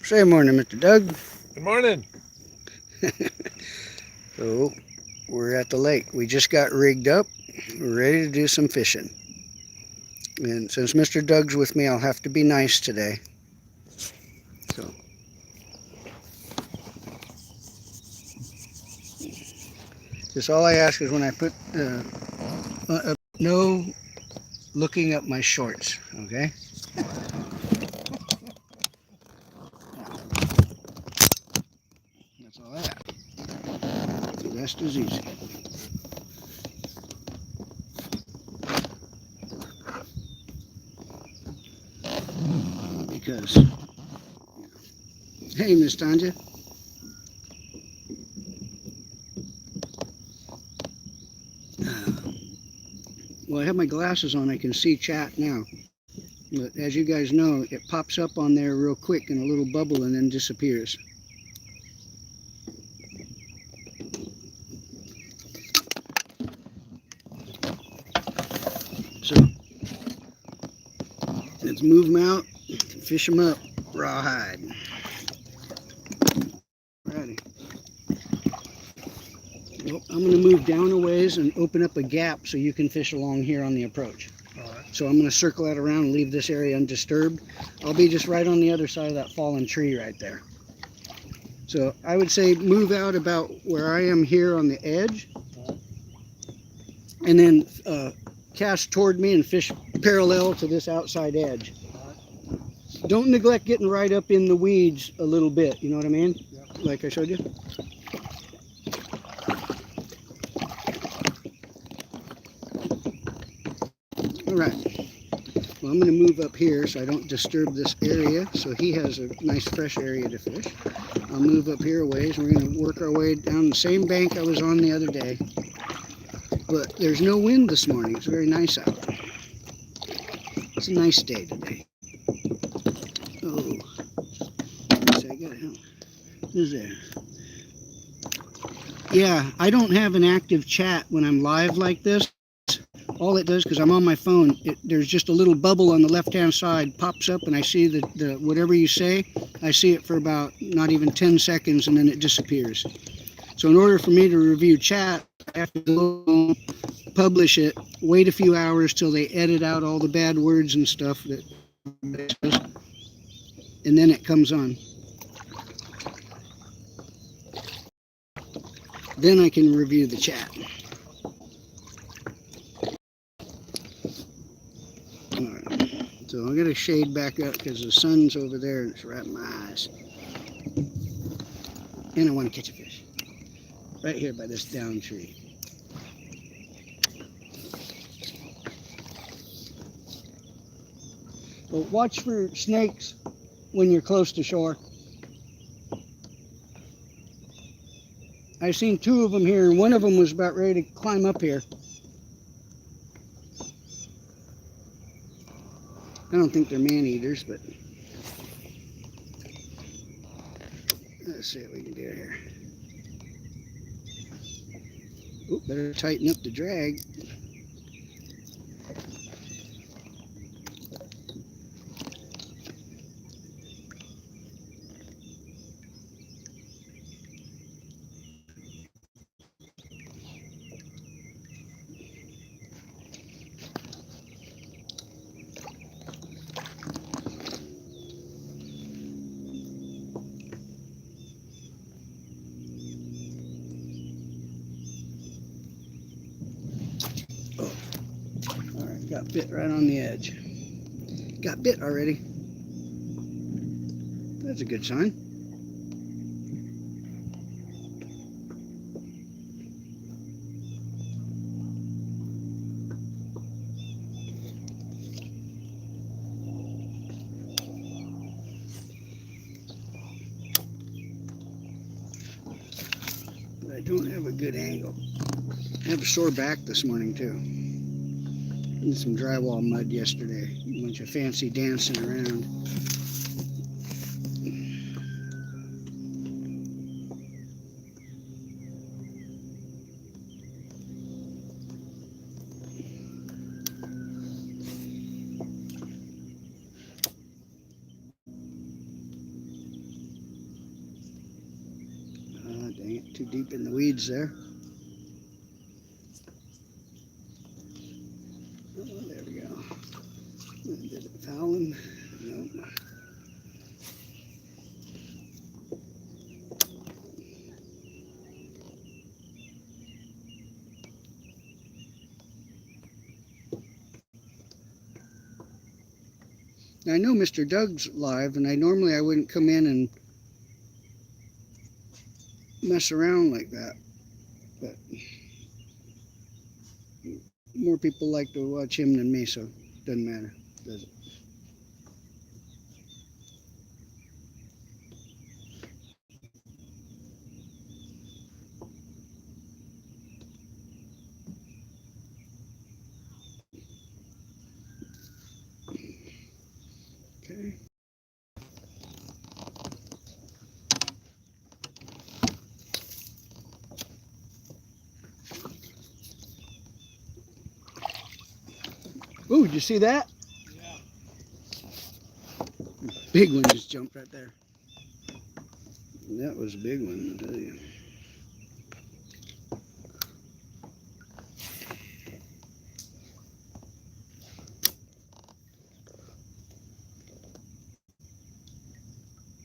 Say morning, Mr. Doug. Good morning. So, we're at the lake. We just got rigged up. We're ready to do some fishing. And since Mr. Doug's with me, I'll have to be nice today. So, just all I ask is when I put no looking at my shorts, okay? That's all I ask. The rest is easy. Because, hey, Miss Tanja. Well, I have my glasses on. I can see chat now. But as you guys know, it pops up on there real quick in a little bubble and then disappears. So let's move them out, fish them up, rawhide. Alrighty. Well, I'm going to move down a ways and open up a gap so you can fish along here on the approach. All right. So I'm going to circle that around and leave this area undisturbed. I'll be just right on the other side of that fallen tree right there. So I would say move out about where I am here on the edge, and then cast toward me and fish parallel to this outside edge. Don't neglect getting right up in the weeds a little bit, you know what I mean? Yep. Like I showed you. All right. Well, I'm going to move up here so I don't disturb this area, so he has a nice fresh area to fish. I'll move up here a ways. We're going to work our way down the same bank I was on the other day. But there's no wind this morning. It's very nice out. It's a nice day today. Oh, let's see, I got it. Who's there? Yeah, I don't have an active chat when I'm live like this. All it does, because I'm on my phone, there's just a little bubble on the left-hand side, pops up, and I see the whatever you say, I see it for about not even 10 seconds, and then it disappears. So in order for me to review chat, I have to go publish it, wait a few hours till they edit out all the bad words and stuff that, and then it comes on. Then I can review the chat. All right. So I'm gonna shade back up because the sun's over there and it's right in my eyes. And I want to catch a fish right here by this down tree. Well, watch for snakes when you're close to shore. I've seen two of them here, and one of them was about ready to climb up here. I don't think they're man-eaters, but let's see what we can do here. Oop, better tighten up the drag. Oh, all right, got bit right on the edge. Got bit already. That's a good sign. But I don't have a good angle. I have a sore back this morning too. Did some drywall mud yesterday. A bunch of fancy dancing around. Dang it, too deep in the weeds there. Oh, there we go. Did it foul him? No. Now, I know Mr. Doug's live, and normally I wouldn't come in and mess around like that, but more people like to watch him than me, so it doesn't matter, does it? Okay. Oh, did you see that? Yeah. Big one just jumped right there. That was a big one, I tell you.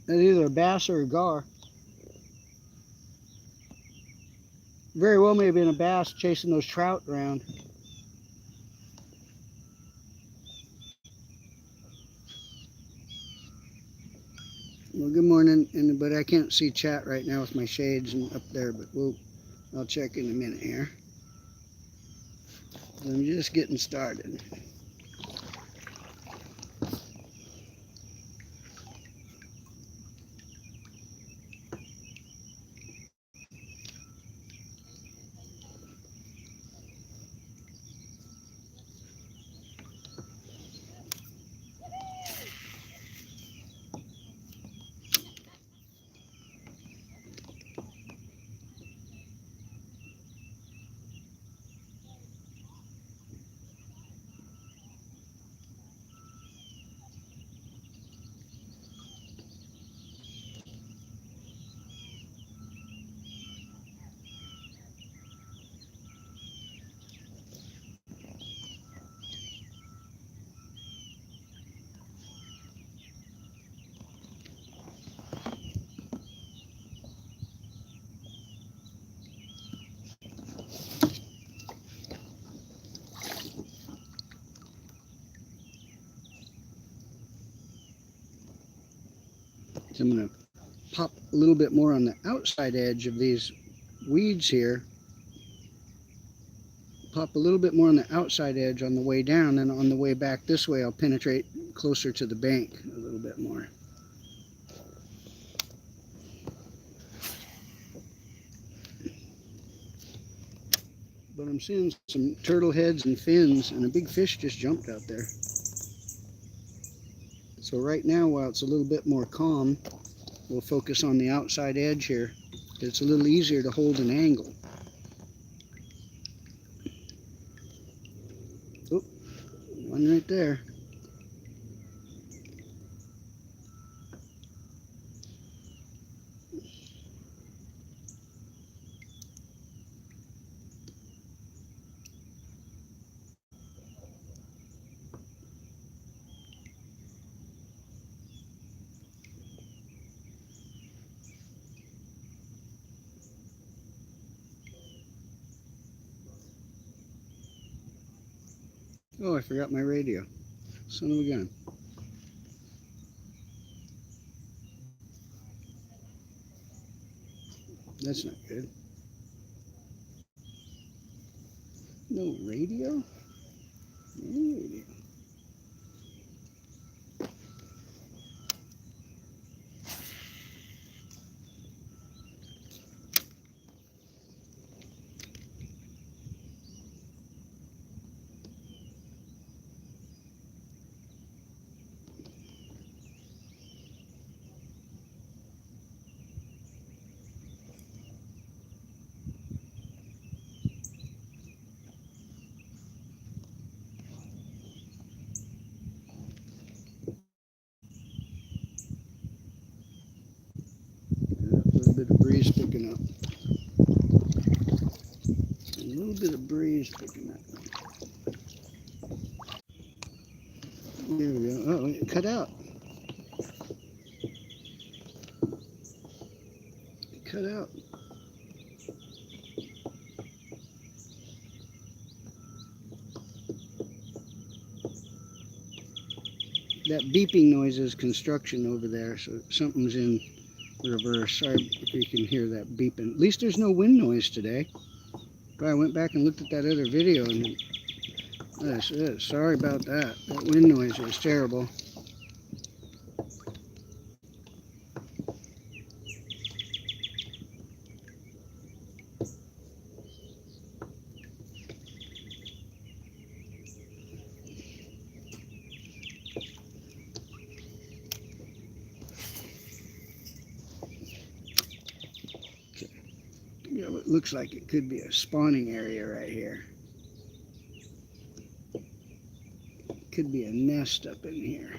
That's either a bass or a gar. Very well may have been a bass chasing those trout around. Well, good morning, but I can't see chat right now with my shades and up there, but I'll check in a minute here. I'm just getting started. So I'm going to pop a little bit more on the outside edge of these weeds here. Pop a little bit more on the outside edge on the way down, and on the way back this way I'll penetrate closer to the bank a little bit more. But I'm seeing some turtle heads and fins, and a big fish just jumped out there. So right now, while it's a little bit more calm, we'll focus on the outside edge here. It's a little easier to hold an angle. Oh, one right there. Oh, I forgot my radio. Son of a gun. That's not good. No radio? No radio. Yeah, a little bit of breeze picking up. little bit of breeze picking up. There we go. Oh, it cut out. It cut out. That beeping noise is construction over there, so something's in reverse. Sorry if you can hear that beeping. At least there's no wind noise today. But I went back and looked at that other video, and sorry about that. That wind noise was terrible. You know, it looks like it could be a spawning area right here. Could be a nest up in here.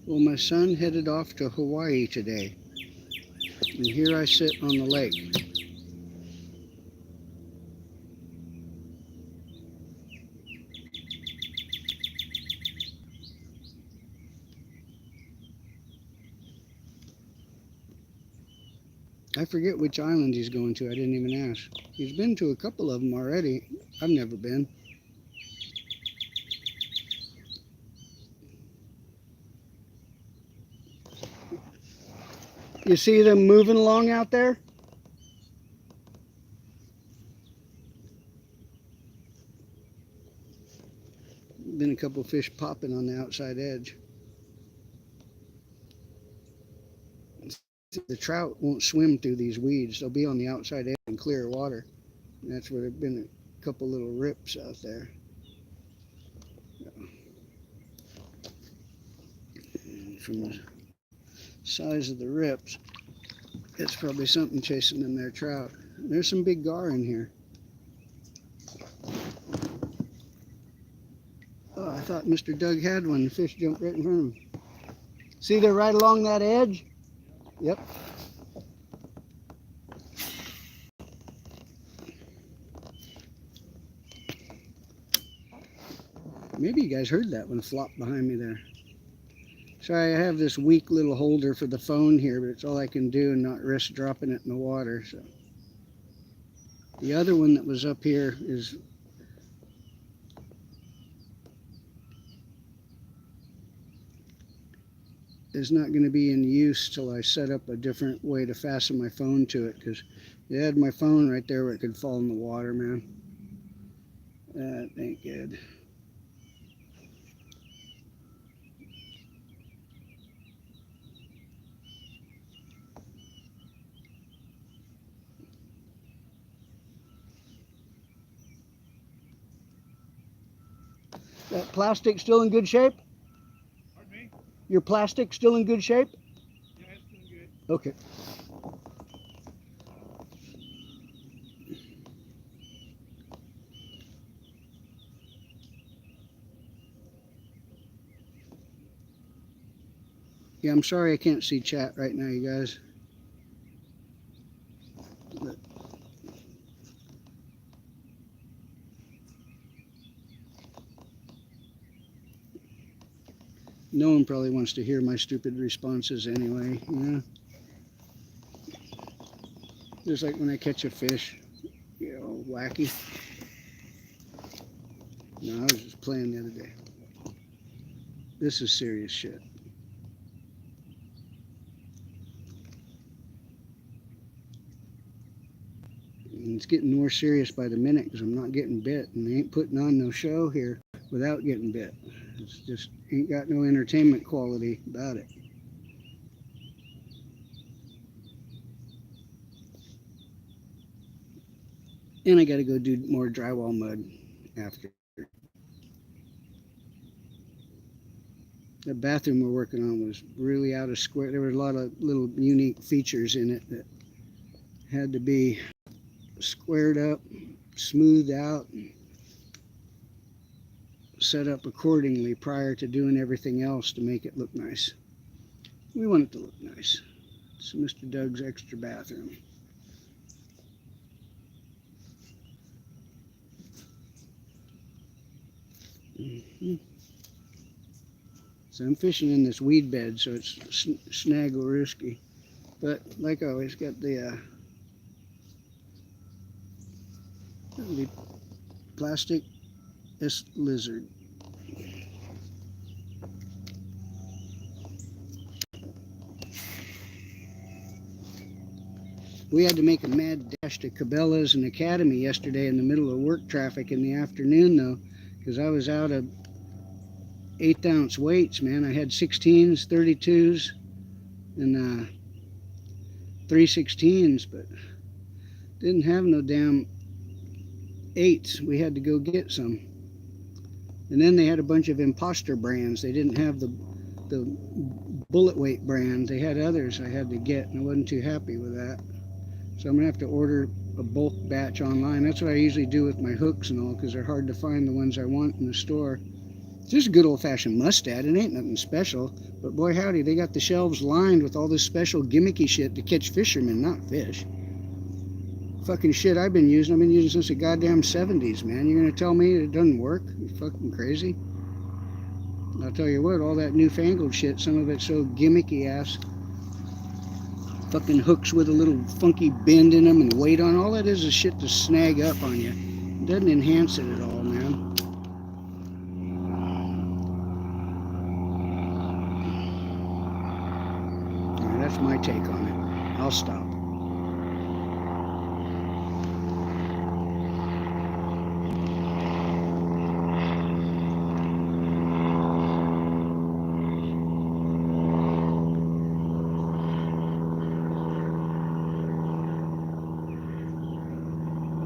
Well, my son headed off to Hawaii today, and here I sit on the lake. I forget which island he's going to. I didn't even ask. He's been to a couple of them already. I've never been. You see them moving along out there? Been a couple of fish popping on the outside edge. The trout won't swim through these weeds. They'll be on the outside edge in clear water. And that's where there've been a couple little rips out there. And from the size of the rips, it's probably something chasing them there trout. There's some big gar in here. Oh, I thought Mr. Doug had one. The fish jumped right in front of him. See, they're right along that edge? Yep. Maybe you guys heard that one flop behind me there. Sorry, I have this weak little holder for the phone here, but it's all I can do and not risk dropping it in the water. So the other one that was up here is not going to be in use till I set up a different way to fasten my phone to it, because I had my phone right there where it could fall in the water, man. That ain't good. That plastic still in good shape? Pardon me? Your plastic still in good shape? Yeah, it's been good. Okay. Yeah, I'm sorry I can't see chat right now, you guys. But no one probably wants to hear my stupid responses anyway, you know? Just like when I catch a fish, you know, wacky. No, I was just playing the other day. This is serious shit. And it's getting more serious by the minute because I'm not getting bit, and they ain't putting on no show here without getting bit. It's just ain't got no entertainment quality about it. And I got to go do more drywall mud after. The bathroom we're working on was really out of square. There were a lot of little unique features in it that had to be squared up, smoothed out, and set up accordingly prior to doing everything else to make it look nice. We want it to look nice. It's Mr. Doug's extra bathroom. So I'm fishing in this weed bed, so it's snaggle-risky. But like always, got the plastic lizard. We had to make a mad dash to Cabela's and Academy yesterday in the middle of work traffic in the afternoon, though, because I was out of 1/8 ounce weights, man. I had 16s, 32s, and 3/16s, but didn't have no damn 8s. We had to go get some. And then they had a bunch of imposter brands. They didn't have the bullet weight brand. They had others I had to get, and I wasn't too happy with that. So I'm going to have to order a bulk batch online. That's what I usually do with my hooks and all, because they're hard to find the ones I want in the store. It's just a good old-fashioned mustad. It ain't nothing special. But boy howdy, they got the shelves lined with all this special gimmicky shit to catch fishermen, not fish. Fucking shit I've been using since the goddamn 70s, man. You're gonna tell me it doesn't work? You fucking crazy? I'll tell you what, all that newfangled shit, some of it's so gimmicky ass. Fucking hooks with a little funky bend in them and weight on. All that is shit to snag up on you. It doesn't enhance it at all, man. Right, that's my take on it. I'll stop.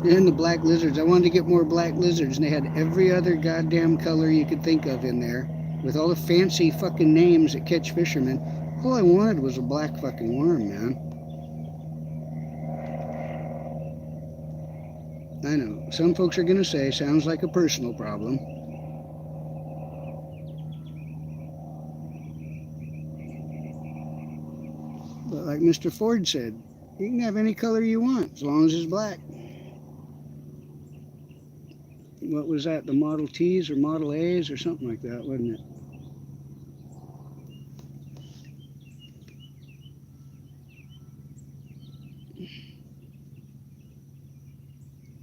And the black lizards. I wanted to get more black lizards, and they had every other goddamn color you could think of in there, with all the fancy fucking names that catch fishermen. All I wanted was a black fucking worm, man. I know, some folks are gonna say, sounds like a personal problem. But like Mr. Ford said, you can have any color you want, as long as it's black. what was that, the Model Ts or Model A's or something like that, wasn't it?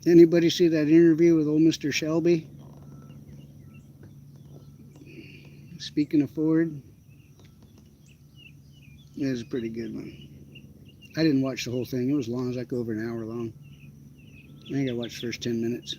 Anybody see that interview with old Mr. Shelby? Speaking of Ford, it was a pretty good one. I didn't watch the whole thing. It was long. It was like over an hour long. I think I watched the first 10 minutes.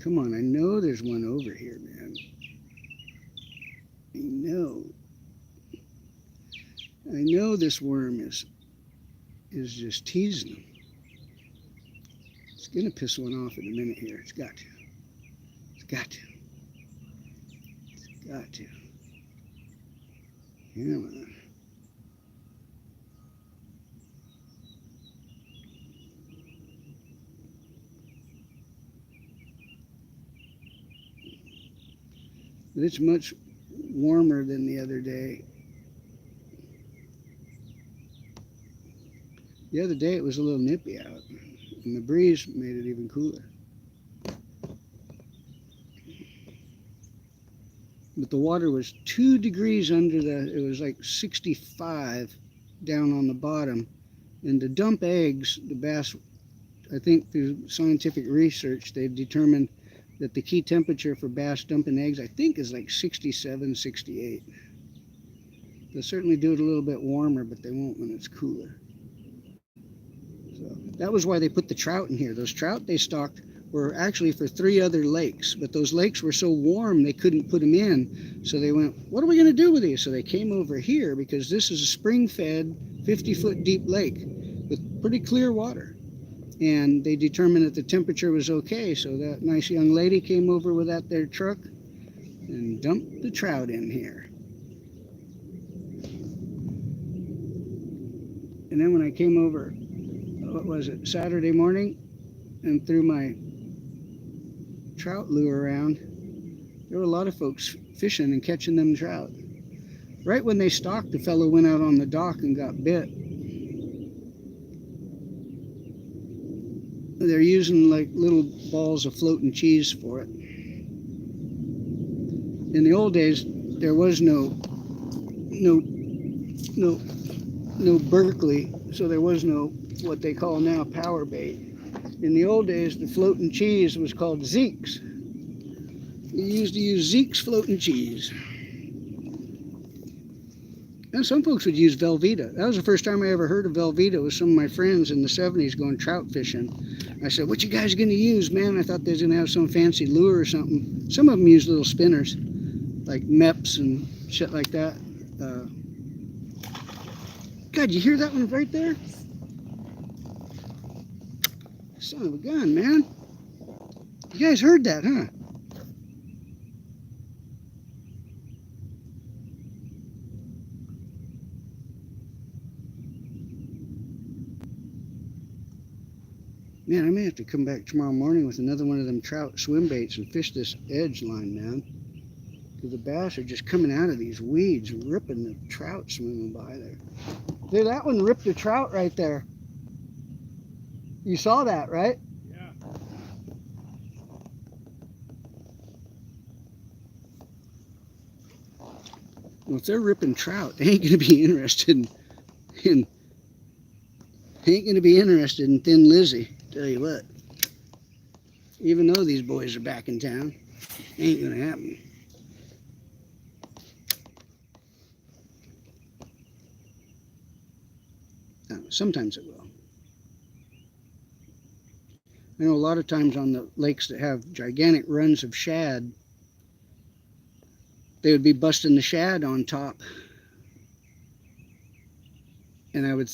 Come on, I know there's one over here, man. I know this worm is just teasing them. It's gonna piss one off in a minute here. It's got to. It's got to. It's got to. Yeah, man. But it's much warmer than the other day. The other day it was a little nippy out, and the breeze made it even cooler. But the water was 2 degrees under it was like 65 down on the bottom. And to dump eggs, the bass, I think through scientific research, they've determined that the key temperature for bass dumping eggs, I think, is like 67, 68. They'll certainly do it a little bit warmer, but they won't when it's cooler. So that was why they put the trout in here. Those trout they stocked were actually for 3 other lakes, but those lakes were so warm they couldn't put them in. So they went, what are we going to do with these? So they came over here because this is a spring-fed, 50-foot deep lake with pretty clear water. And they determined that the temperature was okay, so that nice young lady came over with that their truck and dumped the trout in here. And then when I came over, what was it, Saturday morning, and threw my trout lure around, there were a lot of folks fishing and catching them trout. Right when they stocked, the fellow went out on the dock and got bit. They're using like little balls of floating cheese for it. In the old days, there was no Berkeley, so there was no what they call now power bait. In the old days, the floating cheese was called Zeke's. You used to use Zeke's floating cheese. And some folks would use Velveeta. That was the first time I ever heard of Velveeta with some of my friends in the 70s going trout fishing. I said, what you guys going to use, man? I thought they was going to have some fancy lure or something. Some of them use little spinners, like MEPs and shit like that. God, you hear that one right there? Son of a gun, man. You guys heard that, huh? Man, I may have to come back tomorrow morning with another one of them trout swim baits and fish this edge line, man. Because the bass are just coming out of these weeds, ripping the trout swimming by there. Dude, that one ripped a trout right there. You saw that, right? Yeah. Well, if they're ripping trout, they ain't going to be interested in Thin Lizzy. Tell you what. Even though these boys are back in town, ain't going to happen. Sometimes it will. I know a lot of times on the lakes that have gigantic runs of shad, they would be busting the shad on top. And I would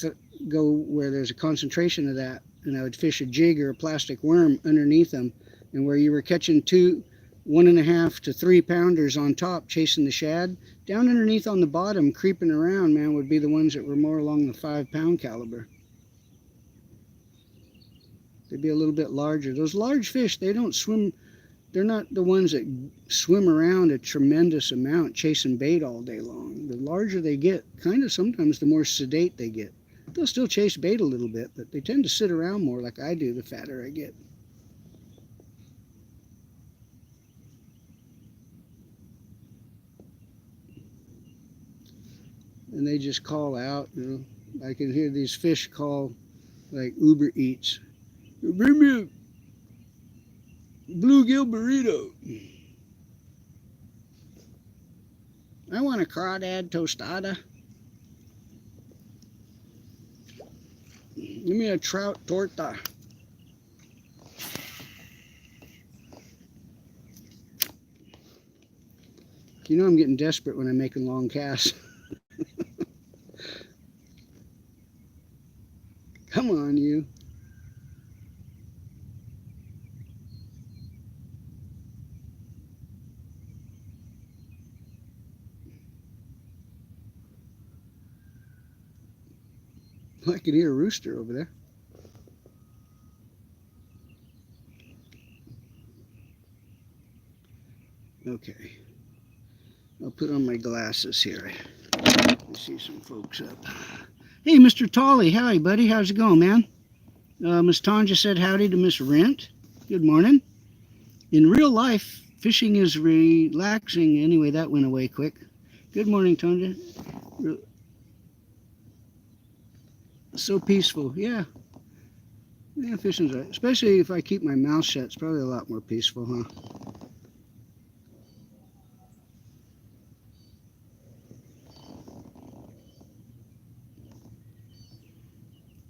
go where there's a concentration of that, and I would fish a jig or a plastic worm underneath them. And where you were catching 2 1.5 to 3 pounders on top chasing the shad, down underneath on the bottom creeping around, man, would be the ones that were more along the 5-pound caliber. They'd be a little bit larger. Those large fish, they don't swim they're not the ones that swim around a tremendous amount chasing bait all day long. The larger they get, kind of sometimes the more sedate they get. They'll still chase bait a little bit, but they tend to sit around more like I do the fatter I get. And they just call out, you know. I can hear these fish call like Uber Eats. Bring me a bluegill burrito. I want a crawdad tostada. Give me a trout torta. You know I'm getting desperate when I'm making long casts. Come on, you. I can hear a rooster over there. Okay. I'll put on my glasses here. I see some folks up. Hey, Mr. Tolley. Howdy, buddy. How's it going, man? Miss Tanja said howdy to Miss Rent. Good morning. In real life, fishing is relaxing. Anyway, that went away quick. Good morning, Tanja. So peaceful. Yeah. Yeah, fishing's right. Especially if I keep my mouth shut, it's probably a lot more peaceful, huh?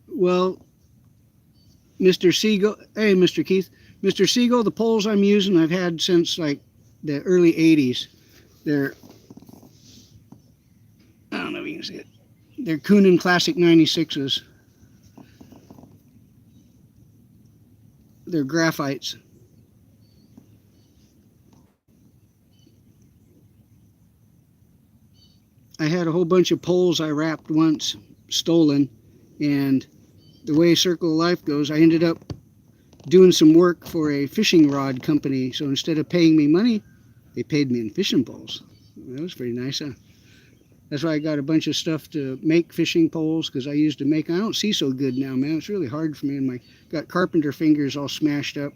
Well, Mr. Siegel, hey, Mr. Keith. Mr. Siegel, the poles I'm using I've had since like the early 80s. They're, I don't know if you can see it. They're Kunin Classic 96s. They're graphites. I had a whole bunch of poles I wrapped once, stolen, and the way Circle of Life goes, I ended up doing some work for a fishing rod company. So instead of paying me money, they paid me in fishing poles. That was pretty nice, huh? That's why I got a bunch of stuff to make fishing poles, because I used to make, I don't see so good now, man. It's really hard for me, and my got carpenter fingers all smashed up.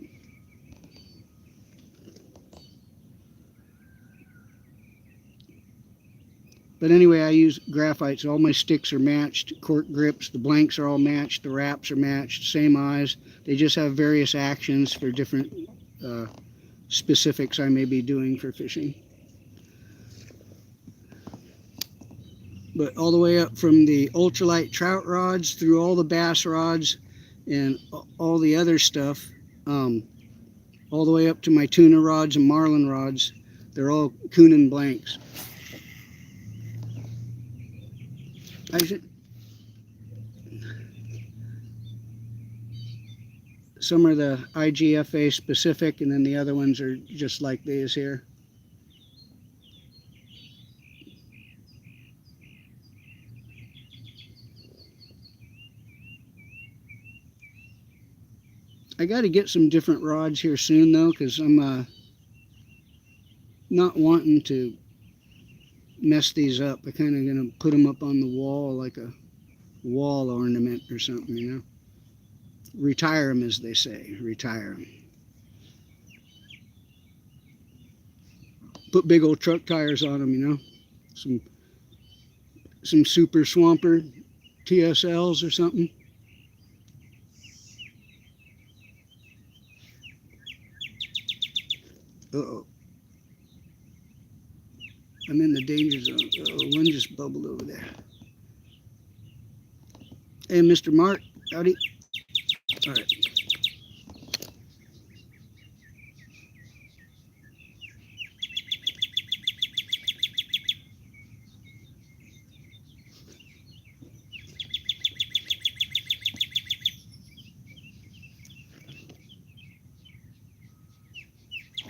But anyway, I use graphites. All my sticks are matched, cork grips, the blanks are all matched, the wraps are matched, same eyes. They just have various actions for different specifics I may be doing for fishing. But all the way up from the ultralight trout rods through all the bass rods and all the other stuff, all the way up to my tuna rods and marlin rods, they're all Kunin blanks. Some are the IGFA specific, and then the other ones are just like these here. I got to get some different rods here soon, though, because I'm not wanting to mess these up. I'm kind of going to put them up on the wall like a wall ornament or something, you know. Retire them, as they say. Retire them. Put big old truck tires on them, you know. Some super swamper TSLs or something. Uh-oh. I'm in the danger zone. Uh-oh, one just bubbled over there. Hey, Mr. Mark. Howdy. All right.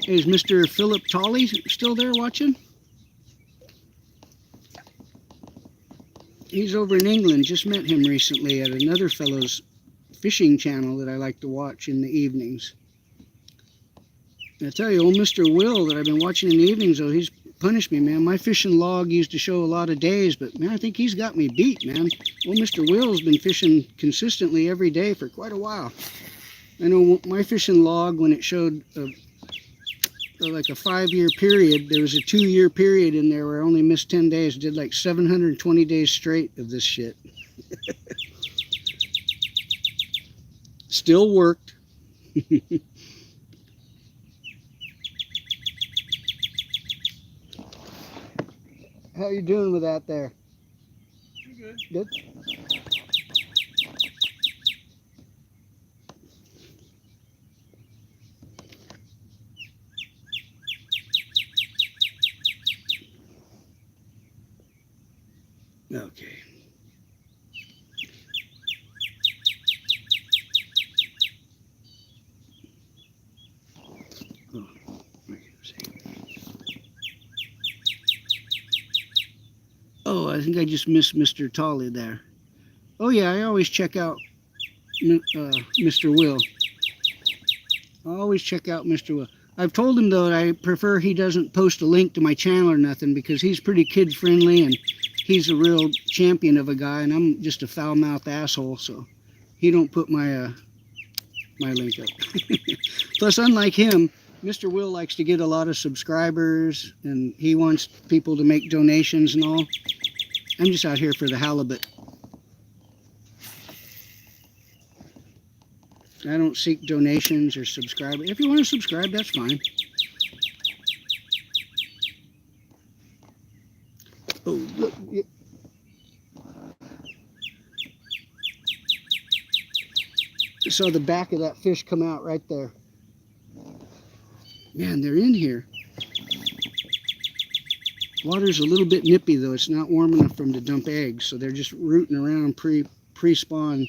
Hey, is Mr. Philip Tolley still there watching? He's over in England. Just met him recently at another fellow's fishing channel that I like to watch in the evenings. I tell you, old Mr. Will that I've been watching in the evenings, though, he's punished me, man. My fishing log used to show a lot of days, but man, I think he's got me beat, man. Old Mr. Will's been fishing consistently every day for quite a while. I know my fishing log, when it showed like a 5-year period, there was a 2-year period in there where I only missed 10 days. Did like 720 days straight of this shit. Still worked. How you doing with that there? You good? Good. Okay. Oh, I can see. Oh, I think I just missed Mr. Tolley there. Oh yeah, I always check out Mr. Will. I always check out Mr. Will. I've told him though that I prefer he doesn't post a link to my channel or nothing because he's pretty kid friendly and he's a real champion of a guy and I'm just a foul-mouthed asshole, so he don't put my my link up. Plus, unlike him, Mr. Will likes to get a lot of subscribers and he wants people to make donations and all. I'm just out here for the halibut. I don't seek donations or subscribers. If you want to subscribe, that's fine. Oh, look. I saw the back of that fish come out right there. Man, they're in here. Water's a little bit nippy though. It's not warm enough for them to dump eggs, so they're just rooting around pre-spawn.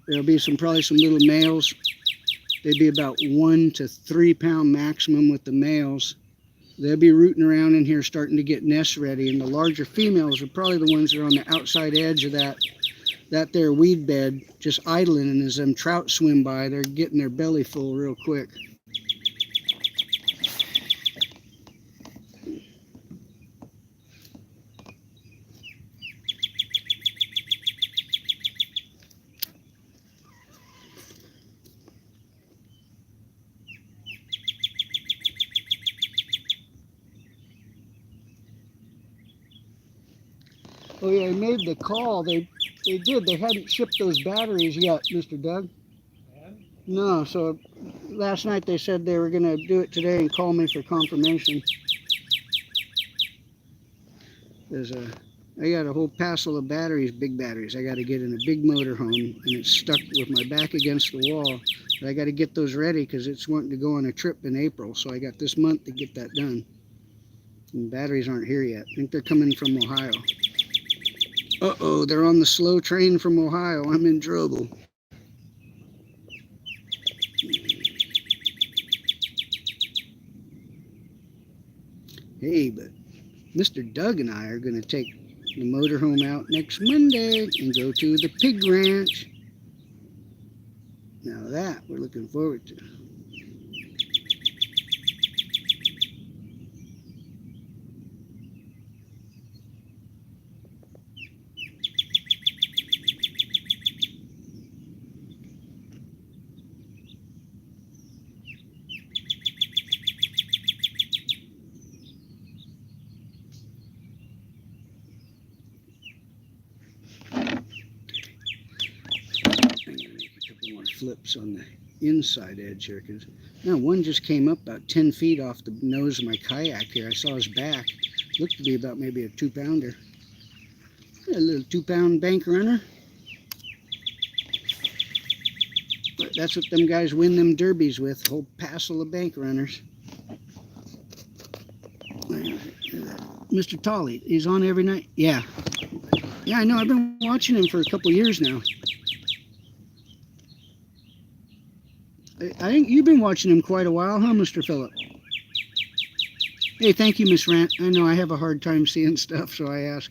There'll be probably some little males. They'd be about 1 to 3 pound maximum with the males. They'll be rooting around in here starting to get nests ready, and the larger females are probably the ones that are on the outside edge of that there weed bed, just idling, and as them trout swim by, they're getting their belly full real quick. Oh yeah, I made the call. They did. They hadn't shipped those batteries yet, Mr. Doug. And? No, so last night they said they were going to do it today and call me for confirmation. I got a whole passel of batteries, big batteries. I got to get in a big motorhome, and it's stuck with my back against the wall. But I got to get those ready because it's wanting to go on a trip in April. So I got this month to get that done. And batteries aren't here yet. I think they're coming from Ohio. Uh-oh, they're on the slow train from Ohio. I'm in trouble. Hey, but Mr. Doug and I are going to take the motorhome out next Monday and go to the pig ranch. Now that we're looking forward to. Flips on the inside edge here because now one just came up about 10 feet off the nose of my kayak here. I saw his back. Looked to be about maybe a 2-pounder. A little 2-pound bank runner. But that's what them guys win them derbies with, a whole passel of bank runners. Mr. Tolley, he's on every night. Yeah, I know. I've been watching him for a couple years now. I think you've been watching him quite a while, huh, Mr. Phillip? Hey, thank you, Miss Rant. I know I have a hard time seeing stuff, so I ask.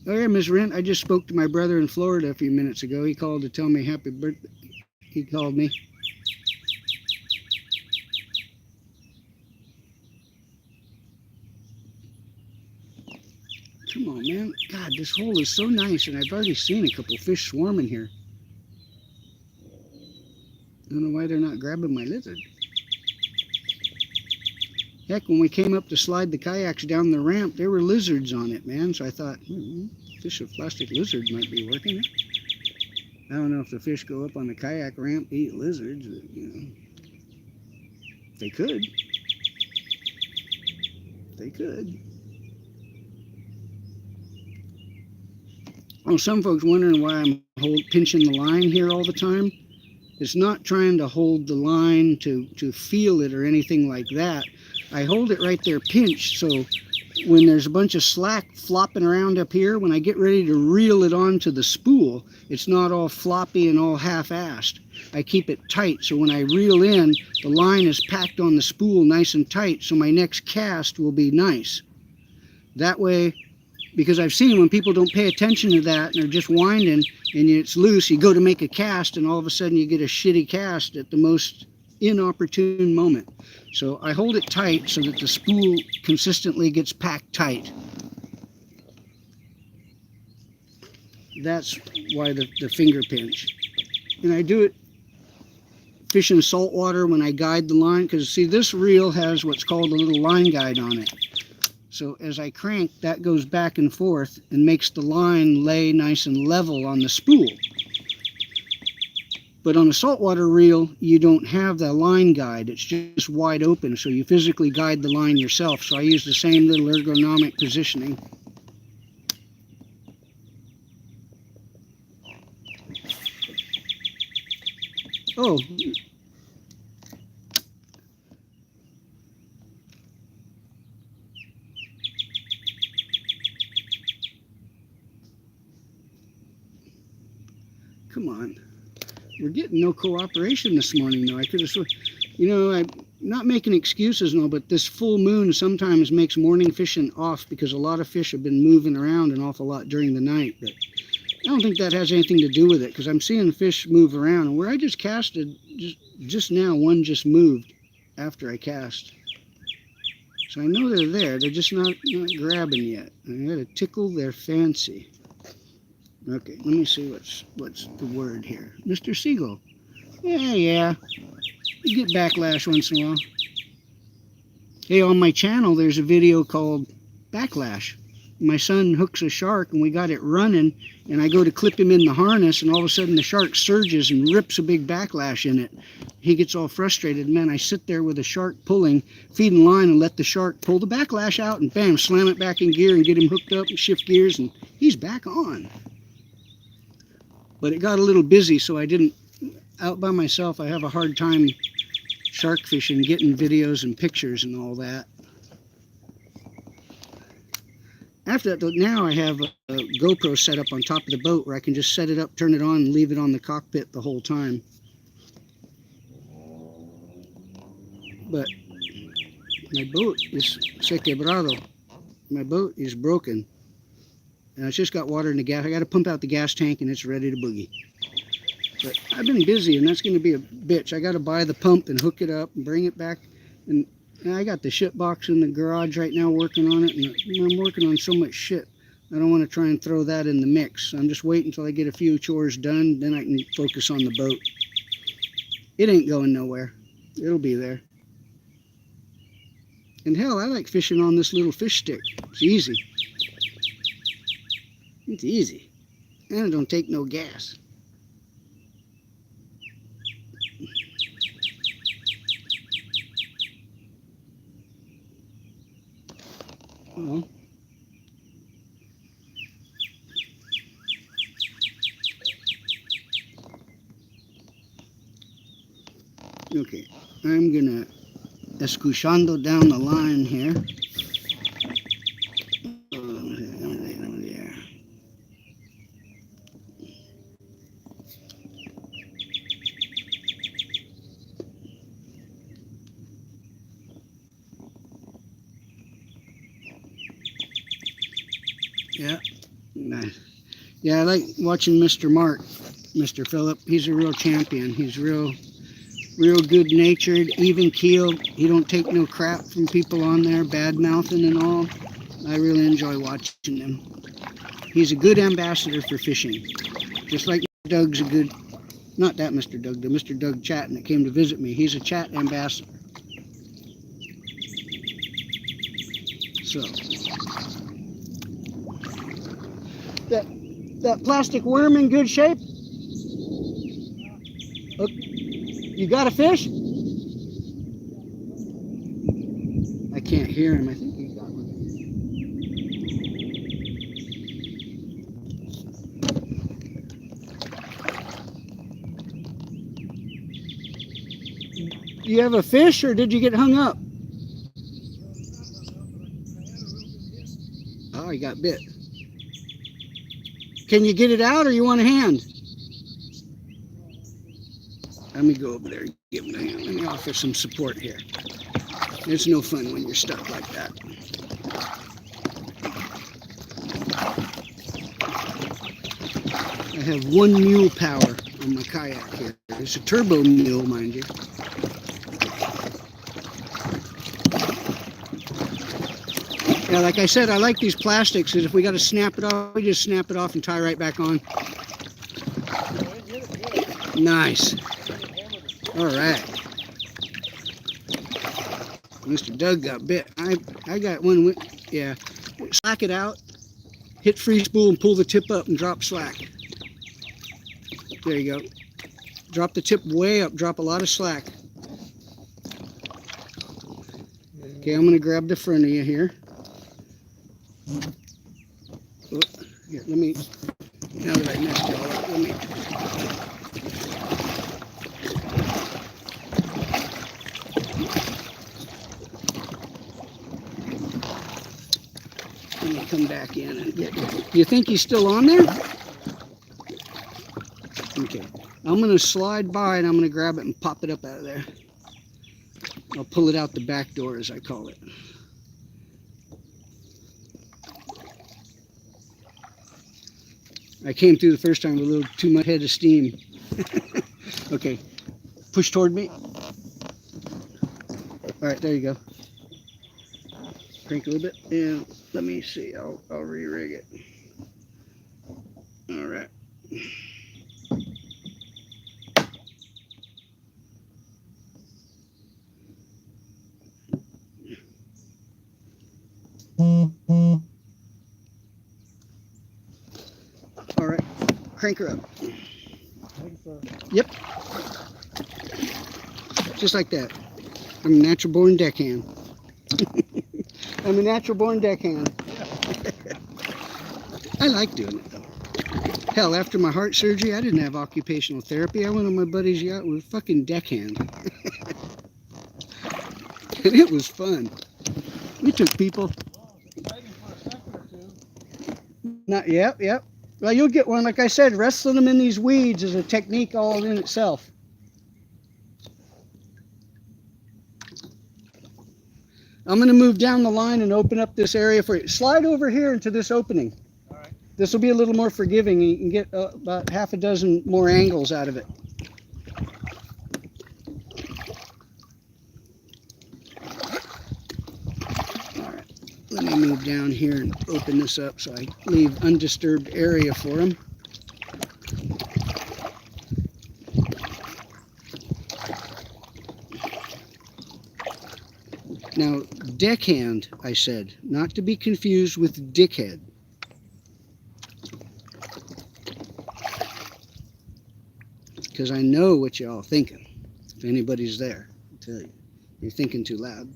Oh yeah, Miss Rent, I just spoke to my brother in Florida a few minutes ago. He called to tell me happy birthday. He called me. Come on, man. God, this hole is so nice, and I've already seen a couple fish swarming here. I don't know why they're not grabbing my lizard. Heck, when we came up to slide the kayaks down the ramp, there were lizards on it, man. So I thought, fish of plastic lizard might be working. I don't know if the fish go up on the kayak ramp to eat lizards. They could. They could. Oh, some folks wondering why I'm pinching the line here all the time. It's not trying to hold the line to feel it or anything like that. I hold it right there pinched, so when there's a bunch of slack flopping around up here, when I get ready to reel it onto the spool, it's not all floppy and all half-assed. I keep it tight, so when I reel in, the line is packed on the spool nice and tight, so my next cast will be nice. That way, because I've seen when people don't pay attention to that and they're just winding and it's loose, you go to make a cast and all of a sudden you get a shitty cast at the most inopportune moment. So I hold it tight so that the spool consistently gets packed tight. That's why the finger pinch. And I do it fishing saltwater when I guide the line, because see, this reel has what's called a little line guide on it. So as I crank, that goes back and forth and makes the line lay nice and level on the spool. But on a saltwater reel, you don't have the line guide. It's just wide open, so you physically guide the line yourself. So I use the same little ergonomic positioning. Oh, come on. We're getting no cooperation this morning, though. I could have sworn, I'm not making excuses and all, but this full moon sometimes makes morning fishing off because a lot of fish have been moving around an awful lot during the night. But I don't think that has anything to do with it, because I'm seeing fish move around. And where I just casted, just now, one just moved after I cast. So I know they're there. They're just not grabbing yet. I got to tickle their fancy. Okay, let me see what's the word here. Mr. Siegel. Yeah. You get backlash once in a while. Hey, on my channel, there's a video called Backlash. My son hooks a shark, and we got it running, and I go to clip him in the harness, and all of a sudden the shark surges and rips a big backlash in it. He gets all frustrated. Man, I sit there with a shark pulling, feeding line, and let the shark pull the backlash out, and bam, slam it back in gear and get him hooked up and shift gears, and he's back on. But it got a little busy, so I didn't, out by myself, I have a hard time shark fishing, getting videos and pictures and all that. After that, though, now I have a GoPro set up on top of the boat where I can just set it up, turn it on, and leave it on the cockpit the whole time. But my boat is se quebrado. My boat is broken. And it's just got water in the gas. I got to pump out the gas tank and it's ready to boogie. But I've been busy, and that's going to be a bitch. I got to buy the pump and hook it up and bring it back. And I got the shit box in the garage right now working on it. And I'm working on so much shit. I don't want to try and throw that in the mix. I'm just waiting until I get a few chores done. Then I can focus on the boat. It ain't going nowhere. It'll be there. And hell, I like fishing on this little fish stick. It's easy. It's easy. And it don't take no gas. Well, okay, I'm gonna escuchando down the line here. Yeah, Nice. Yeah, I like watching Mr. Mark, Mr. Phillip. He's a real champion. He's real good natured, even keel. He don't take no crap from people on there, bad mouthing and all. I really enjoy watching him. He's a good ambassador for fishing. Just like Doug's a good, not that Mr. Doug, the Mr. Doug Chatton that came to visit me. He's a chat ambassador. So, that plastic worm in good shape? Oh, you got a fish? I can't hear him. I think he got one. Do you have a fish or did you get hung up? Oh, he got bit. Can you get it out or you want a hand? Let me go over there and give him a hand. Let me offer some support here. It's no fun when you're stuck like that. I have 1 mule power on my kayak here. It's a turbo mule, mind you. Yeah, like I said, I like these plastics. If we got to snap it off, we just snap it off and tie right back on. Nice. All right. Mr. Doug got bit. I got one. Yeah. Slack it out. Hit free spool and pull the tip up and drop slack. There you go. Drop the tip way up. Drop a lot of slack. Okay, I'm going to grab the front of you here. Oh, here, let me, now that I messed it all up, let me come back in and get you. Do you think he's still on there? Okay, I'm going to slide by and I'm going to grab it and pop it up out of there. I'll pull it out the back door, as I call it. I came through the first time with a little too much head of steam. Okay, push toward me. All right, there you go. Crank a little bit, and let me see. I'll re-rig it. All right. All right, crank her up. Yep. Just like that. I'm a natural born deckhand. I'm a natural born deckhand. I like doing it though. Hell, after my heart surgery, I didn't have occupational therapy. I went on my buddy's yacht with a fucking deckhand. And it was fun. We took people. Not, yep. Well, you'll get one. Like I said, wrestling them in these weeds is a technique all in itself. I'm going to move down the line and open up this area for you. Slide over here into this opening. All right. This will be a little more forgiving. You can get about half a dozen more angles out of it. All right. Let me move down here and open this up so I leave undisturbed area for them. Now, deckhand, I said, not to be confused with dickhead. Because I know what y'all thinking. If anybody's there, I'll tell you. You're thinking too loud.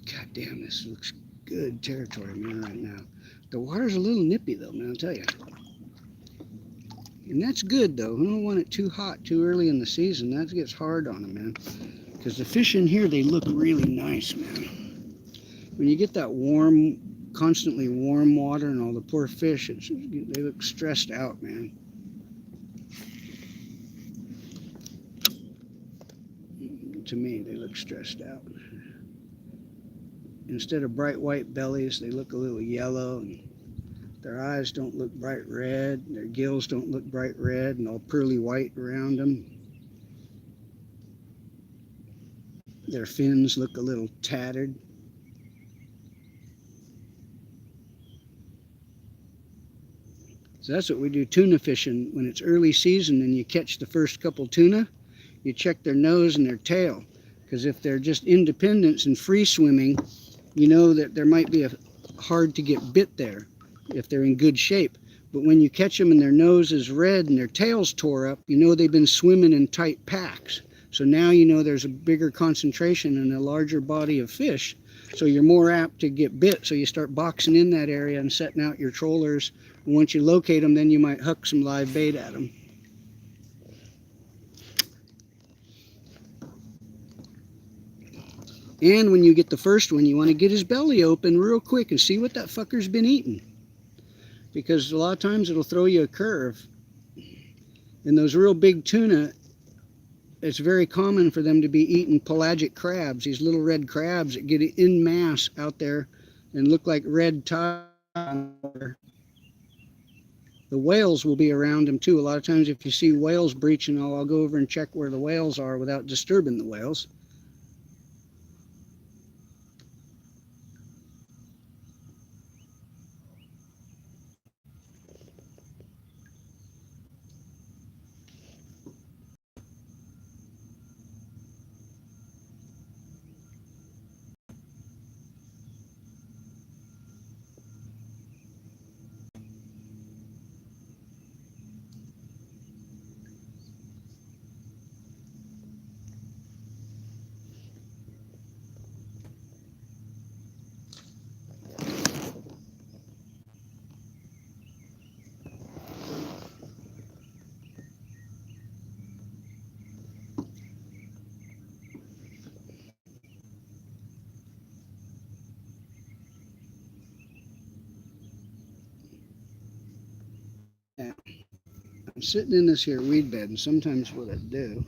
God damn, this looks good territory, man, right now. The water's a little nippy, though, man, I'll tell you. And that's good, though. We don't want it too hot too early in the season. That gets hard on them, man. Because the fish in here, they look really nice, man. When you get that warm, constantly warm water and all the poor fish, they look stressed out, man. to me. They look stressed out. Instead of bright white bellies, they look a little yellow. And their eyes don't look bright red. Their gills don't look bright red and all pearly white around them. Their fins look a little tattered. So that's what we do tuna fishing when it's early season and you catch the first couple tuna. You check their nose and their tail, because if they're just independents and free swimming, you know that there might be a hard to get bit there if they're in good shape. But when you catch them and their nose is red and their tail's tore up, you know they've been swimming in tight packs. So now you know there's a bigger concentration and a larger body of fish, so you're more apt to get bit. So you start boxing in that area and setting out your trollers. And once you locate them, then you might hook some live bait at them. And when you get the first one, you want to get his belly open real quick and see what that fucker's been eating. Because a lot of times it'll throw you a curve. And those real big tuna, it's very common for them to be eating pelagic crabs, these little red crabs that get in mass out there and look like red tide. The whales will be around them too. A lot of times if you see whales breaching, I'll go over and check where the whales are without disturbing the whales. I'm sitting in this here weed bed, and sometimes what I do,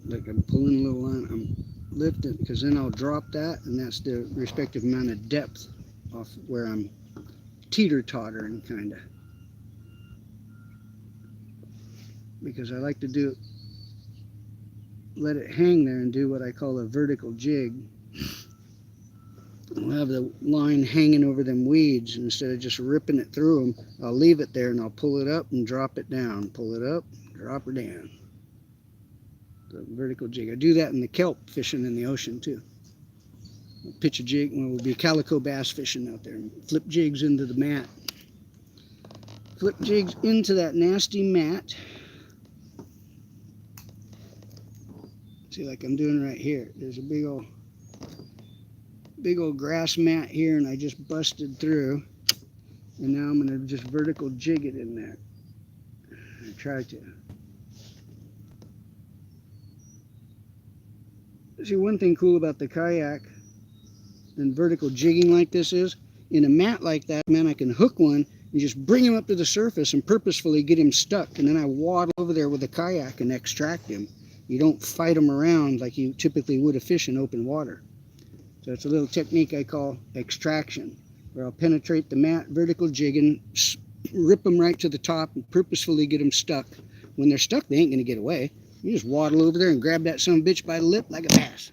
like I'm pulling a little line, I'm lifting, because then I'll drop that, and that's the respective amount of depth off where I'm teeter-tottering, kind of. Because I like to do, let it hang there and do what I call a vertical jig. I'll have the line hanging over them weeds, and instead of just ripping it through them, I'll leave it there and I'll pull it up and drop it down. Pull it up, drop her down. The vertical jig. I do that in the kelp fishing in the ocean too. I'll pitch a jig, and we'll be calico bass fishing out there, and flip jigs into the mat. Flip jigs into that nasty mat. See, like I'm doing right here. There's a big old grass mat here, and I just busted through, and now I'm going to just vertical jig it in there. I try to. See, one thing cool about the kayak and vertical jigging like this is, in a mat like that, man, I can hook one and just bring him up to the surface and purposefully get him stuck, and then I waddle over there with a kayak and extract him. You don't fight him around like you typically would a fish in open water. So it's a little technique I call extraction, where I'll penetrate the mat, vertical jigging, rip them right to the top, and purposefully get them stuck. When they're stuck, they ain't going to get away. You just waddle over there and grab that son of a bitch by the lip like a bass.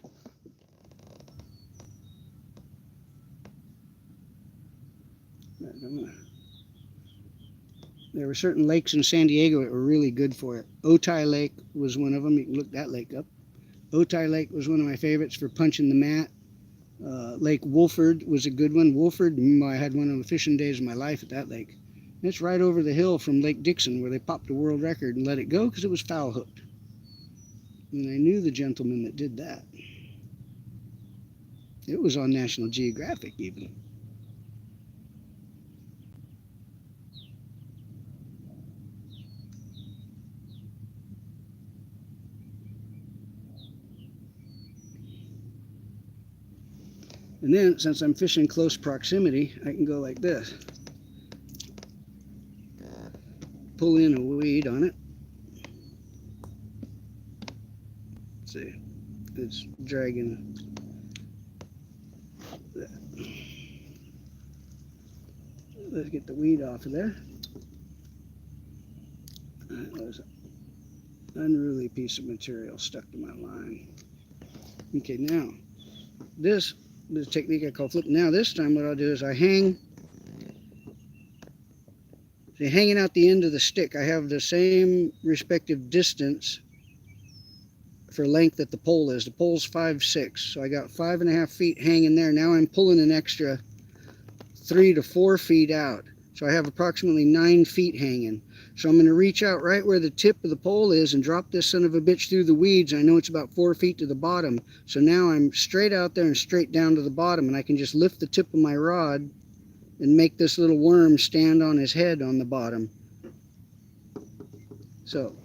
There were certain lakes in San Diego that were really good for it. Otay Lake was one of them. You can look that lake up. Otay Lake was one of my favorites for punching the mat. Lake Wolford was a good one. Wolford, I had one of the fishing days of my life at that lake. And it's right over the hill from Lake Dixon, where they popped a world record and let it go because it was foul hooked. And I knew the gentleman that did that. It was on National Geographic even. And then, since I'm fishing close proximity, I can go like this. Pull in a weed on it. See? it's dragging. Let's get the weed off of there. That was an unruly piece of material stuck to my line. Okay, now this is a technique I call flip. Now this time what I'll do is I hang, see, hanging out the end of the stick, I have the same respective distance for length that the pole is. The pole's 5'6", so I got 5.5 feet hanging there. Now I'm pulling an extra 3 to 4 feet out. So I have approximately 9 feet hanging. So I'm going to reach out right where the tip of the pole is and drop this son of a bitch through the weeds. I know it's about 4 feet to the bottom. So now I'm straight out there and straight down to the bottom, and I can just lift the tip of my rod and make this little worm stand on his head on the bottom. So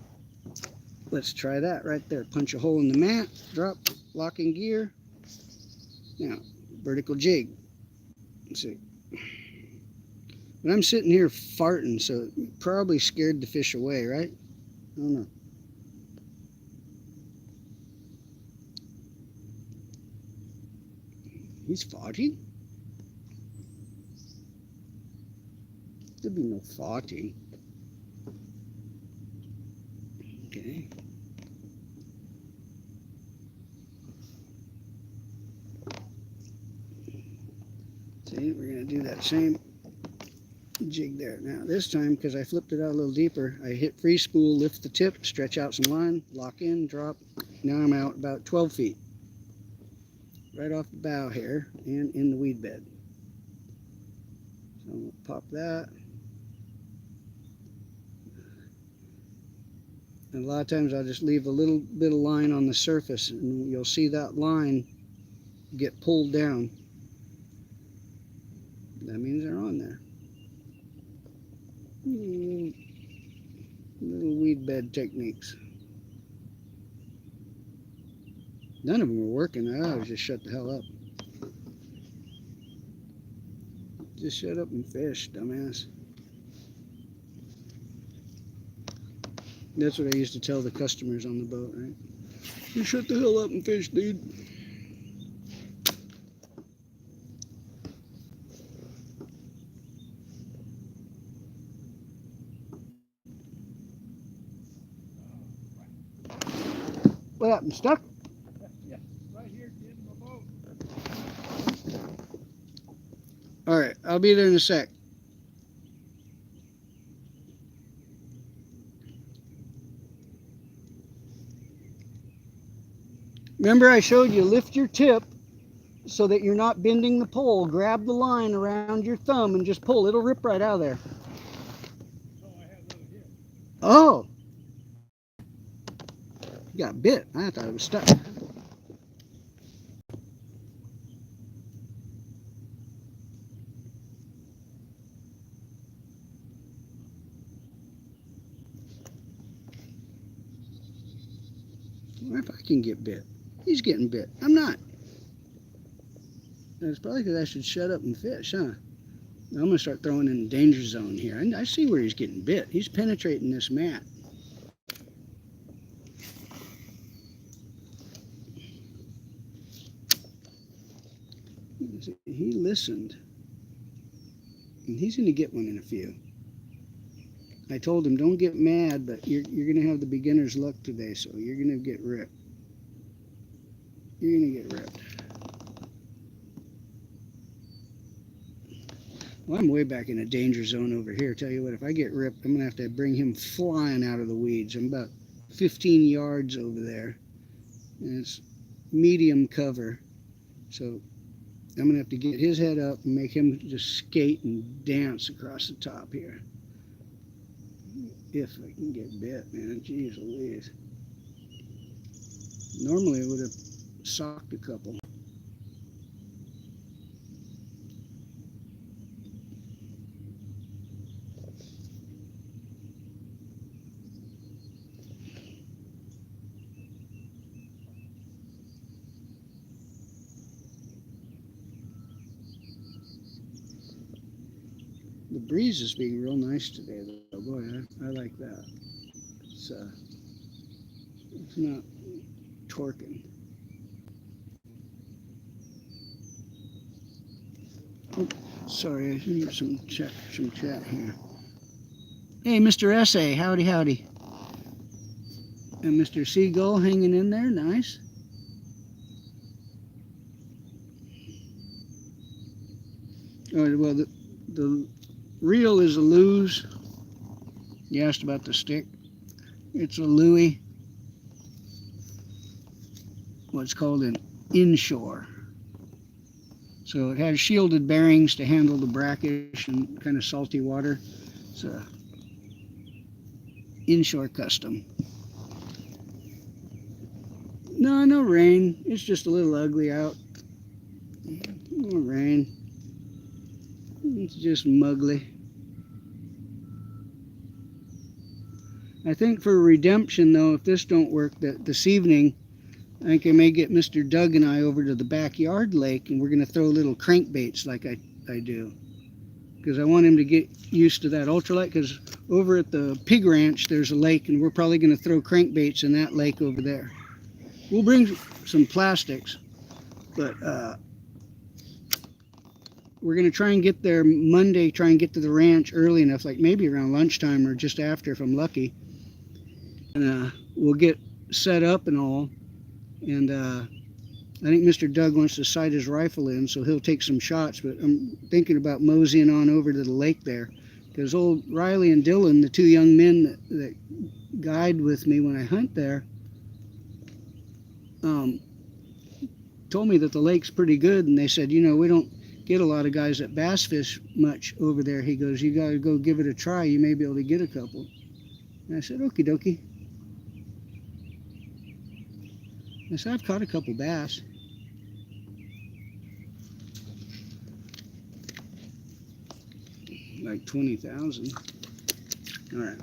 let's try that right there. Punch a hole in the mat, drop, lock in gear. Now, vertical jig. Let's see. But I'm sitting here farting, so it probably scared the fish away, right? I don't know. He's farting? There'd be no farting. Okay. See, we're going to do that same jig there. Now this time, because I flipped it out a little deeper, I hit free spool, lift the tip, stretch out some line, lock in, drop. Now I'm out about 12 feet. Right off the bow here and in the weed bed. So I'm going to pop that. And a lot of times I'll just leave a little bit of line on the surface, and you'll see that line get pulled down. That means they're on there. Little weed bed techniques. None of them were working. I was just shut the hell up. Just shut up and fish, dumbass. That's what I used to tell the customers on the boat, right? You shut the hell up and fish, dude. What happened? Stuck? Yeah, right here at the end of my boat. Alright, I'll be there in a sec. Remember I showed you lift your tip so that you're not bending the pole. Grab the line around your thumb and just pull. It'll rip right out of there. So I have another hit. Oh! You got bit. I thought it was stuck. I wonder if I can get bit. He's getting bit. I'm not. It's probably because I should shut up and fish, huh? I'm going to start throwing in the danger zone here. I see where he's getting bit. He's penetrating this mat. He listened. And he's going to get one in a few. I told him, don't get mad, but you're going to have the beginner's luck today, so you're going to get ripped. You're going to get ripped. Well, I'm way back in a danger zone over here. Tell you what, if I get ripped, I'm going to bring him flying out of the weeds. I'm about 15 yards over there. And it's medium cover. So I'm going to have to get his head up and make him just skate and dance across the top here. If I can get bit, man. Jeez Louise. Normally I would have socked a couple. The breeze is being real nice today, though. Boy, I like that. It's not torquing. Sorry, I need some chat here. Hey, Mr. S.A., howdy, howdy. And Mr. Seagull hanging in there, nice. Oh, well, the reel is a lose. You asked about the stick. It's a Louis, what's called an inshore. So it has shielded bearings to handle the brackish and kind of salty water. It's a inshore custom. No rain. It's just a little ugly out. No rain. It's just muggly. I think for redemption, though, if this don't work this evening, I think I may get Mr. Doug and I over to the backyard lake, and we're going to throw little crankbaits like I do. Because I want him to get used to that ultralight, because over at the pig ranch, there's a lake, and we're probably going to throw crankbaits in that lake over there. We'll bring some plastics, but we're going to try and get there Monday, try and get to the ranch early enough, like maybe around lunchtime or just after if I'm lucky. And we'll get set up and all. And I think Mr. Doug wants to sight his rifle in, so he'll take some shots. But I'm thinking about moseying on over to the lake there. Because old Riley and Dylan, the two young men that guide with me when I hunt there, told me that the lake's pretty good. And they said, you know, we don't get a lot of guys that bass fish much over there. He goes, you got to go give it a try. You may be able to get a couple. And I said, okie dokie. I said, I've caught a couple bass. Like 20,000. All right.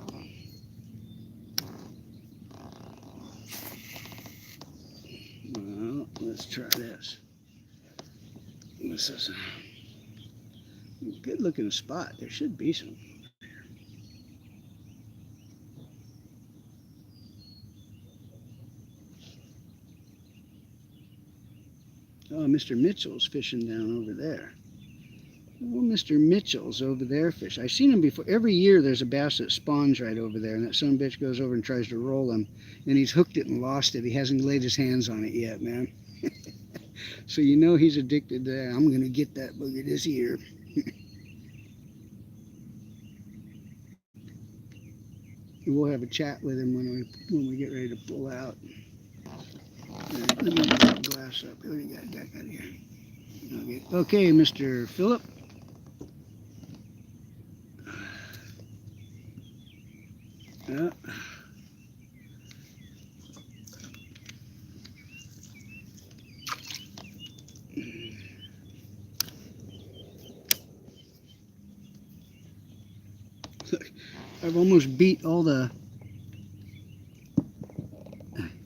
Well, let's try this. This is a good looking spot. There should be some. Oh, Mr. Mitchell's fishing down over there. Oh, Mr. Mitchell's over there fishing. I've seen him before. Every year there's a bass that spawns right over there, and that son of a bitch goes over and tries to roll him, and he's hooked it and lost it. He hasn't laid his hands on it yet, man. So you know he's addicted to that. I'm going to get that booger this year. We'll have a chat with him when we get ready to pull out. All right, let me get that glass up. What do you got here? Okay, Mr. Phillip. Yeah. I've almost beat all the.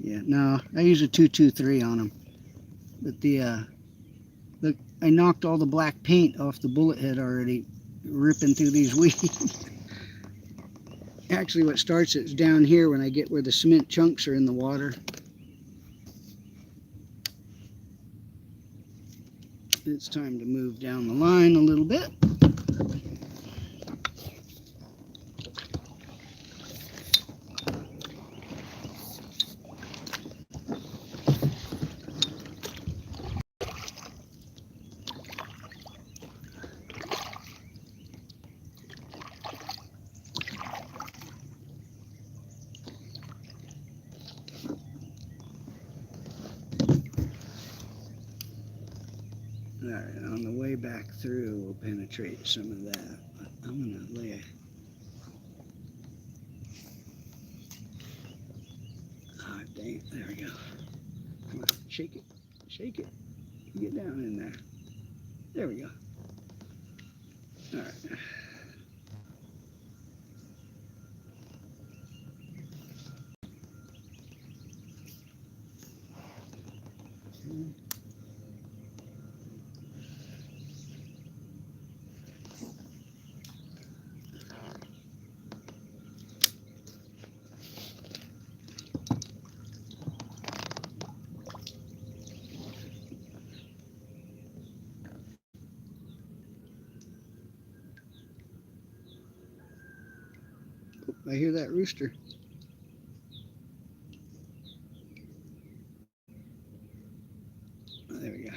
Yeah, no, I use a 223 on them, but look, I knocked all the black paint off the bullet head already, ripping through these weeds. Actually, what starts it's down here when I get where the cement chunks are in the water. It's time to move down the line a little bit. All right, on the way back through, we'll penetrate some of that. But I'm going to lay a... Oh, dang it. There we go. Come on, shake it. Shake it. Get down in there. There we go. All right. I hear that rooster. Oh, there we go.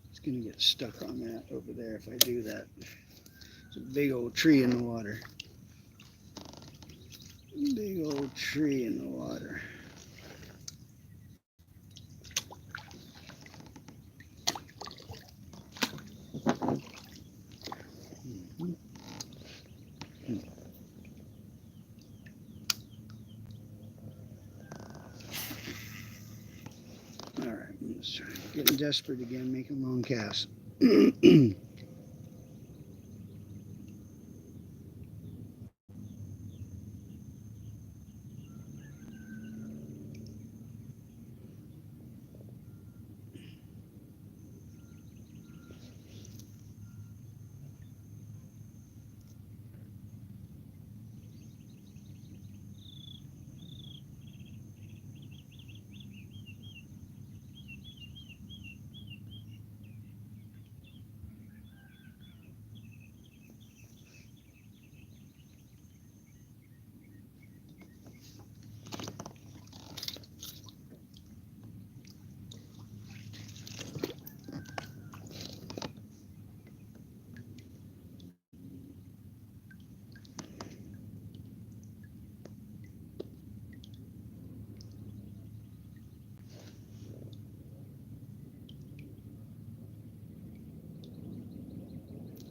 It's gonna get stuck on that over there if I do that. It's a big old tree in the water. Big old tree in the water. Mhm. All right, let's try. Getting desperate again, making long casts.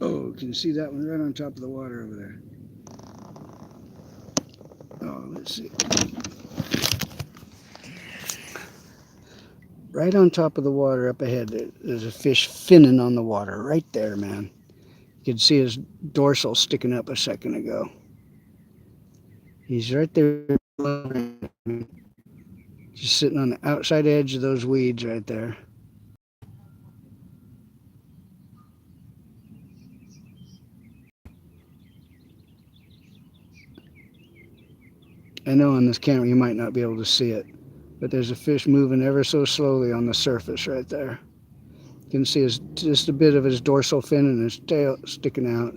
Oh, can you see that one right on top of the water over there? Oh, let's see. Right on top of the water up ahead, there's a fish finning on the water right there, man. You could see his dorsal sticking up a second ago. He's right there, just sitting on the outside edge of those weeds right there. I know on this camera you might not be able to see it, but there's a fish moving ever so slowly on the surface right there. You can see just a bit of his dorsal fin and his tail sticking out.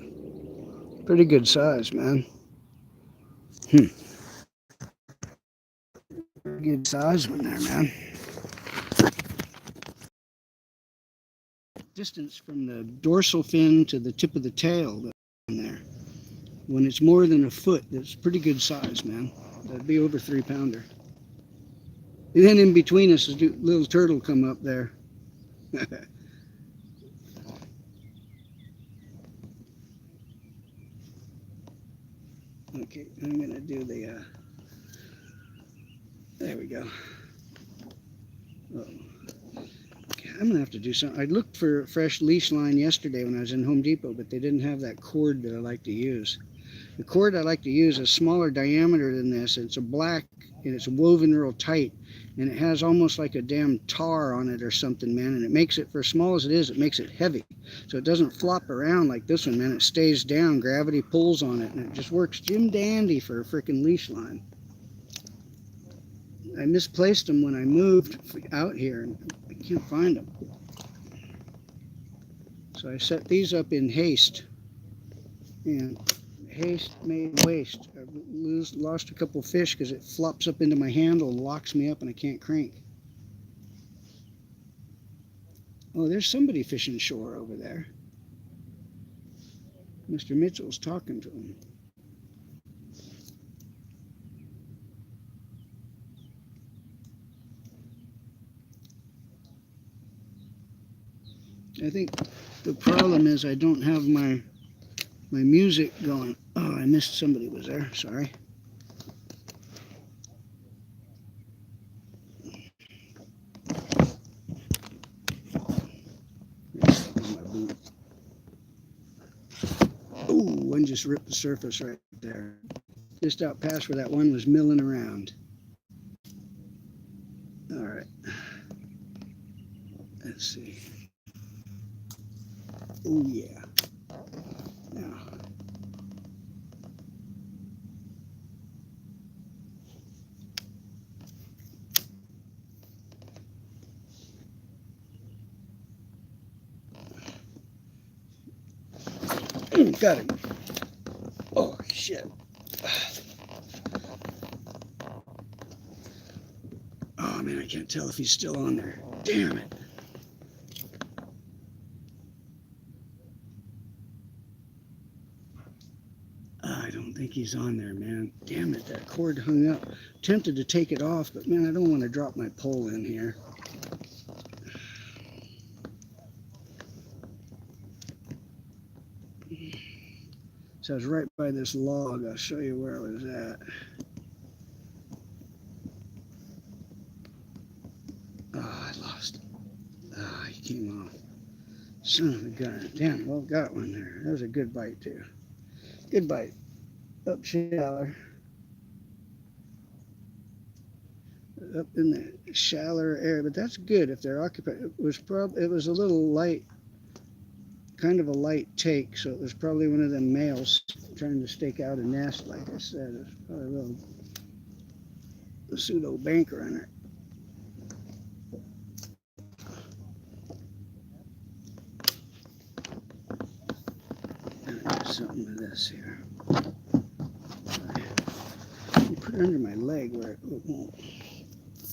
Pretty good size, man. Pretty good size one there, man. Distance from the dorsal fin to the tip of the tail in there. When it's more than a foot, that's pretty good size, man. That'd be over 3-pounder. And then in between us, a little turtle come up there. Okay, I'm gonna do the. There we go. Oh. Okay, I'm gonna have to do something. I looked for fresh leash line yesterday when I was in Home Depot, but they didn't have that cord that I like to use. The cord I like to use is smaller diameter than this. It's a black and it's woven real tight, and it has almost like a damn tar on it or something, man. And it makes it, for as small as it makes it heavy, so it doesn't flop around like this one, man. It stays down. Gravity pulls on it, and it just works Jim dandy for a freaking leash line. I misplaced them when I moved out here, and I can't find them. So I set these up in haste, and haste made waste. I've lost a couple fish because it flops up into my handle and locks me up and I can't crank. Oh, there's somebody fishing shore over there. Mr. Mitchell's talking to him. I think the problem is I don't have my music going. Oh, I missed somebody was there. Sorry. Oh, one just ripped the surface right there. Just out past where that one was milling around. All right. Let's see. Oh yeah. Now. Got him. Oh shit. Oh man, I can't tell if he's still on there. Damn it. I don't think he's on there, man. Damn it, that cord hung up. Tempted to take it off, but man, I don't want to drop my pole in here. So I was right by this log. I'll show you where I was at. Oh, I lost it. Oh, he came off. Son of a gun. Damn, well, got one there. That was a good bite, too. Good bite. Up shallower. Up in the shallower area, but that's good if they're occupied. It was a little light, kind of a light take, so it was probably one of them males trying to stake out a nest, like I said. It's probably a little pseudo bank runner. Something with this here. You put it under my leg where it won't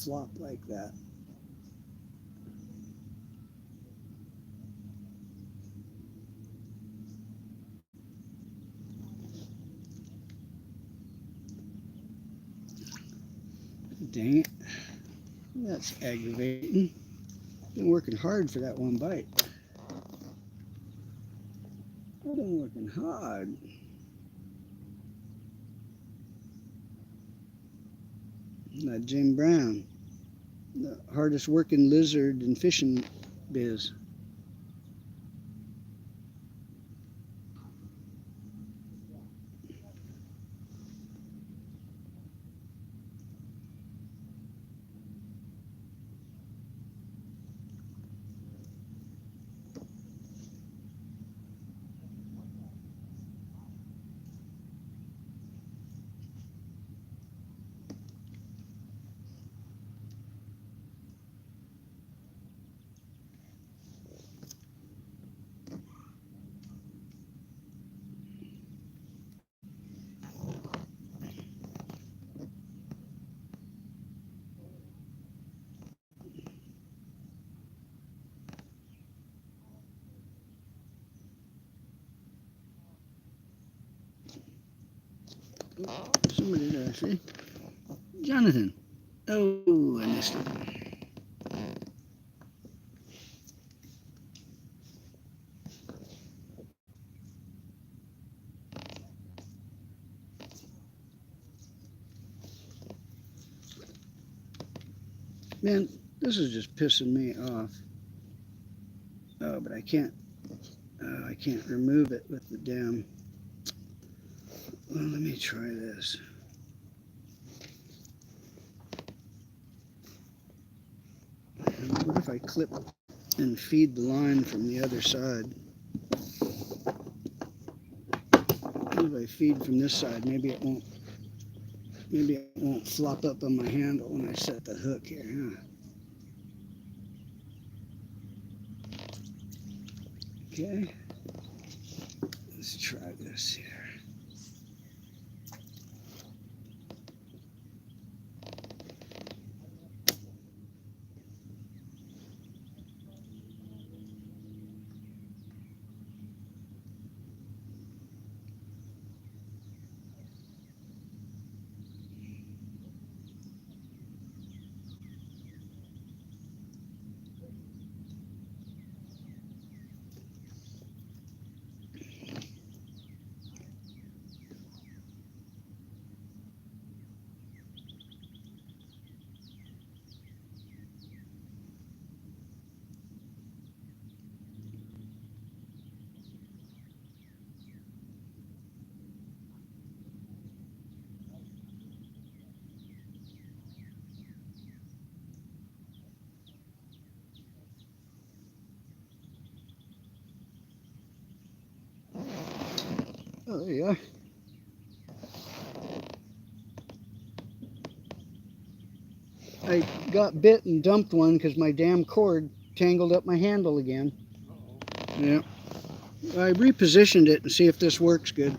flop like that. Dang it. That's aggravating. Been working hard for that one bite. I've been working hard. Not Jim Brown, the hardest working lizard in fishing biz. Somebody there, I see. Jonathan. Oh, I missed it. Man, this is just pissing me off. Oh, but I can't. I can't remove it with the damn. Well, let me try this. What if I clip and feed the line from the other side? What if I feed from this side? Maybe it won't. Maybe it won't flop up on my handle when I set the hook here. Huh? Okay. Let's try this here. Oh, there you are. I got bit and dumped one because my damn cord tangled up my handle again. Uh-oh. Yeah. I repositioned it and see if this works good.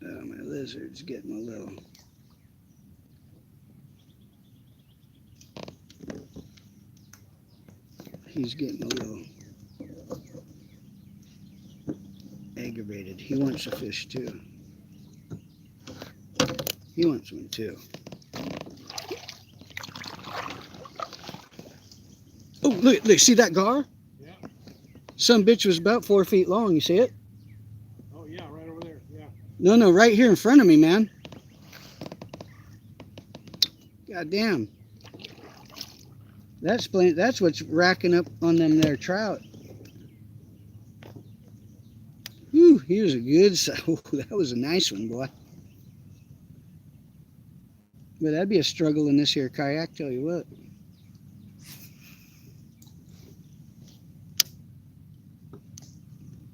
Oh, my lizard's getting a little... He's getting a little aggravated. He wants a fish too. He wants one too. Oh, look, see that gar? Yeah. Some bitch was about 4 feet long, you see it? Oh, yeah, right over there. Yeah. No, right here in front of me, man. God damn. That's what's racking up on them there trout. Whew, he was a good size. Oh, that was a nice one, boy. But that'd be a struggle in this here kayak, tell you what.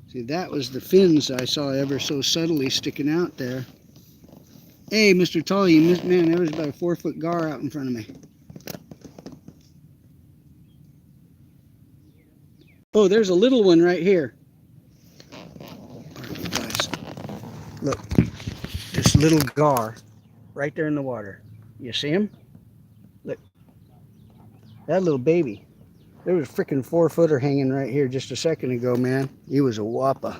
See, that was the fins I saw ever so subtly sticking out there. Hey, Mr. Tully, you missed, man, there was about a 4-foot gar out in front of me. Oh, there's a little one right here. Guys, look, this little gar right there in the water. You see him? Look, that little baby. There was a freaking 4-footer hanging right here just a second ago, man. He was a whopper.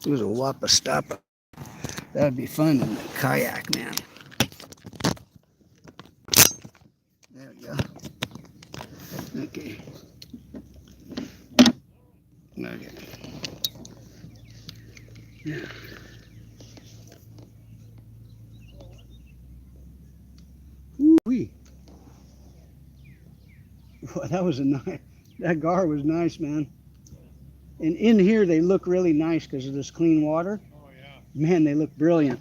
He was a whopper stopper. That'd be fun in the kayak, man. There we go. Okay. Okay. Yeah. Woo-wee. Boy, that was a nice, that gar was nice, man. And in here they look really nice because of this clean water. Oh, yeah. Man, they look brilliant.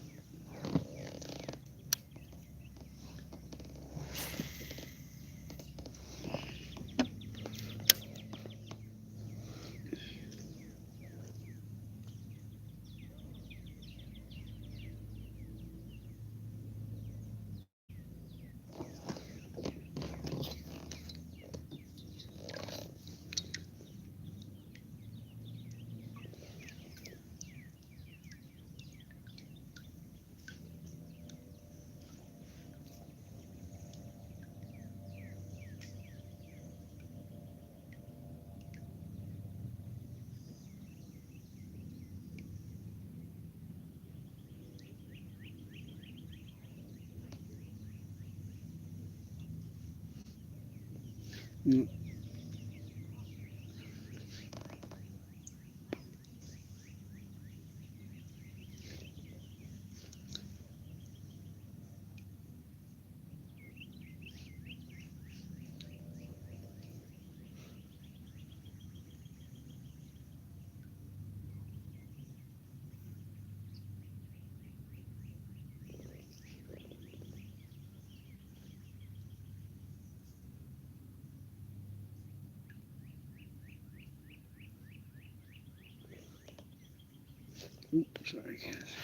Mm. Oops, sorry, guys.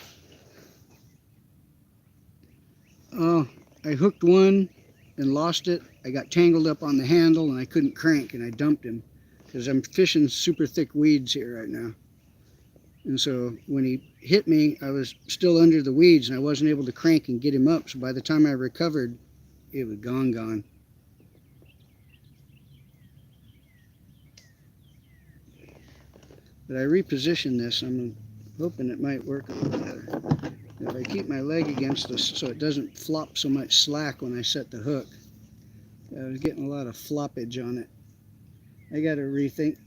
Oh, I hooked one and lost it. I got tangled up on the handle and I couldn't crank and I dumped him because I'm fishing super thick weeds here right now. And so when he hit me, I was still under the weeds and I wasn't able to crank and get him up. So by the time I recovered, it was gone. But I repositioned this. I'm hoping it might work a little better. If I keep my leg against this so it doesn't flop so much slack when I set the hook. I was getting a lot of floppage on it. I got to rethink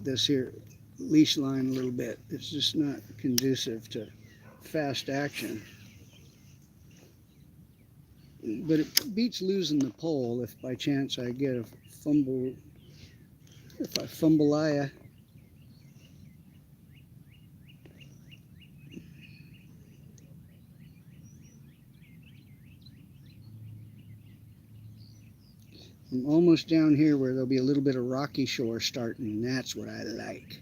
this here leash line a little bit. It's just not conducive to fast action. But it beats losing the pole if by chance I get a fumble. If I fumble-aya. I'm almost down here where there'll be a little bit of rocky shore starting, and that's what I like.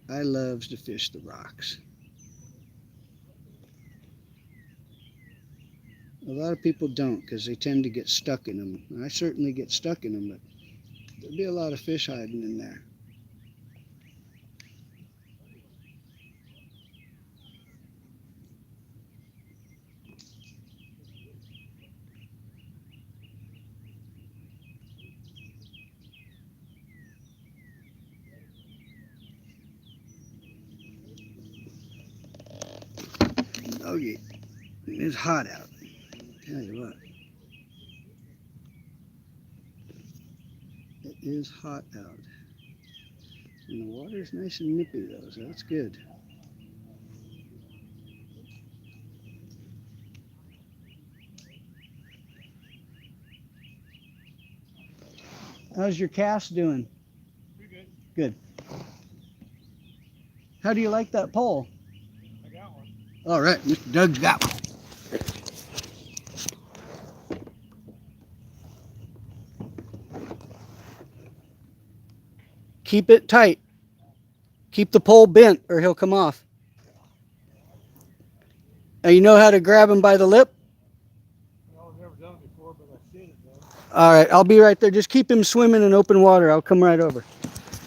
I loves to fish the rocks. A lot of people don't because they tend to get stuck in them. I certainly get stuck in them, but there'll be a lot of fish hiding in there. Oh yeah, it's hot out. Tell you what, it is hot out. And the water's nice and nippy though, so that's good. How's your cast doing? Pretty good. Good. How do you like that pole? I got one. All right, Mr. Doug's got one. Keep it tight. Keep the pole bent or he'll come off. Now you know how to grab him by the lip? No, I've never done it before, but I've seen it done. All right, I'll be right there. Just keep him swimming in open water. I'll come right over.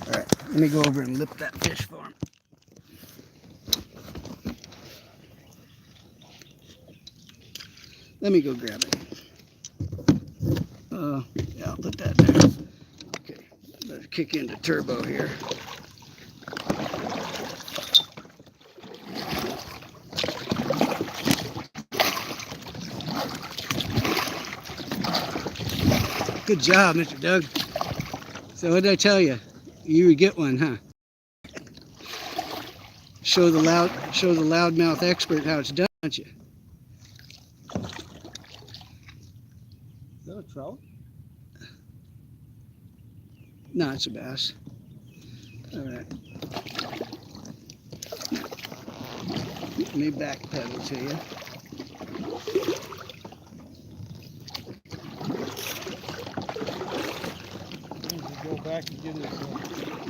All right, let me go over and lip that fish for him. Let me go grab it. Yeah, I'll put that there. Okay, let's kick into turbo here. Good job, Mr. Doug. So what did I tell you? You would get one, huh? Show the loudmouth expert how it's done, don't you? Is that a trout? No, it's a bass. All right. Let me backpedal to you. Go back and get his.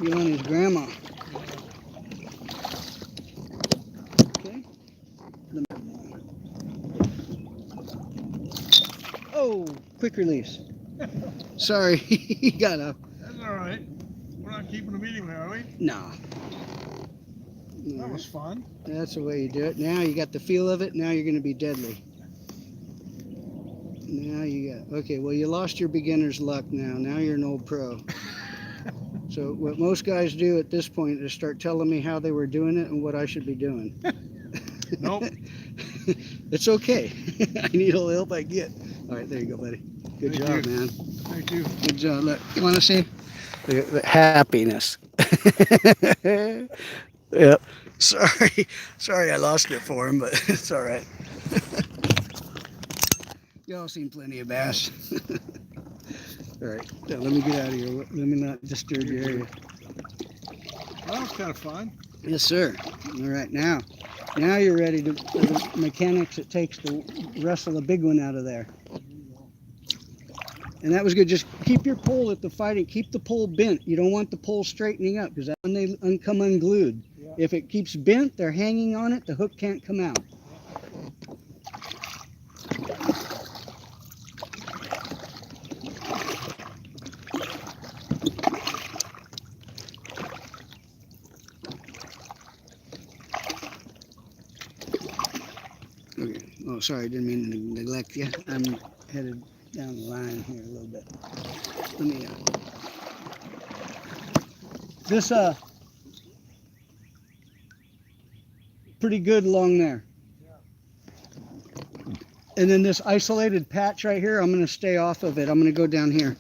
Get on his grandma. Okay. Oh, quick release. Sorry, he got up. That's all right. We're not keeping the meeting, are we? No. That was fun. That's the way you do it. Now you got the feel of it. Now you're going to be deadly. Now you got, okay, well, you lost your beginner's luck now. Now you're an old pro. So what most guys do at this point is start telling me how they were doing it and what I should be doing. Nope. It's okay. I need all the help I get. All right, there you go, buddy. Good Thank job, you. man. Thank you. Good job. Look, you want to see? The happiness. Yep. Sorry I lost it for him, but it's all right. Y'all seen plenty of bass. All right, now let me get out of here. Let me not disturb your area. That was kind of fun. Yes, sir. All right, now you're ready to for the mechanics it takes to wrestle a big one out of there. And that was good. Just keep your pole at the fighting. Keep the pole bent. You don't want the pole straightening up because that's when they come unglued. Yeah. If it keeps bent, they're hanging on it. The hook can't come out. Okay. Oh, sorry. I didn't mean to neglect you. I'm headed down the line here a little bit. Let me. This pretty good along there. And then this isolated patch right here, I'm going to stay off of it. I'm going to go down here.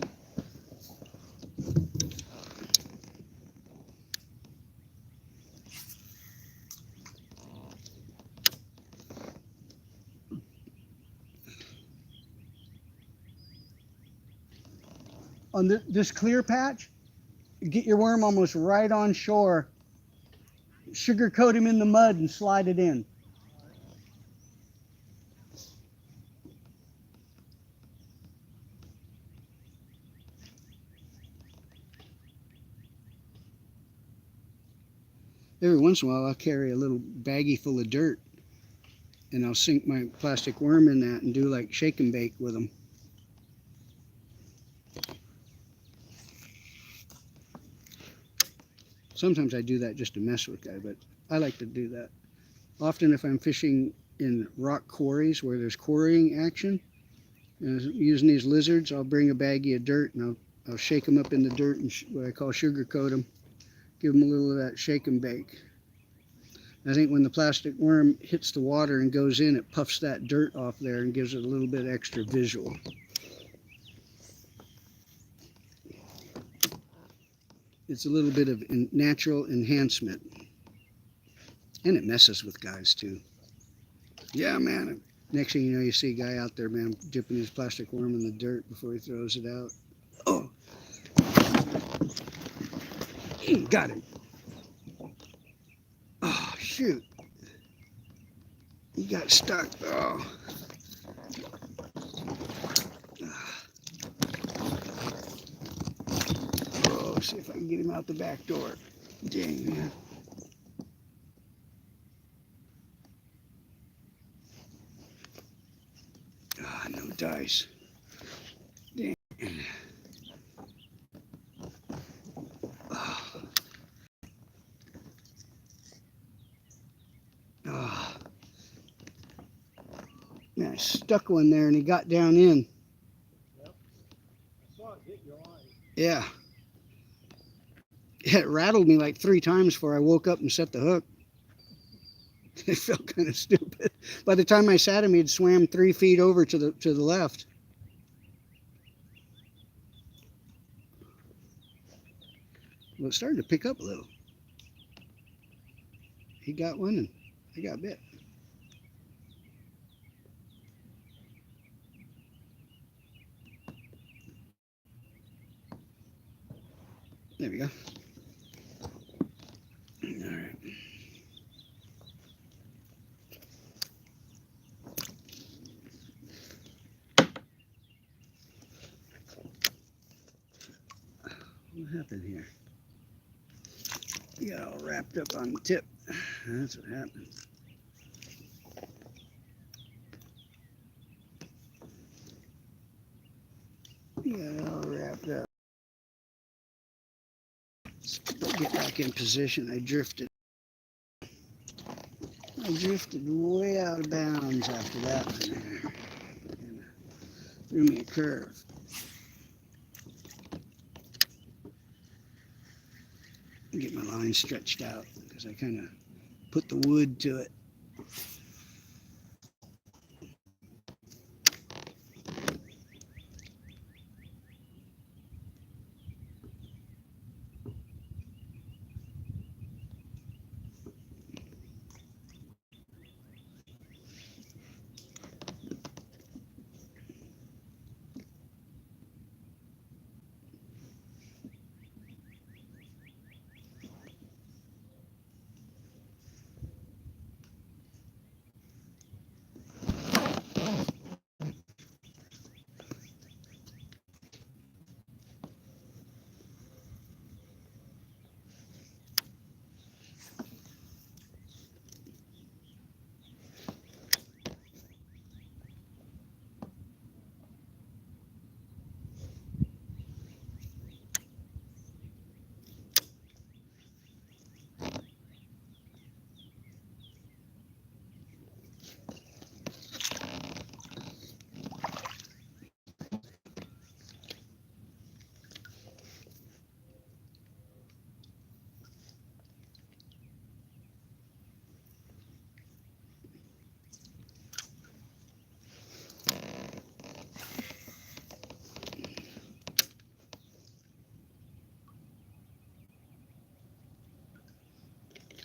On this clear patch, get your worm almost right on shore. Sugar coat him in the mud and slide it in. Every once in a while, I'll carry a little baggie full of dirt, and I'll sink my plastic worm in that and do like shake and bake with them. Sometimes I do that just to mess with guy, but I like to do that. Often if I'm fishing in rock quarries where there's quarrying action, using these lizards, I'll bring a baggie of dirt and I'll shake them up in the dirt and what I call sugar coat them. Give them a little of that shake and bake. I think when the plastic worm hits the water and goes in, it puffs that dirt off there and gives it a little bit extra visual. It's a little bit of natural enhancement. And it messes with guys too. Yeah, man. Next thing you know, you see a guy out there, man, dipping his plastic worm in the dirt before he throws it out. Oh, got him. Oh, shoot. He got stuck. Oh. Oh, see if I can get him out the back door. Dang, man. Ah, no dice. Dang. Oh. Oh. Man, I stuck one there and he got down in. Yep. I saw it hit your eye. Yeah. It rattled me like 3 times before I woke up and set the hook. It felt kind of stupid. By the time I sat him, he'd swam 3 feet over to the left. Well, it started to pick up a little. He got one and I got bit. There we go. All right. What happened here? He got all wrapped up on the tip. That's what happened. He got it all wrapped up. Let's get back in position. I drifted way out of bounds after that one there. And threw me a curve. Get my line stretched out because I kind of put the wood to it.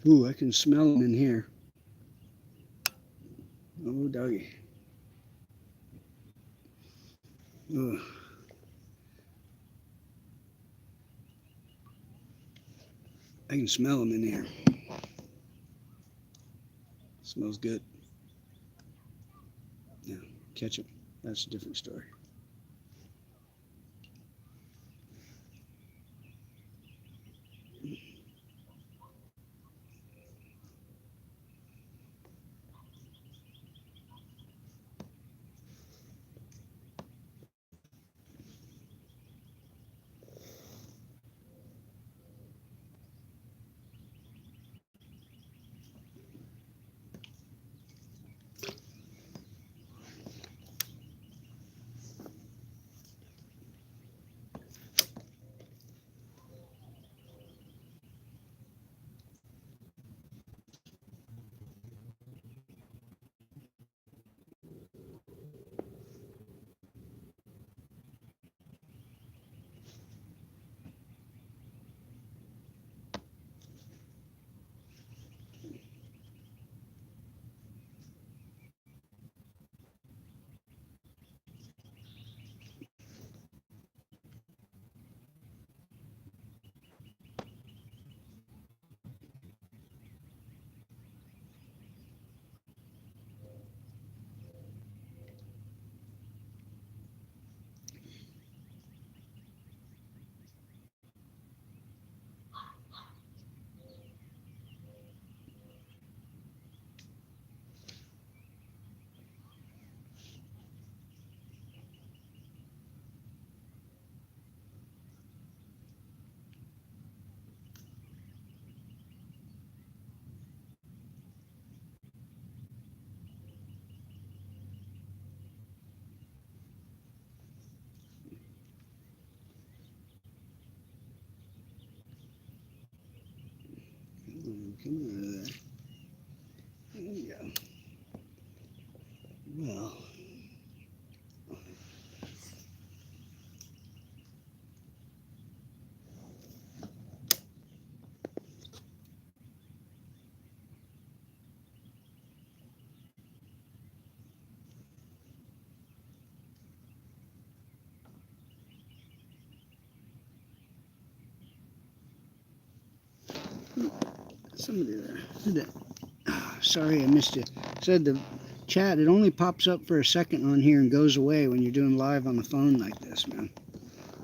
Ooh, I can smell them in here. Oh, doggy. Ugh. I can smell them in here. Smells good. Yeah, catch them. That's a different story. Come out of there. There we go. Well, somebody there. Sorry I missed it. Said the chat, it only pops up for a second on here and goes away when you're doing live on the phone like this, man.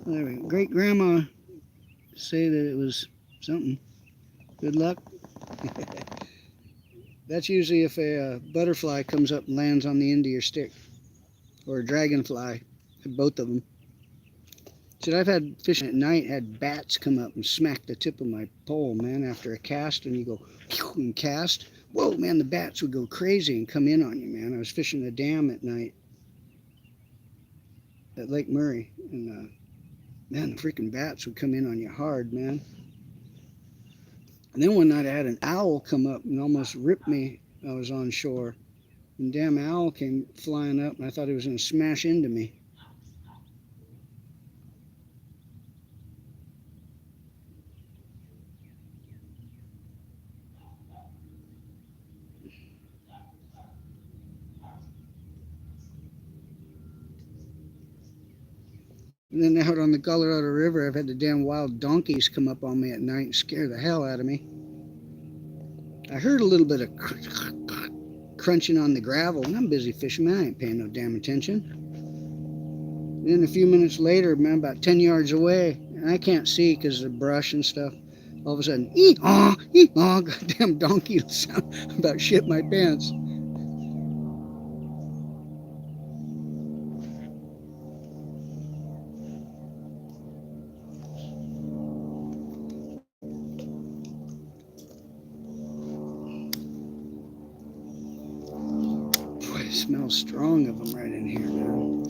Well, there we go. Great grandma say that it was something. Good luck. That's usually if a butterfly comes up and lands on the end of your stick, or a dragonfly, both of them. Said I've had fishing at night, had bats come up and smack the tip of my pole, man, after a cast, and you go and cast. Whoa, man, the bats would go crazy and come in on you, man. I was fishing a dam at night at Lake Murray, and man, the freaking bats would come in on you hard, man. And then one night I had an owl come up and almost ripped me. I was on shore, and damn owl came flying up, and I thought it was going to smash into me. And then out on the Colorado River, I've had the damn wild donkeys come up on me at night and scare the hell out of me. I heard a little bit of crunching on the gravel, and I'm busy fishing, man. I ain't paying no damn attention. And then a few minutes later, man, about 10 yards away, and I can't see because of the brush and stuff, all of a sudden, ee-haw, goddamn donkey sound about shit my pants. It smells strong of them right in here, man.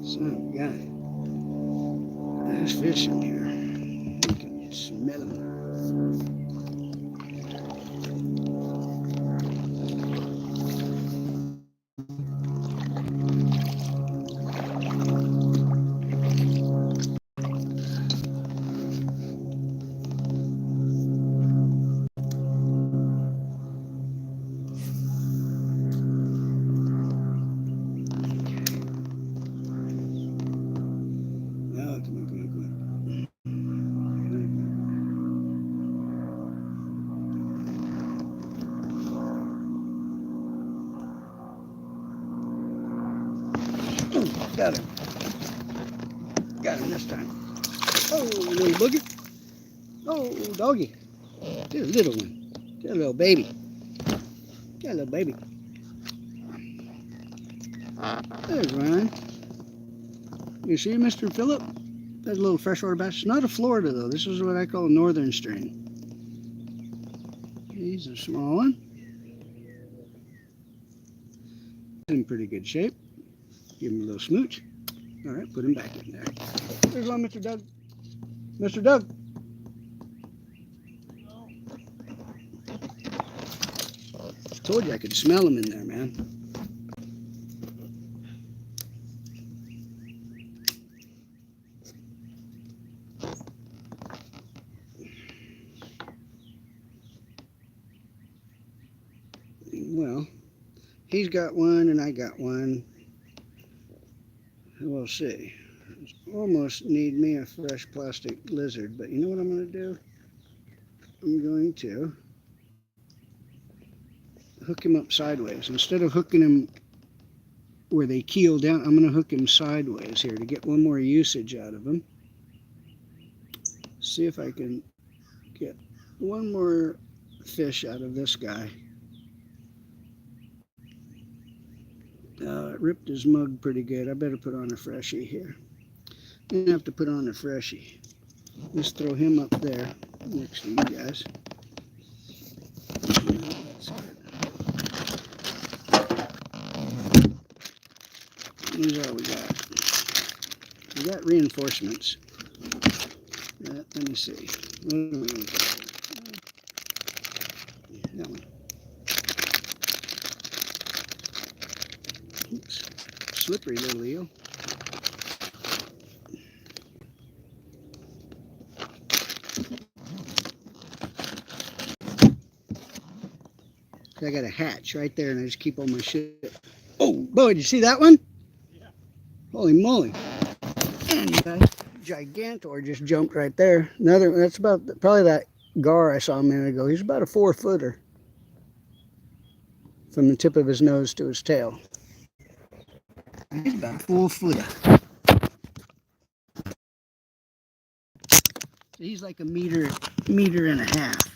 Son of a gun. There's fish in here. You can smell them. Got him. Got him this time. Oh, little boogie. Oh, doggy. Get a little one. Get a little baby. Get a little baby. There's Ryan. You see, Mr. Phillip? There's a little freshwater bass. It's not a Florida, though. This is what I call a northern strain. He's a small one. He's in pretty good shape. Give him a little smooch. All right, put him back in there. There's one, Mr. Doug. Mr. Doug. Told you I could smell him in there, man. Well, he's got one and I got one. We'll see. Almost need me a fresh plastic lizard, but you know what I'm going to do? I'm going to hook him up sideways. Instead of hooking him where they keel down, I'm going to hook him sideways here to get one more usage out of him. See if I can get one more fish out of this guy. It ripped his mug pretty good. I better put on a freshie here. I'm gonna have to put on a freshie. Let's throw him up there next to you guys. That's good. Here's all we got. We got reinforcements. Let me see. What are we gonna do? That one. Oops. Slippery little eel. I got a hatch right there, and I just keep all my shit. Oh, boy, did you see that one? Yeah. Holy moly. And that gigantor just jumped right there. Another, that's about probably that gar I saw a minute ago. He's about a 4-footer from the tip of his nose to his tail. He's about a full footer. He's like a meter and a half.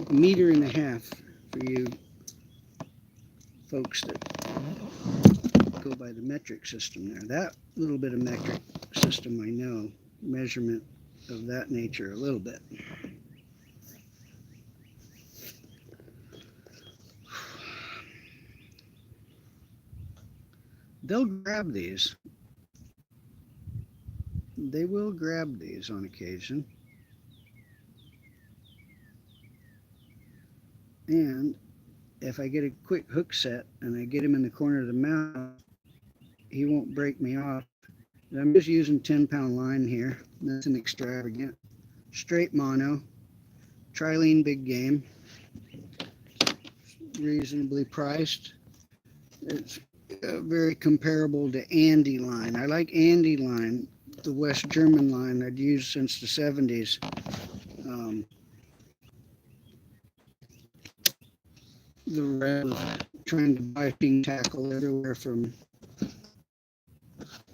A meter and a half for you folks that go by the metric system there. That little bit of metric system I know, measurement of that nature a little bit. They'll grab these. They will grab these on occasion. And if I get a quick hook set and I get him in the corner of the mouth, he won't break me off. I'm just using 10-pound line here. Nothing extravagant. Straight mono. Trilene big game. Reasonably priced. It's very comparable to Andy line. I like Andy line, the West German line I'd used since the 70s. The rest trying to buy fishing tackle everywhere from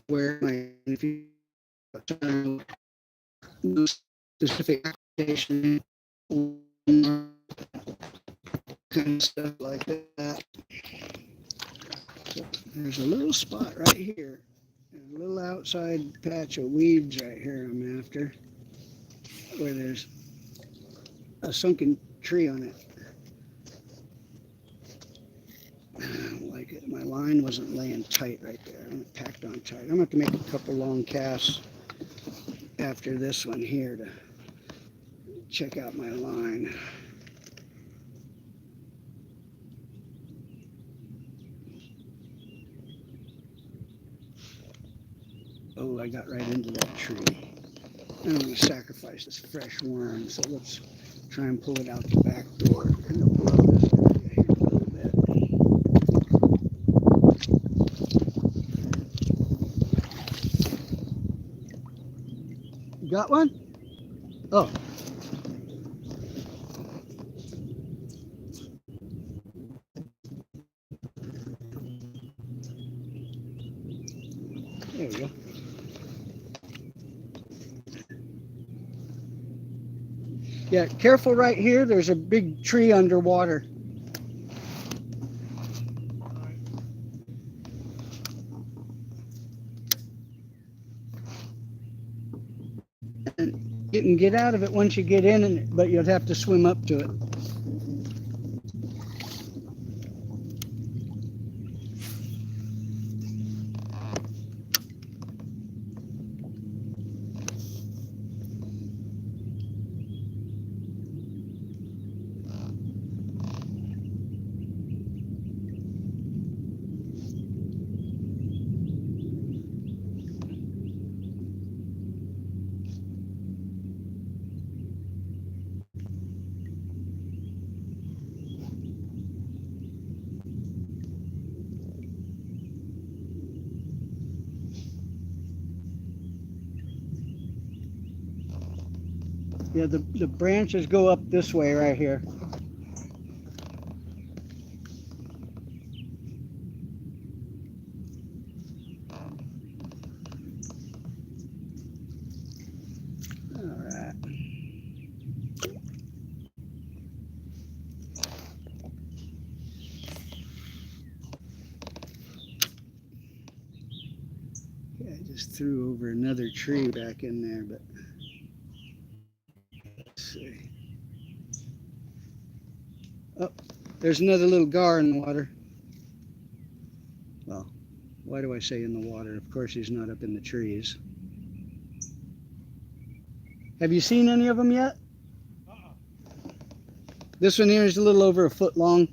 where my if you no specific application kind of stuff like that. So there's a little spot right here, a little outside patch of weeds right here I'm after, where there's a sunken tree on it. I don't like it. My line wasn't laying tight right there. I'm packed on tight. I'm going to have to make a couple long casts after this one here to check out my line. Oh, I got right into that tree. I'm going to sacrifice this fresh worm, so let's try and pull it out the back door. And pull out this area here a little bit. Got one? Oh. There we go. Yeah, careful right here. There's a big tree underwater. And you can get out of it once you get in, but you'll have to swim up to it. Yeah, the branches go up this way right here. All right. Yeah, I just threw over another tree back in there, but let's see. Oh, there's another little gar in the water. Well, why do I say in the water? Of course he's not up in the trees. Have you seen any of them yet? Uh-uh. This one here is a little over a foot long.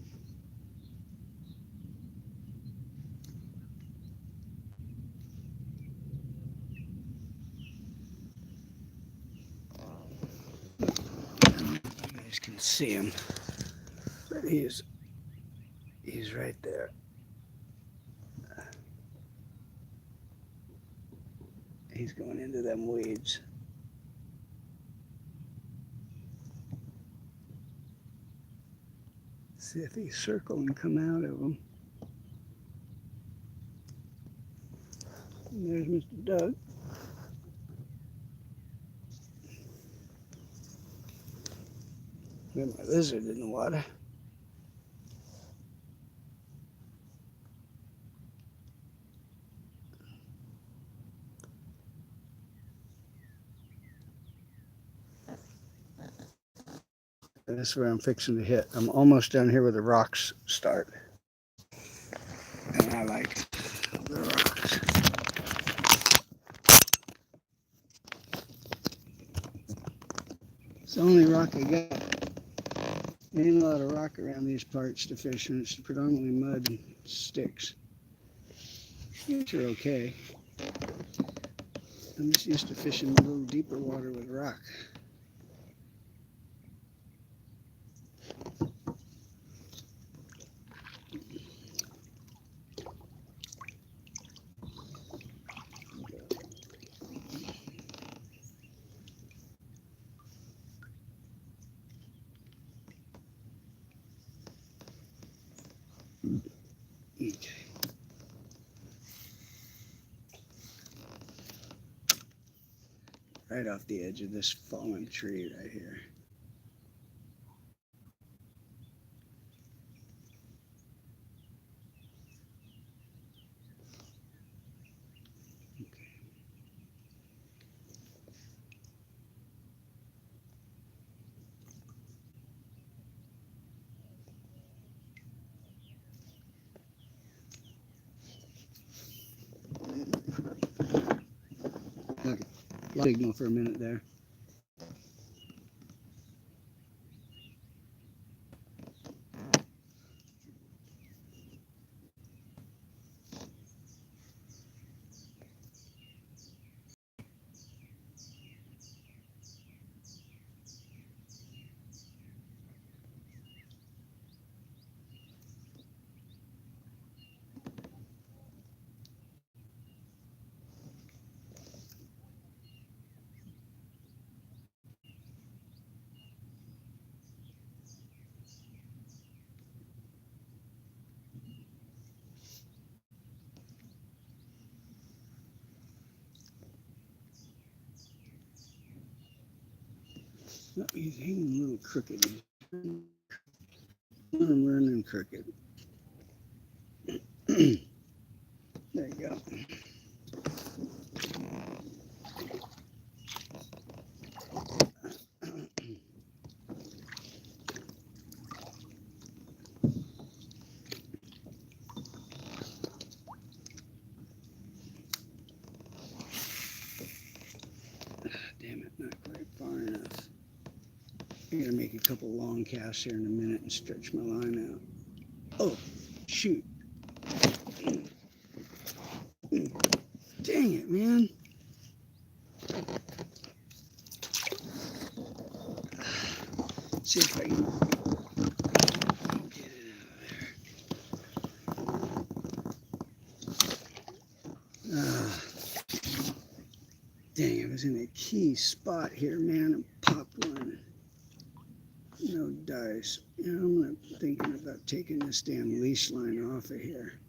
You guys can see him, but he's right there. He's going into them weeds. See if he circle and come out of them. And there's Mr. Doug. Got my lizard in the water. This is where I'm fixing to hit. I'm almost down here where the rocks start. And I like the rocks. It's the only rock I got. Ain't a lot of rock around these parts to fish, and it's predominantly mud and sticks. Which are okay. I'm just used to fishing a little deeper water with rock. Okay. Right off the edge of this fallen tree right here. Okay. Signal for a minute there. No, he's hanging a little crooked. I'm running crooked. There you go. Damn it, not quite far enough. I'm gonna make a couple long casts here in a minute and stretch my line out. Oh, shoot. Dang it, man. See if I can get it out of there. Dang, I was in a key spot here, man, and popped one. No dice. You know, I'm thinking about taking this damn leash line off of here.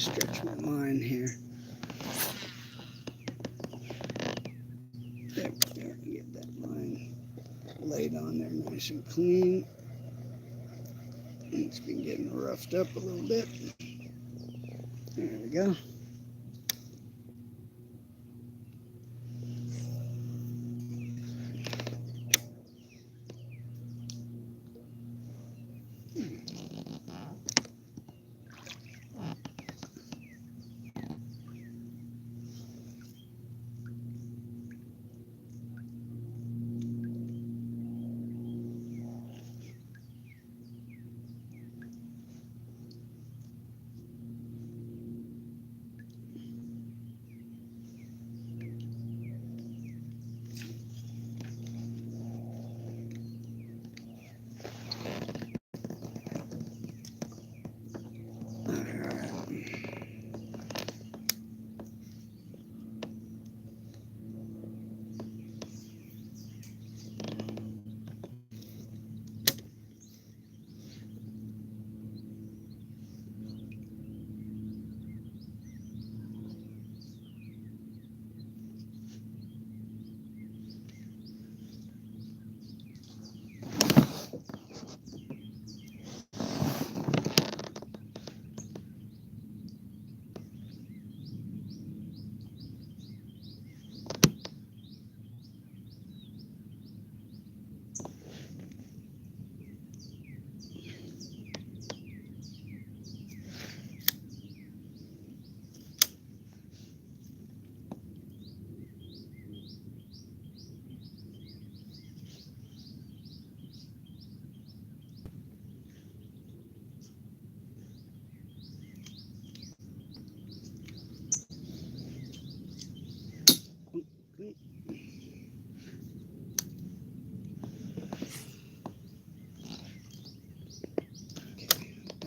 stretch my line here. There we go. Get that line laid on there nice and clean. It's been getting roughed up a little bit. There we go.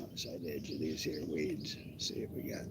Outside edge of these here weeds. See what we got.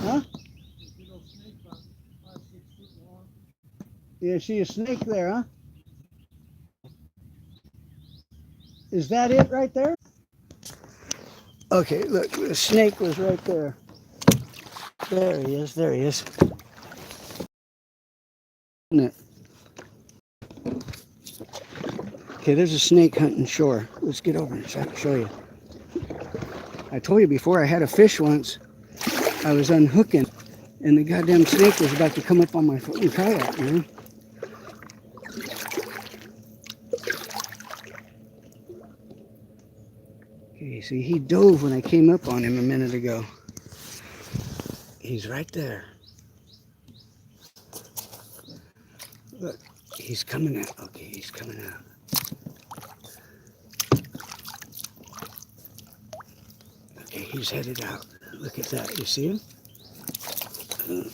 Huh? Little snake about 5, 6 foot long. You see a snake there, huh? Is that it right there? Okay, look, the snake was right there. There he is, there he is. Isn't it? Okay, there's a snake hunting shore. Let's get over here so I can show you. I told you before I had a fish once. I was unhooking and the goddamn snake was about to come up on my fucking kayak, man. Okay, see, he dove when I came up on him a minute ago. He's right there. Look, he's coming out. Okay, he's coming out. Okay, he's headed out. Look at that. You see him?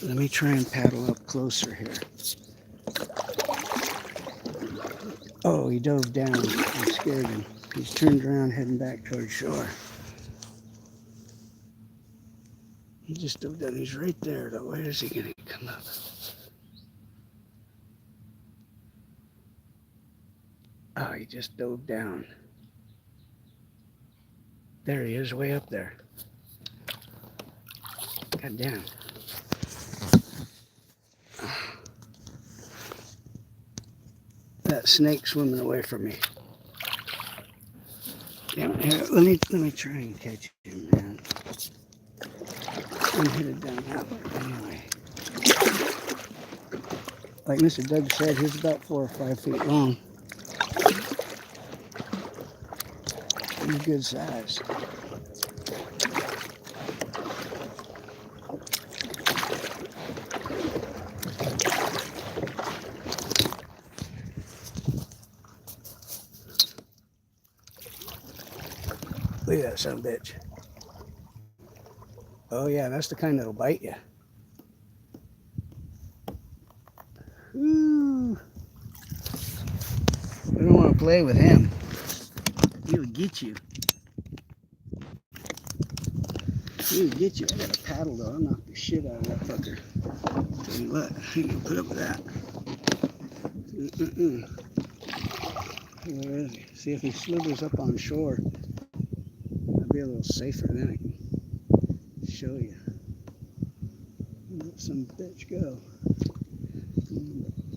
Let me try and paddle up closer here. Oh, he dove down. I scared him. He's turned around heading back towards shore. He just dove down. He's right there, though. Where is he going to come up? Oh, he just dove down. There he is, way up there. God damn. That snake swimming away from me. Damn it, here, let me try and catch him, man. I'm headed down that way anyway. Like Mr. Doug said, he's about 4 or 5 feet long. He's good size. Look at that son of a bitch. Oh yeah, that's the kind that'll bite you. Ooh. I don't want to play with him. He'll get you. He'll get you. I got a paddle though. I'll knock the shit out of that fucker. Tell you what, I ain't gonna put up with that. Where is he? See if he slithers up on shore. I'll be a little safer, then I can show you. Let some bitch go.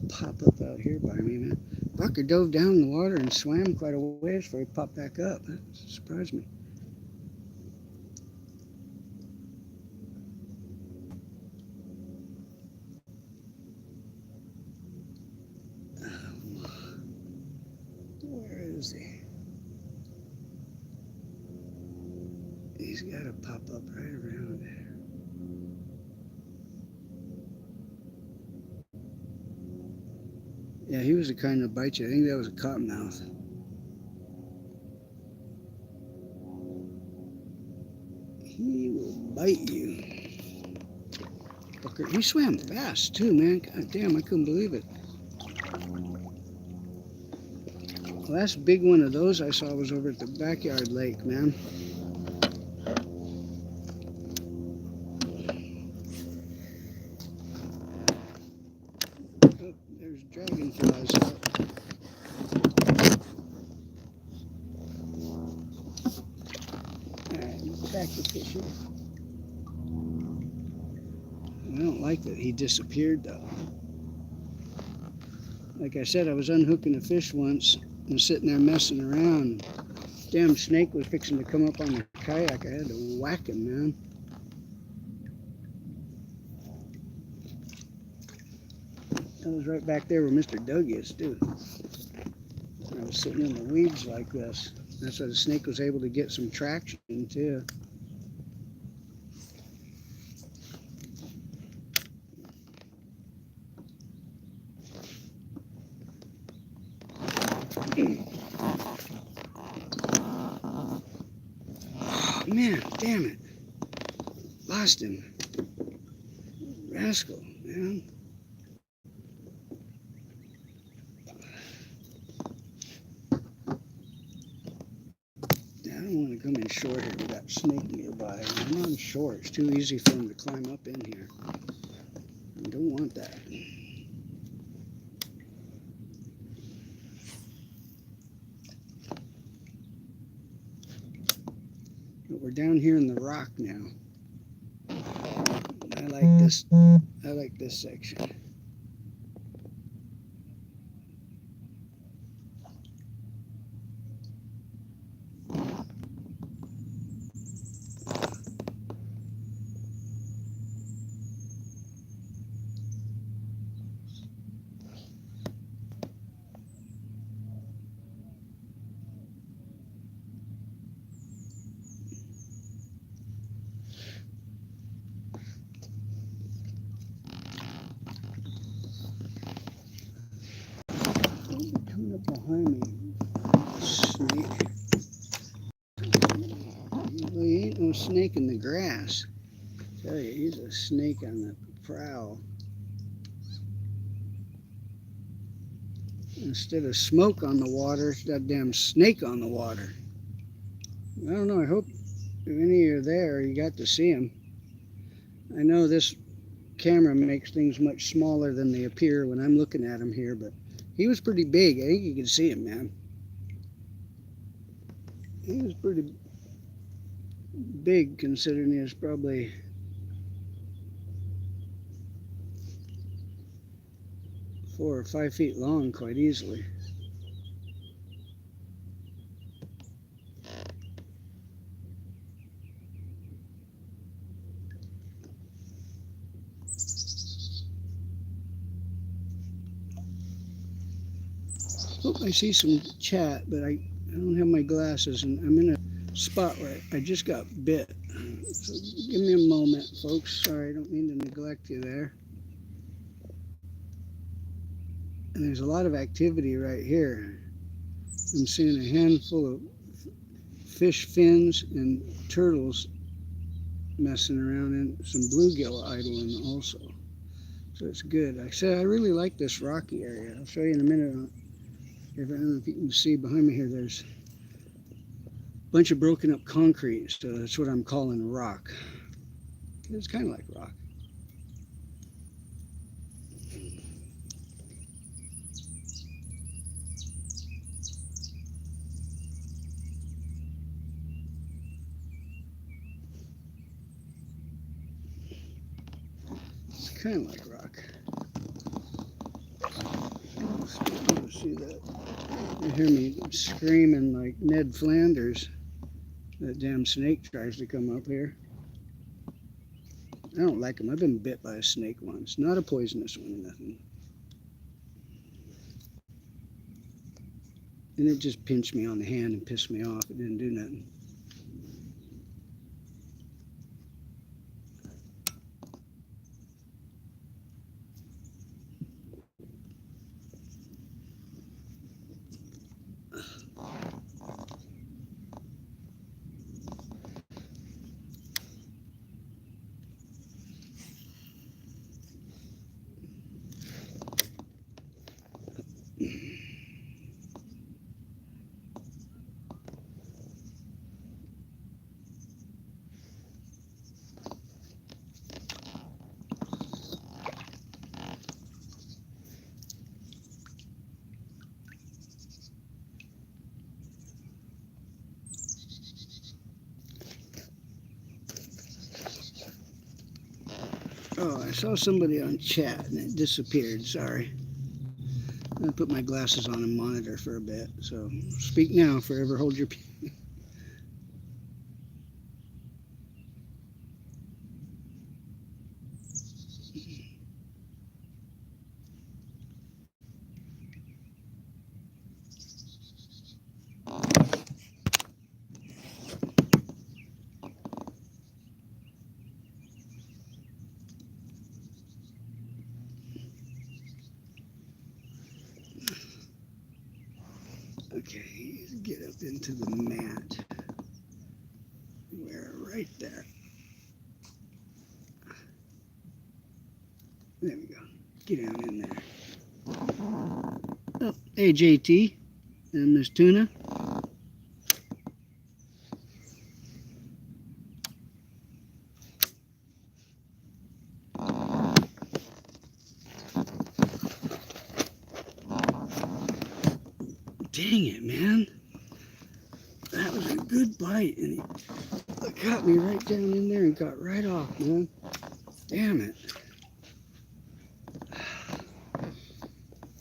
Pop up out here by me, man. Fucker dove down in the water and swam quite a ways before he popped back up. That surprised me. Where is he? He's got to pop up right around there. Yeah, he was the kind that bite you. I think that was a cottonmouth. He will bite you. Fucker. He swam fast too, man. God damn, I couldn't believe it. The last big one of those I saw was over at the backyard lake, man. Oh, there's dragonflies out. Alright, back to fishing. I don't like that he disappeared though. Like I said, I was unhooking a fish once and sitting there messing around. Damn snake was fixing to come up on the kayak. I had to whack him, man. That was right back there where Mr. Doug is, too. I was sitting in the weeds like this. That's why the snake was able to get some traction, too. Man, damn it. Lost him. Rascal, man. I don't want to come in short here with that snake nearby. I'm on shore. It's too easy for him to climb up in here. I don't want that. But we're down here in the rock now. I like this section. Coming up behind me, snake. Well, he ain't no snake in the grass. I tell you, he's a snake on the prowl. Instead of smoke on the water, it's that damn snake on the water. I don't know, I hope if any of you are there, you got to see him. I know this camera makes things much smaller than they appear when I'm looking at him here, but he was pretty big. I think you can see him, man. He was pretty big considering he was probably 4 or 5 feet long quite easily. Oh, I see some chat, but I don't have my glasses, and I'm in a spot where I just got bit. So give me a moment, folks. Sorry, I don't mean to neglect you there. And there's a lot of activity right here. I'm seeing a handful of fish fins and turtles messing around, and some bluegill idling also. So it's good. Like I said, I really like this rocky area. I'll show you in a minute. I don't know if you can see behind me here, there's a bunch of broken up concrete, so that's what I'm calling rock. It's kind of like rock. It's kind of like rock. See that? You hear me screaming like Ned Flanders. That damn snake tries to come up here. I don't like them. I've been bit by a snake once. Not a poisonous one, nothing. And it just pinched me on the hand and pissed me off. It didn't do nothing. Oh, I saw somebody on chat and it disappeared. Sorry. I'm going to put my glasses on and monitor for a bit. So speak now, forever hold your peace. Okay, get up into the mat. We're right there. There we go. Get down in there. Oh, hey, JT and Miss Tuna. Dang it, man. That was a good bite, and he got me right down in there and got right off, man. Damn it.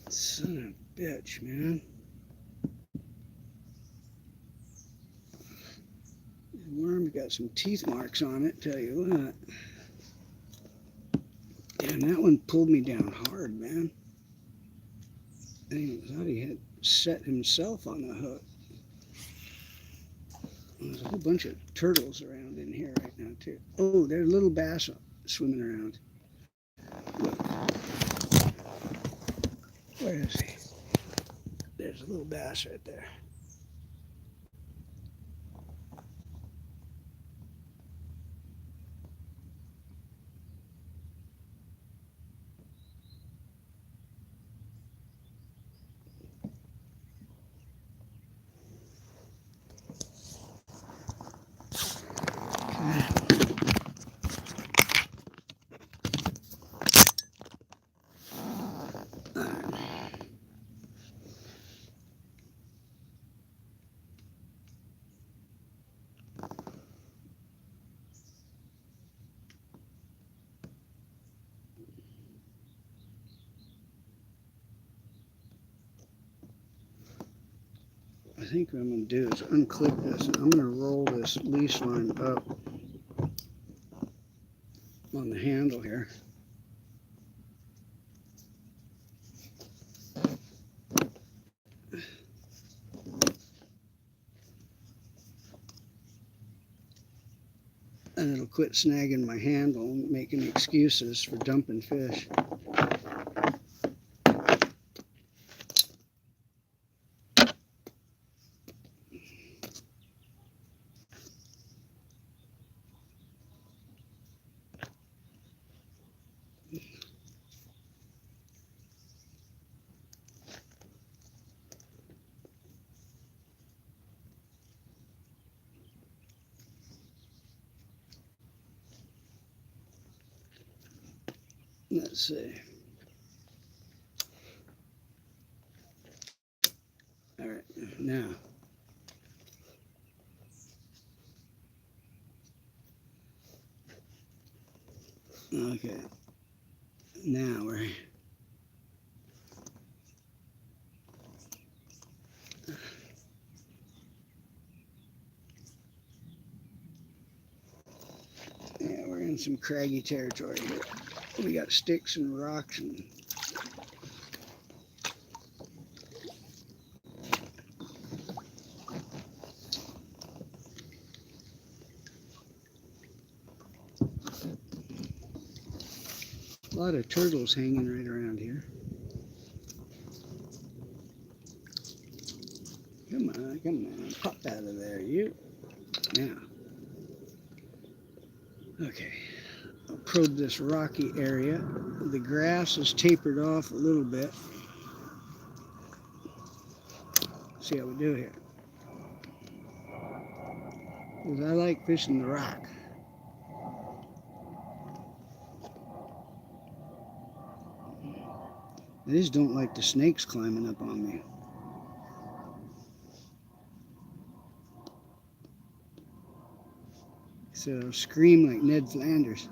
Son of a bitch, man. The worm's got some teeth marks on it, tell you what. Damn, that one pulled me down hard, man. I thought he had set himself on the hook. There's a whole bunch of turtles around in here right now, too. Oh, there's a little bass swimming around. Look. Where is he? There's a little bass right there. think what I'm going to do is unclip this. I'm going to roll this leash line up on the handle here. And it'll quit snagging my handle and making excuses for dumping fish. Let's see. All right, now. Okay. Now we're in some craggy territory here. We got sticks and rocks and a lot of turtles hanging right around here. Come on, pop out of there, you. Now, okay, I'll probe this rocky area. The grass is tapered off a little bit. See how we do here. Because I like fishing the rock. I just don't like the snakes climbing up on me. So I'll scream like Ned Flanders.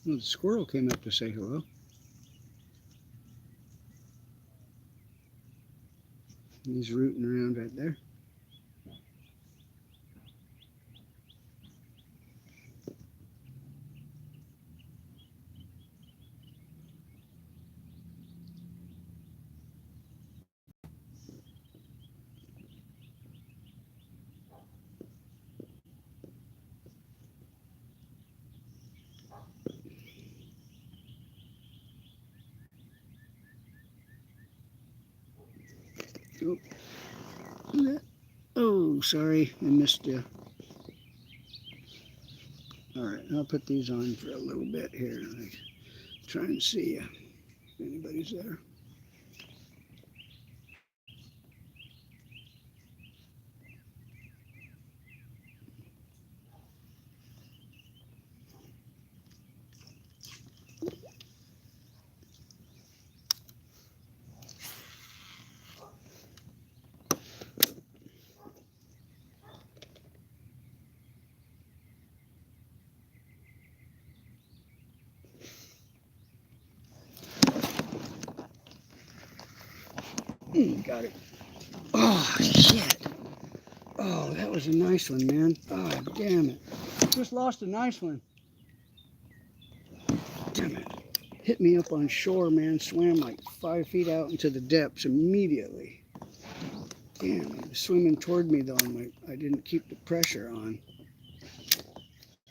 Well, the squirrel came up to say hello. He's rooting around right there. Oh, oh, sorry, I missed you. All right, I'll put these on for a little bit here. Try and see if anybody's there. Got it. Oh, shit. Oh, that was a nice one, man. Oh, damn it. Just lost a nice one. Damn it. Hit me up on shore, man. Swam like 5 feet out into the depths immediately. Damn, he was swimming toward me, though, and I didn't keep the pressure on.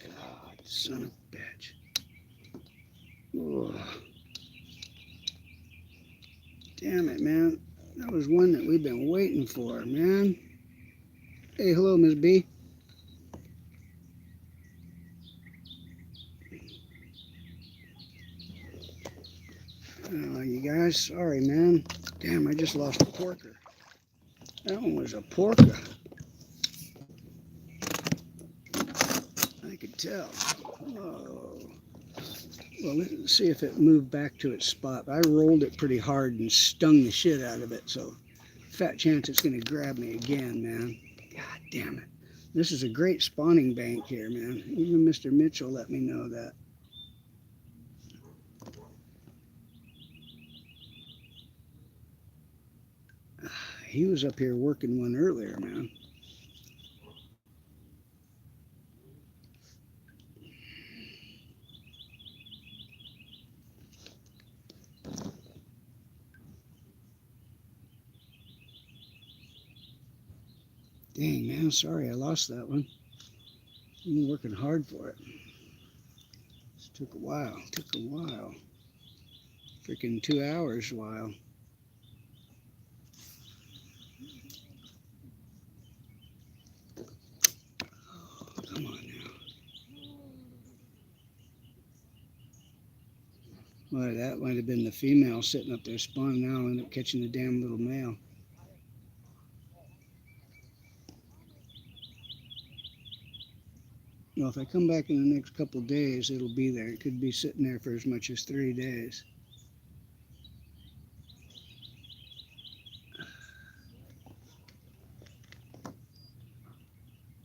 God, Son of a bitch. Oh. Damn it, man. That was one that we've been waiting for, man. Hey, hello, Miss B. Oh, you guys, sorry, man. Damn, I just lost a porker. That one was a porker. I could tell. Oh. Well, let's see if it moved back to its spot. I rolled it pretty hard and stung the shit out of it, so fat chance it's going to grab me again, man. God damn it. This is a great spawning bank here, man. Even Mr. Mitchell let me know that. He was up here working one earlier, man. Dang, man, sorry I lost that one. I've been working hard for it. This took a while. Freaking 2 hours a while. Oh, come on now. Well, that might have been the female sitting up there spawning. Now I'll end up catching the damn little male. Well, if I come back in the next couple days, it'll be there. It could be sitting there for as much as 3 days.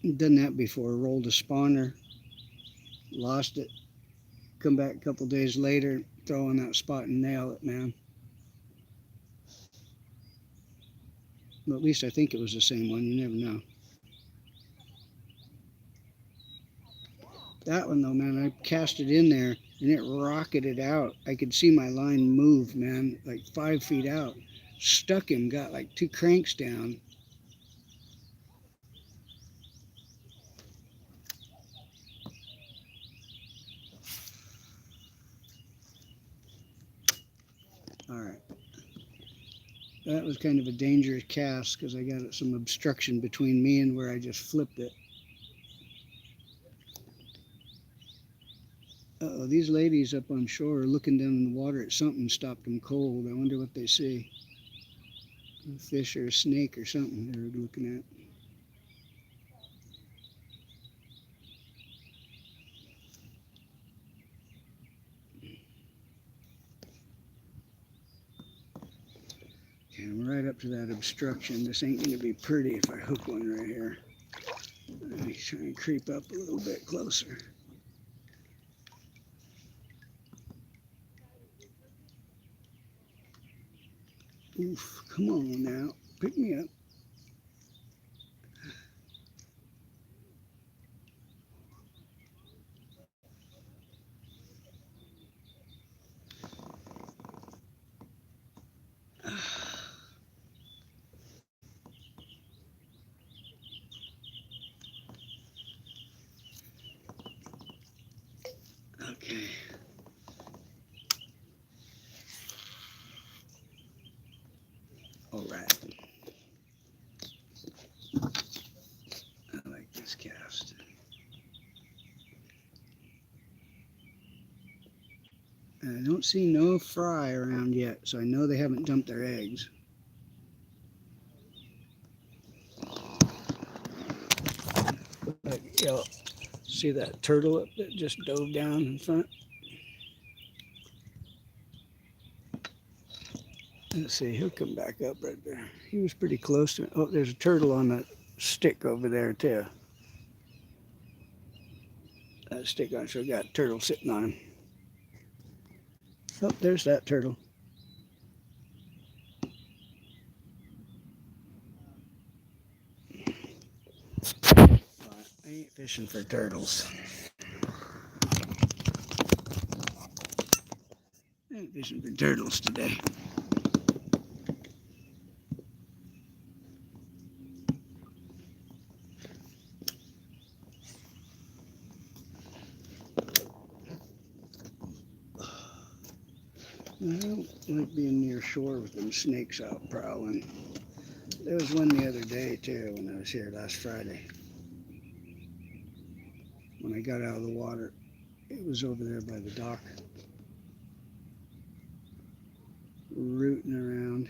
I've done that before. Rolled a spawner, lost it, come back a couple days later, throw on that spot and nail it, man. But at least I think it was the same one. You never know. That one though, man, I cast it in there and it rocketed out. I could see my line move, man, like 5 feet out. Stuck him, got like 2 cranks down. All right. That was kind of a dangerous cast because I got some obstruction between me and where I just flipped it. Uh-oh, these ladies up on shore are looking down in the water at something stopped them cold. I wonder what they see. A fish or a snake or something they're looking at. Okay, I'm right up to that obstruction. This ain't going to be pretty if I hook one right here. Let me try and creep up a little bit closer. Oof, come on now. Pick me up. Okay. All right. I like this cast. I don't see no fry around yet, so I know they haven't dumped their eggs. But, see that turtle up that just dove down in front? Let's see, he'll come back up right there. He was pretty close to me. Oh, there's a turtle on that stick over there too. That stick on, so I got a turtle sitting on him. Oh, there's that turtle. I ain't fishing for turtles. I ain't fishing for turtles today. I don't like being near shore with them snakes out prowling. There was one the other day too when I was here last Friday. When I got out of the water, it was over there by the dock, rooting around.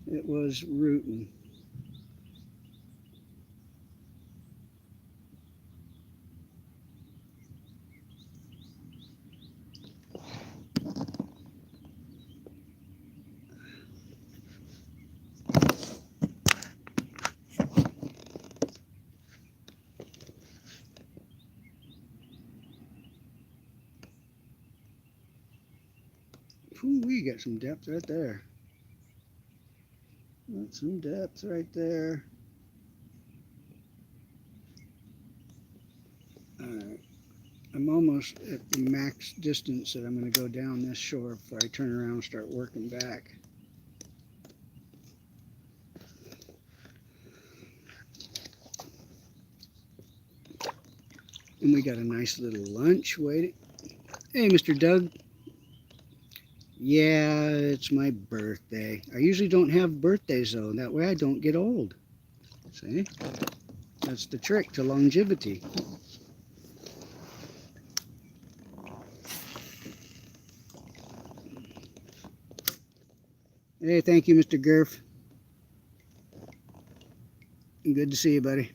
It was rooting. Ooh, we got some depth right there. Got some depth right there. Alright. I'm almost at the max distance that I'm going to go down this shore before I turn around and start working back. And we got a nice little lunch waiting. Hey, Mr. Doug. Yeah, it's my birthday. I usually don't have birthdays though. That way I don't get old. See? That's the trick to longevity. Hey, thank you, Mr. Gurf. Good to see you, buddy.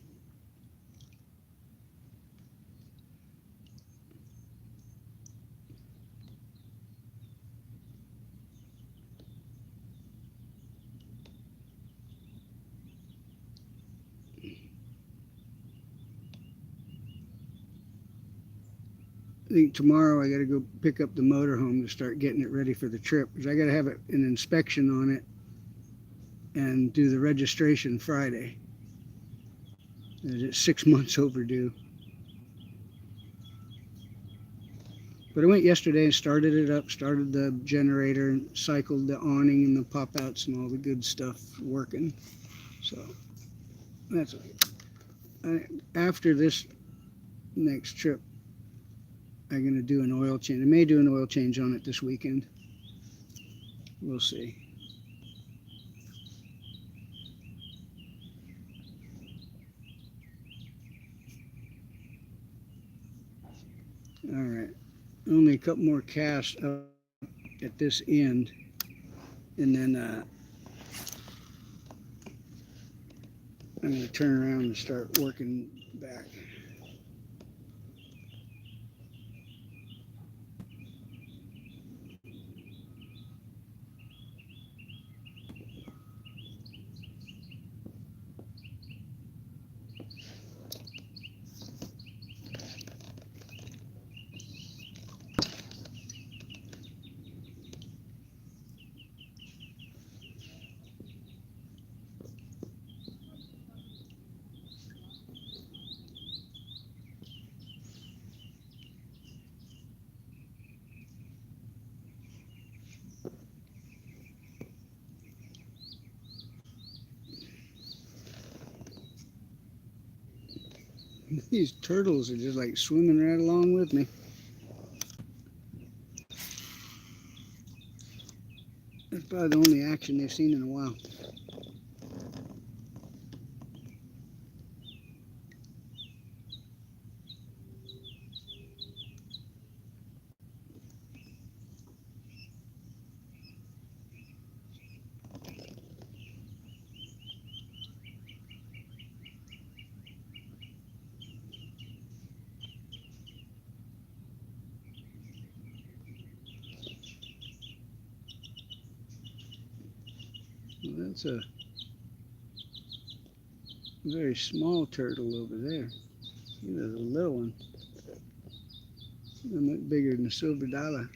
I think tomorrow I got to go pick up the motorhome to start getting it ready for the trip because I got to have an inspection on it and do the registration Friday. It's 6 months overdue. But I went yesterday and started it up, started the generator, and cycled the awning and the pop outs and all the good stuff working. So that's after this next trip, I'm going to do an oil change. I may do an oil change on it this weekend. We'll see. All right. Only a couple more casts up at this end. And then I'm going to turn around and start working back. These turtles are just like swimming right along with me. That's probably the only action they've seen in a while. Well, that's a very small turtle over there. There's a little one. They're much bigger than a silver dollar.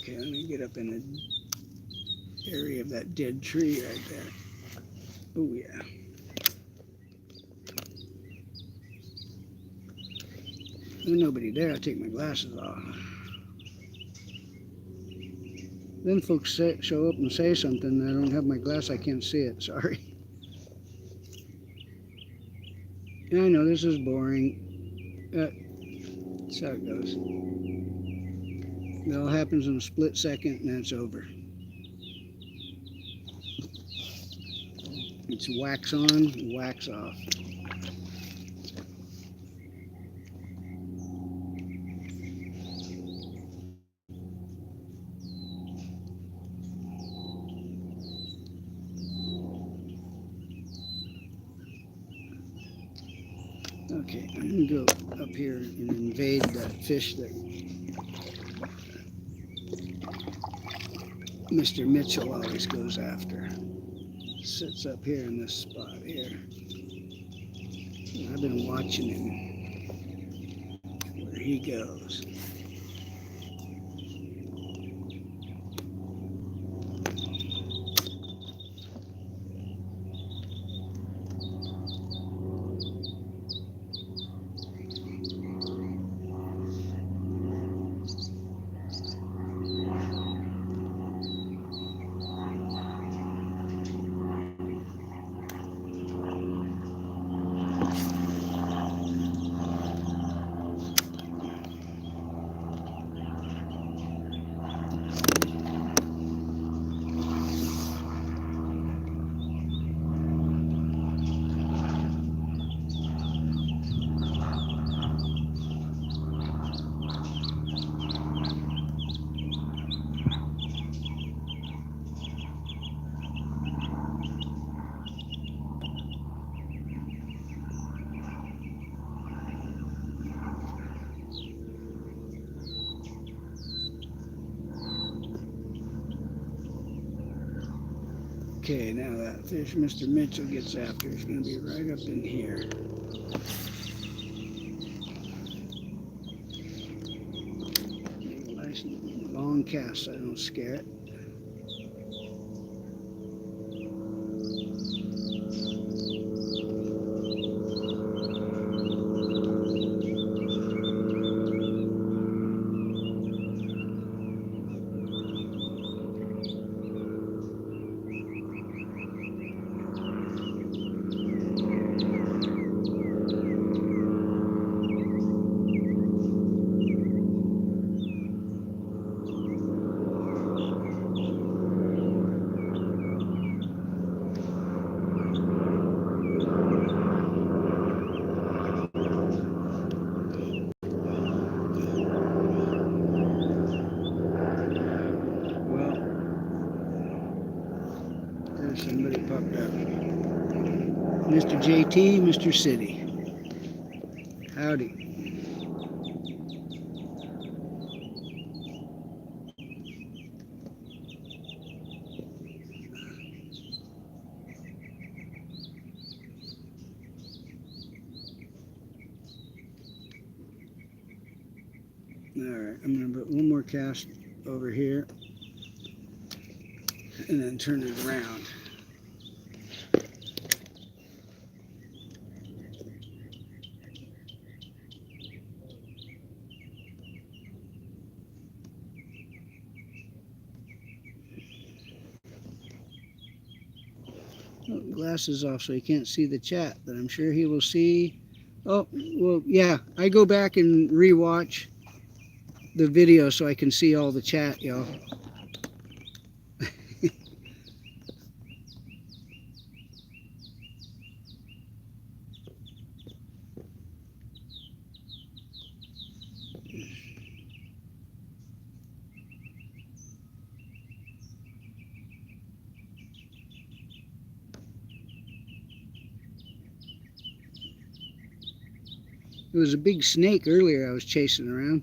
Okay, let me get up in the area of that dead tree right there. Oh yeah. There's nobody there. I'll take my glasses off. Then folks show up and say something. I don't have my glass. I can't see it. Sorry. Yeah, I know this is boring. That's how it goes. It all happens in a split second and then it's over. It's wax on, wax off. Okay, I'm going to go up here and invade that fish that Mr. Mitchell always goes after. Sits up here in this spot here. I've been watching him where he goes. Okay, now that fish Mr. Mitchell gets after is going to be right up in here. Make a nice long cast so I don't scare it. Somebody popped up. Mr. JT, Mr. City. Howdy. Alright, I'm going to put one more cast over here and then turn it around. Oh, glasses off so he can't see the chat, but I'm sure he will see. Oh, well, yeah, I go back and rewatch the video so I can see all the chat, y'all. It was a big snake earlier I was chasing around.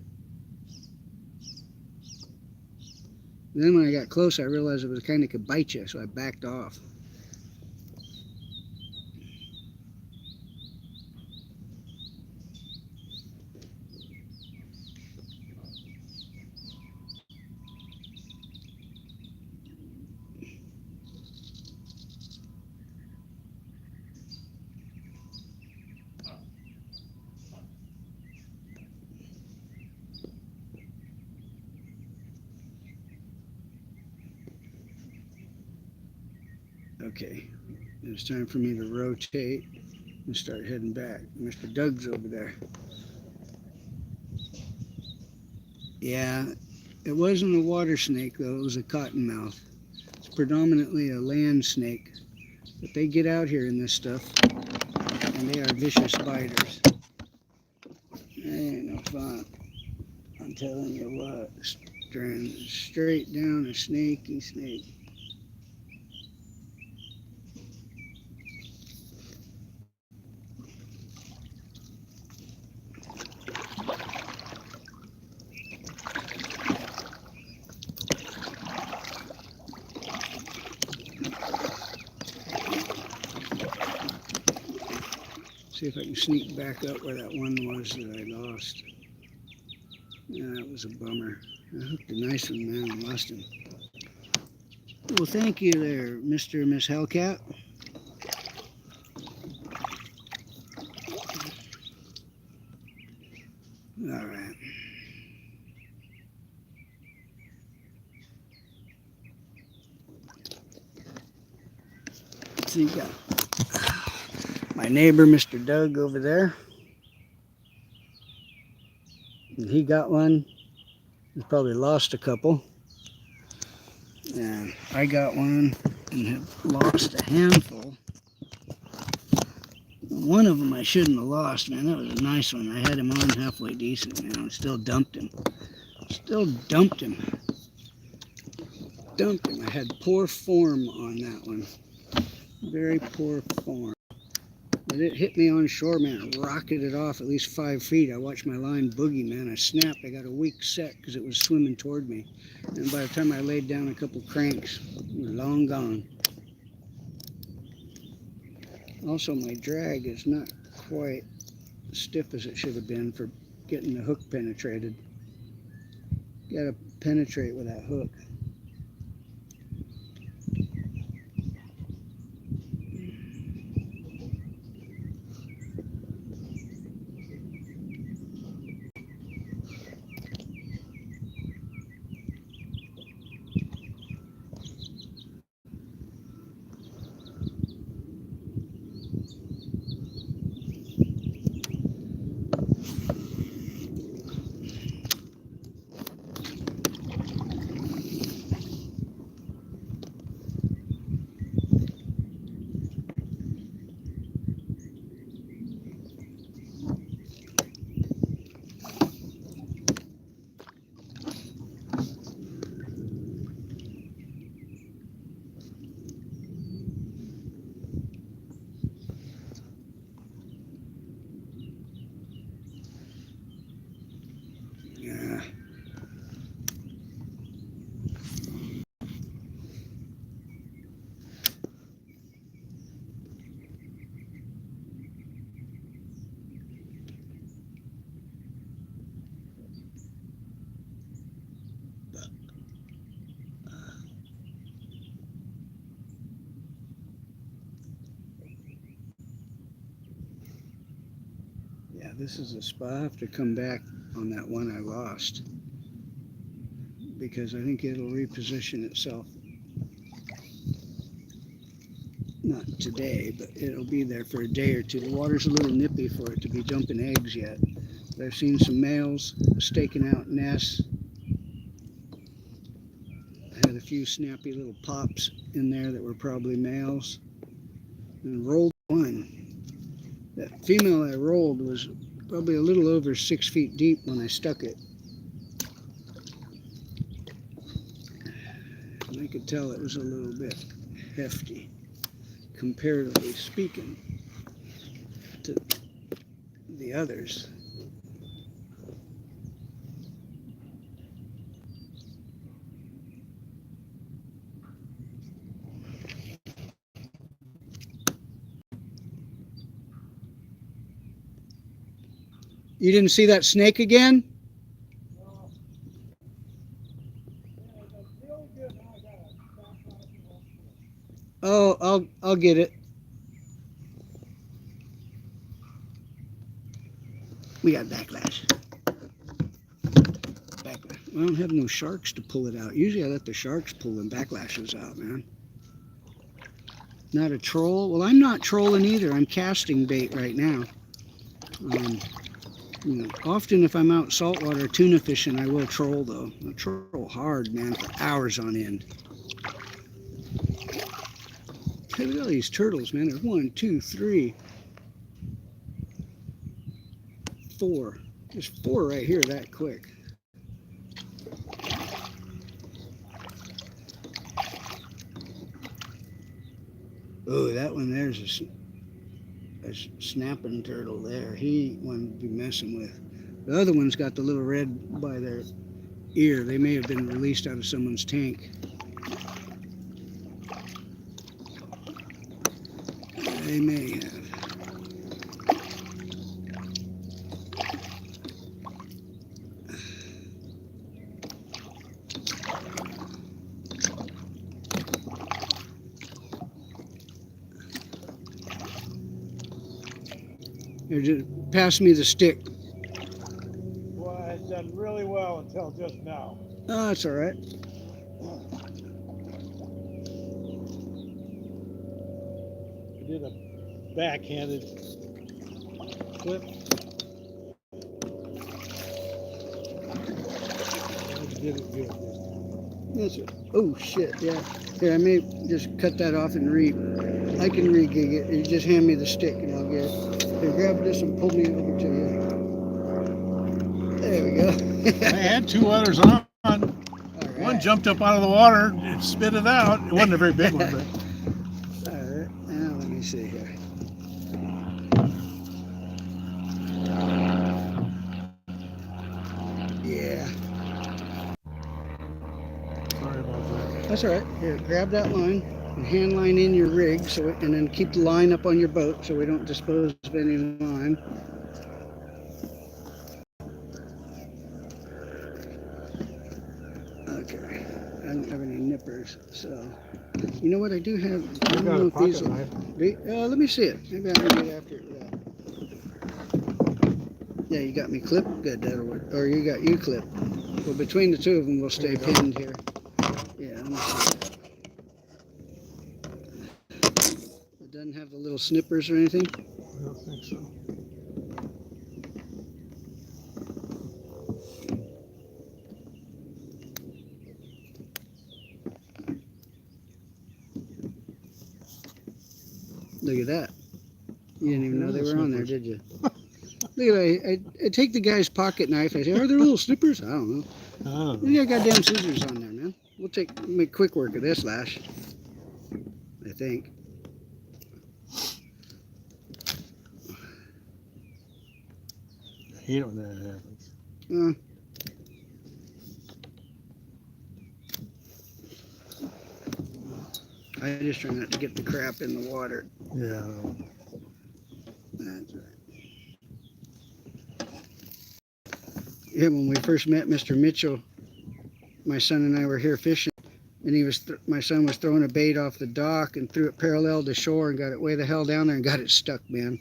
Then when I got close, I realized it was kind of could bite you, so I backed off. Okay, it's time for me to rotate and start heading back. Mr. Doug's over there. Yeah, it wasn't a water snake though, it was a cottonmouth. It's predominantly a land snake, but they get out here in this stuff and they are vicious biters. They ain't no fun. I'm telling you what, straight down a snaky snake. See if I can sneak back up where that one was that I lost. Yeah, that was a bummer. I hooked a nice one, man. I lost him. Well, thank you there, Mr. and Miss Hellcat. All right. So you got my neighbor, Mr. Doug, over there. And he got one. He's probably lost a couple. And I got one and have lost a handful. One of them I shouldn't have lost, man. That was a nice one. I had him on halfway decent, man. I still dumped him. Dumped him. I had poor form on that one. Very poor form. But it hit me on shore, man. It rocketed off at least 5 feet. I watched my line boogie, man. I snapped. I got a weak set because it was swimming toward me. And by the time I laid down a couple cranks, it was long gone. Also, my drag is not quite as stiff as it should have been for getting the hook penetrated. You gotta penetrate with that hook. Yeah. Yeah, this is a spot. I have to come back on that one I lost because I think it'll reposition itself. Not today, but it'll be there for a day or two. The water's a little nippy for it to be jumping eggs yet. But I've seen some males staking out nests. I had a few snappy little pops in there that were probably males. And rolled one. That female I rolled was probably a little over 6 feet deep when I stuck it. And I could tell it was a little bit hefty, comparatively speaking, to the others. You didn't see that snake again? No. Yeah, that's real good. Now I got a backlight and all that. Oh, I'll get it. We got backlash. Backlash. I don't have no sharks to pull it out. Usually I let the sharks pull them backlashes out, man. Not a troll? Well, I'm not trolling either. I'm casting bait right now. You know, often if I'm out saltwater tuna fishing, I will troll though. I troll hard, man, for hours on end. Hey, look at all these turtles, man. There's 1, 2, 3, 4. There's 4 right here that quick. Oh, that one there's a snapping turtle there. He wouldn't be messing with. The other one's got the little red by their ear. They may have been released out of someone's tank. They may have. Here, just pass me the stick. Well, I had done really well until just now. Oh, that's all right. I did a backhanded flip. I did it good this time. That's it. Oh shit! Yeah. Here, I may just cut that off and I can re-gig it. You just hand me the stick and I'll get it. Here, grab this and pull me over to you. There we go. I had 2 others on. All right. One jumped up out of the water and spit it out. It wasn't a very big one, but. All right. Now let me see here. Yeah. Sorry about that. That's all right. Here, grab that line and hand line in your rig, and then keep the line up on your boat so we don't dispose of any line. Okay. I don't have any nippers, so you know what I do have. I don't know if these will. Let me see it. Maybe I can get after it. Yeah, you got me clipped. Good, that'll work. Or you got you clipped. Well, between the two of them, we'll stay pinned here. Yeah. Let me see. It doesn't have the little snippers or anything. I don't think so. Look at that. You didn't even know they were on there, did you? Look at that. I take the guy's pocket knife. I say, are there little snippers? I don't know. You got goddamn scissors on there, man. We'll make quick work of this, Lash. I think. I hate when that happens. I just try not to get the crap in the water. Yeah. That's right. Yeah, when we first met Mr. Mitchell, my son and I were here fishing, and my son was throwing a bait off the dock and threw it parallel to shore and got it way the hell down there and got it stuck, man.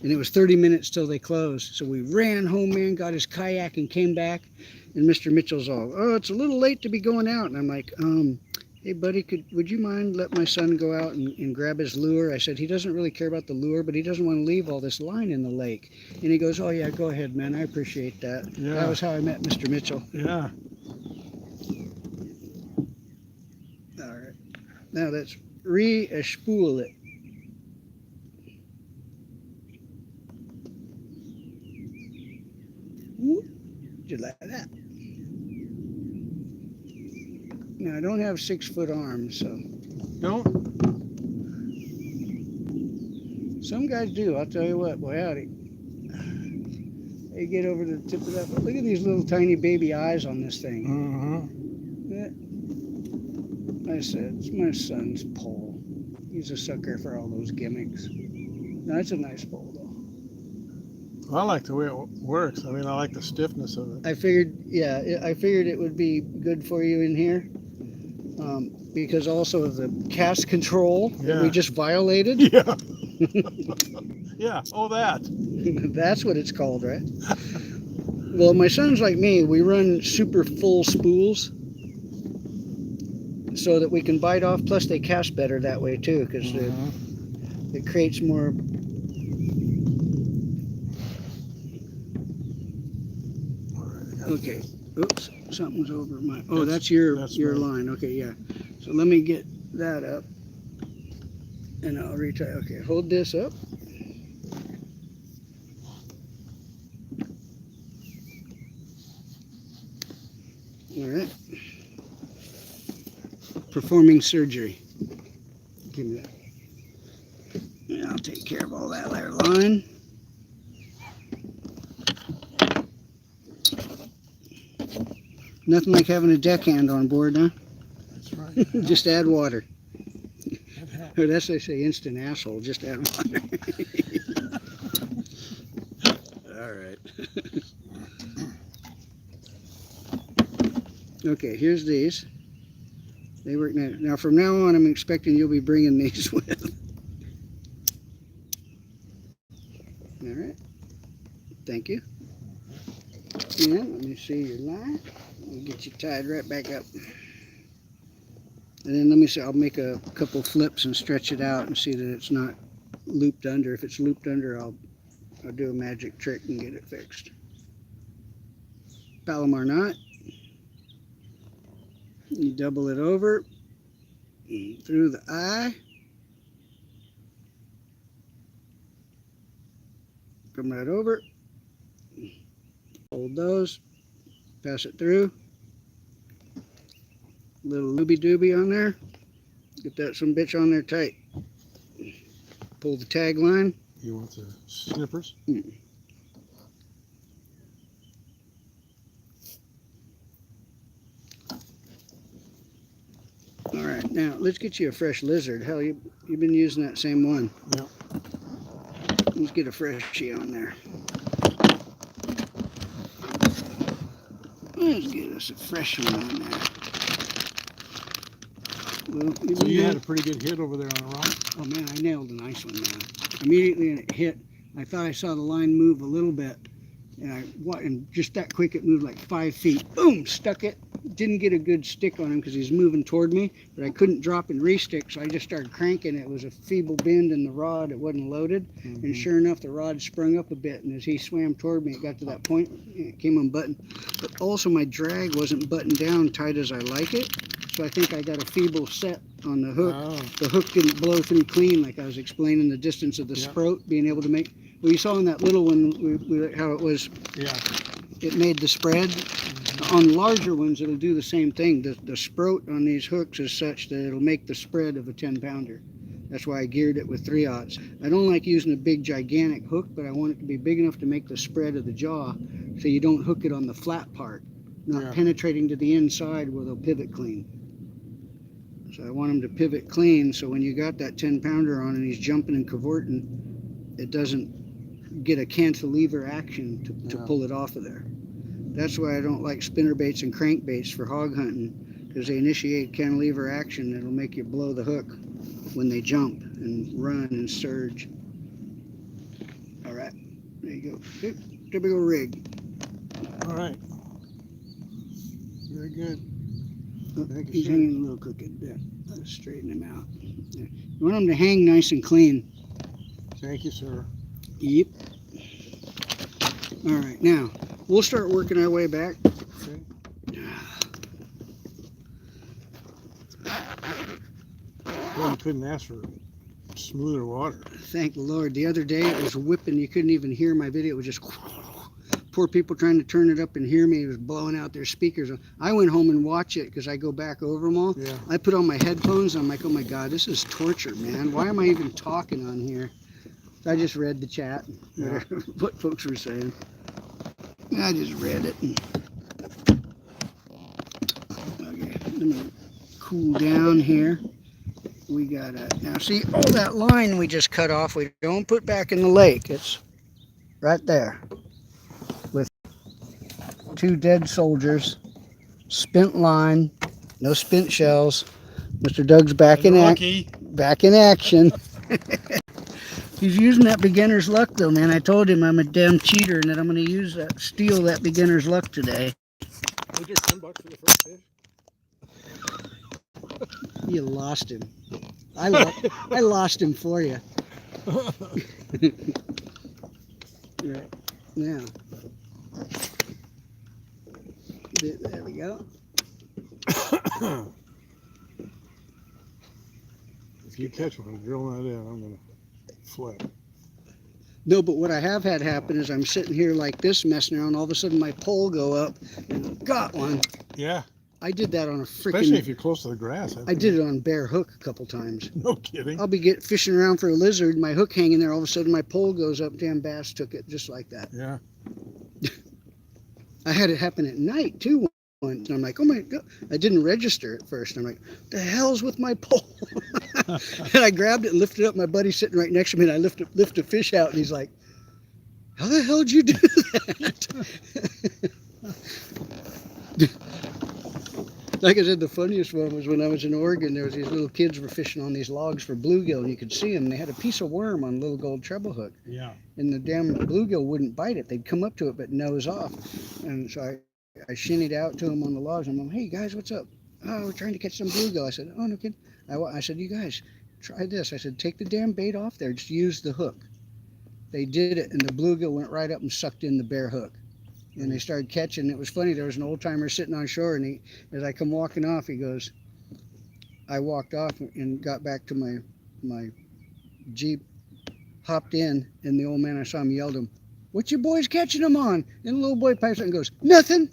And it was 30 minutes till they closed. So we ran home, man, got his kayak and came back. And Mr. Mitchell's all, oh, it's a little late to be going out. And I'm like, hey, buddy, would you mind let my son go out and grab his lure? I said, he doesn't really care about the lure, but he doesn't want to leave all this line in the lake. And he goes, oh, yeah, go ahead, man. I appreciate that. Yeah. That was how I met Mr. Mitchell. Yeah. All right. Now let's re-spool it. Just like that. Now I don't have 6-foot arms, so. Don't? Some guys do. I'll tell you what. Boy, howdy. They get over the tip of that. Look at these little tiny baby eyes on this thing. I said, it's my son's pole. He's a sucker for all those gimmicks. No, it's a nice pole, though. I like the way it works. I mean, I like the stiffness of it. I figured it would be good for you in here. Because also of the cast control that we just violated. Yeah. Yeah. Oh, that. That's what it's called, right? Well, my son's like me. We run super full spools. so that we can bite off. Plus they cast better that way too, because it creates more. Okay. Oops, something's over my. Oh, that's your line. Okay, yeah. So let me get that up, and I'll retie. Okay, hold this up. All right. Performing surgery. Give me that. And I'll take care of all that layer line. Nothing like having a deckhand on board, huh? That's right. Just add water. Or that's they say instant asshole. Just add water. All right. Okay, here's these. They work now. Now from now on, I'm expecting you'll be bringing these with. All right. Thank you. And let me see your line. We'll get you tied right back up. And then let me see, I'll make a couple flips and stretch it out and see that it's not looped under. If it's looped under, I'll do a magic trick and get it fixed. Palomar knot. You double it over through the eye. Come right over. Hold those. Pass it through. Little looby dooby on there. Get that some bitch on there tight. Pull the tag line. You want the snippers? All right, now let's get you a fresh lizard. Hell, you've been using that same one. Yep. Let's get a freshie on there. Let's get us a fresh one on there. Well, so you had a pretty good hit over there on the rock? Oh man, I nailed a nice one, man. Immediately when it hit, I thought I saw the line move a little bit, and just that quick it moved like 5 feet. Boom, stuck it. Didn't get a good stick on him because he's moving toward me, but I couldn't drop and re-stick, so I just started cranking. It was a feeble bend in the rod. It wasn't loaded, and sure enough, the rod sprung up a bit, and as he swam toward me, it got to that point, it came unbuttoned. But also my drag wasn't buttoned down tight as I like it, so I think I got a feeble set on the hook. Oh. The hook didn't blow through clean, like I was explaining the distance of the sprout, being able to make. Well, you saw in that little one how it was. Yeah. It made the spread. On larger ones, it'll do the same thing. The sprout on these hooks is such that it'll make the spread of a 10-pounder. That's why I geared it with 3/0. I don't like using a big, gigantic hook, but I want it to be big enough to make the spread of the jaw, so you don't hook it on the flat part, not penetrating to the inside where they'll pivot clean. So I want them to pivot clean, so when you got that 10-pounder on and he's jumping and cavorting, it doesn't get a cantilever action to pull it off of there. That's why I don't like spinner baits and crankbaits for hog hunting, because they initiate cantilever action that'll make you blow the hook when they jump and run and surge. All right, there you go. Typical rig. All right. Very good. He's hanging a little crooked. Let's straighten him out. You want him to hang nice and clean. Thank you, sir. Yep. All right, now we'll start working our way back. Okay. Well, you couldn't ask for smoother water. Thank the Lord. The other day it was whipping. You couldn't even hear my video. It was just poor people trying to turn it up and hear me. It was blowing out their speakers. I went home and watched it because I go back over them all. Yeah. I put on my headphones and I'm like, oh my God, this is torture, man. Why am I even talking on here? I just read the chat, what folks were saying. I just read it. Okay, let me cool down here. We got now see all that line we just cut off, we don't put back in the lake. It's right there with 2 dead soldiers, spent line, no spent shells. Mr. Doug's back in action. He's using that beginner's luck though, man. I told him I'm a damn cheater and that I'm going to steal that beginner's luck today. We get $10 for the first fish. You lost him. I lost him for you. Right. Now, there we go. If you catch one, drill that in, I'm gonna flip. No, but what I have had happen is I'm sitting here like this messing around. All of a sudden, my pole go up and got one. Yeah, I did that on a especially if freaking. you're close to the grass. I did it on bare hook a couple times. No kidding. I'll be fishing around for a lizard, my hook hanging there. All of a sudden, my pole goes up. Damn bass took it just like that. Yeah. I had it happen at night too. And I'm like, oh my god! I didn't register at first. I'm like, the hell's with my pole? And I grabbed it and lifted it up. My buddy's sitting right next to me, and I lift a fish out, and he's like, how the hell did you do that? Like I said, the funniest one was when I was in Oregon. There was these little kids were fishing on these logs for bluegill, and you could see them. And they had a piece of worm on a little gold treble hook, Yeah. and the damn bluegill wouldn't bite it. They'd come up to it, but nose off. And so I shinnied out to them on the logs. I'm like, hey guys, what's up? Oh, we're trying to catch some bluegill. I said, oh no kid. I said, you guys, try this. I said, take the damn bait off there. Just use the hook. They did it, and the bluegill went right up and sucked in the bare hook. And they started catching. It was funny. There was an old timer sitting on shore, and as I come walking off, he goes, I walked off and got back to my Jeep, hopped in, and the old man, I saw him, yelled him, what you boys catching them on? And the little boy pipes up and goes, nothing.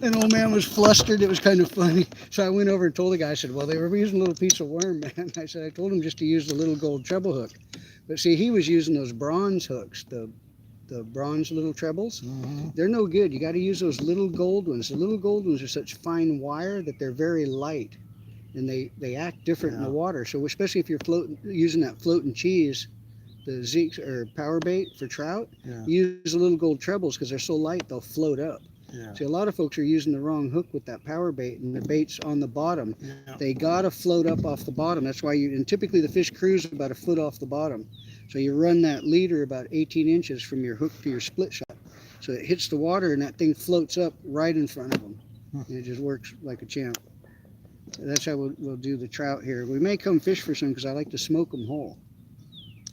And old man was flustered. It was kind of funny. So I went over and told the guy, I said, well, they were using a little piece of worm, man. I said, I told him just to use the little gold treble hook. But see, he was using those bronze hooks, the bronze little trebles. Mm-hmm. They're no good. You got to use those little gold ones. The little gold ones are such fine wire that they're very light, and they act different in the water. So especially if you're using that floating cheese, the Zeke's or power bait for trout, use the little gold trebles because they're so light they'll float up. Yeah. See, a lot of folks are using the wrong hook with that power bait, and the bait's on the bottom. Yeah. They gotta float up off the bottom. That's why and typically the fish cruise about a foot off the bottom. So you run that leader about 18 inches from your hook to your split shot. So it hits the water and that thing floats up right in front of them. And it just works like a champ. So that's how we'll do the trout here. We may come fish for some because I like to smoke them whole.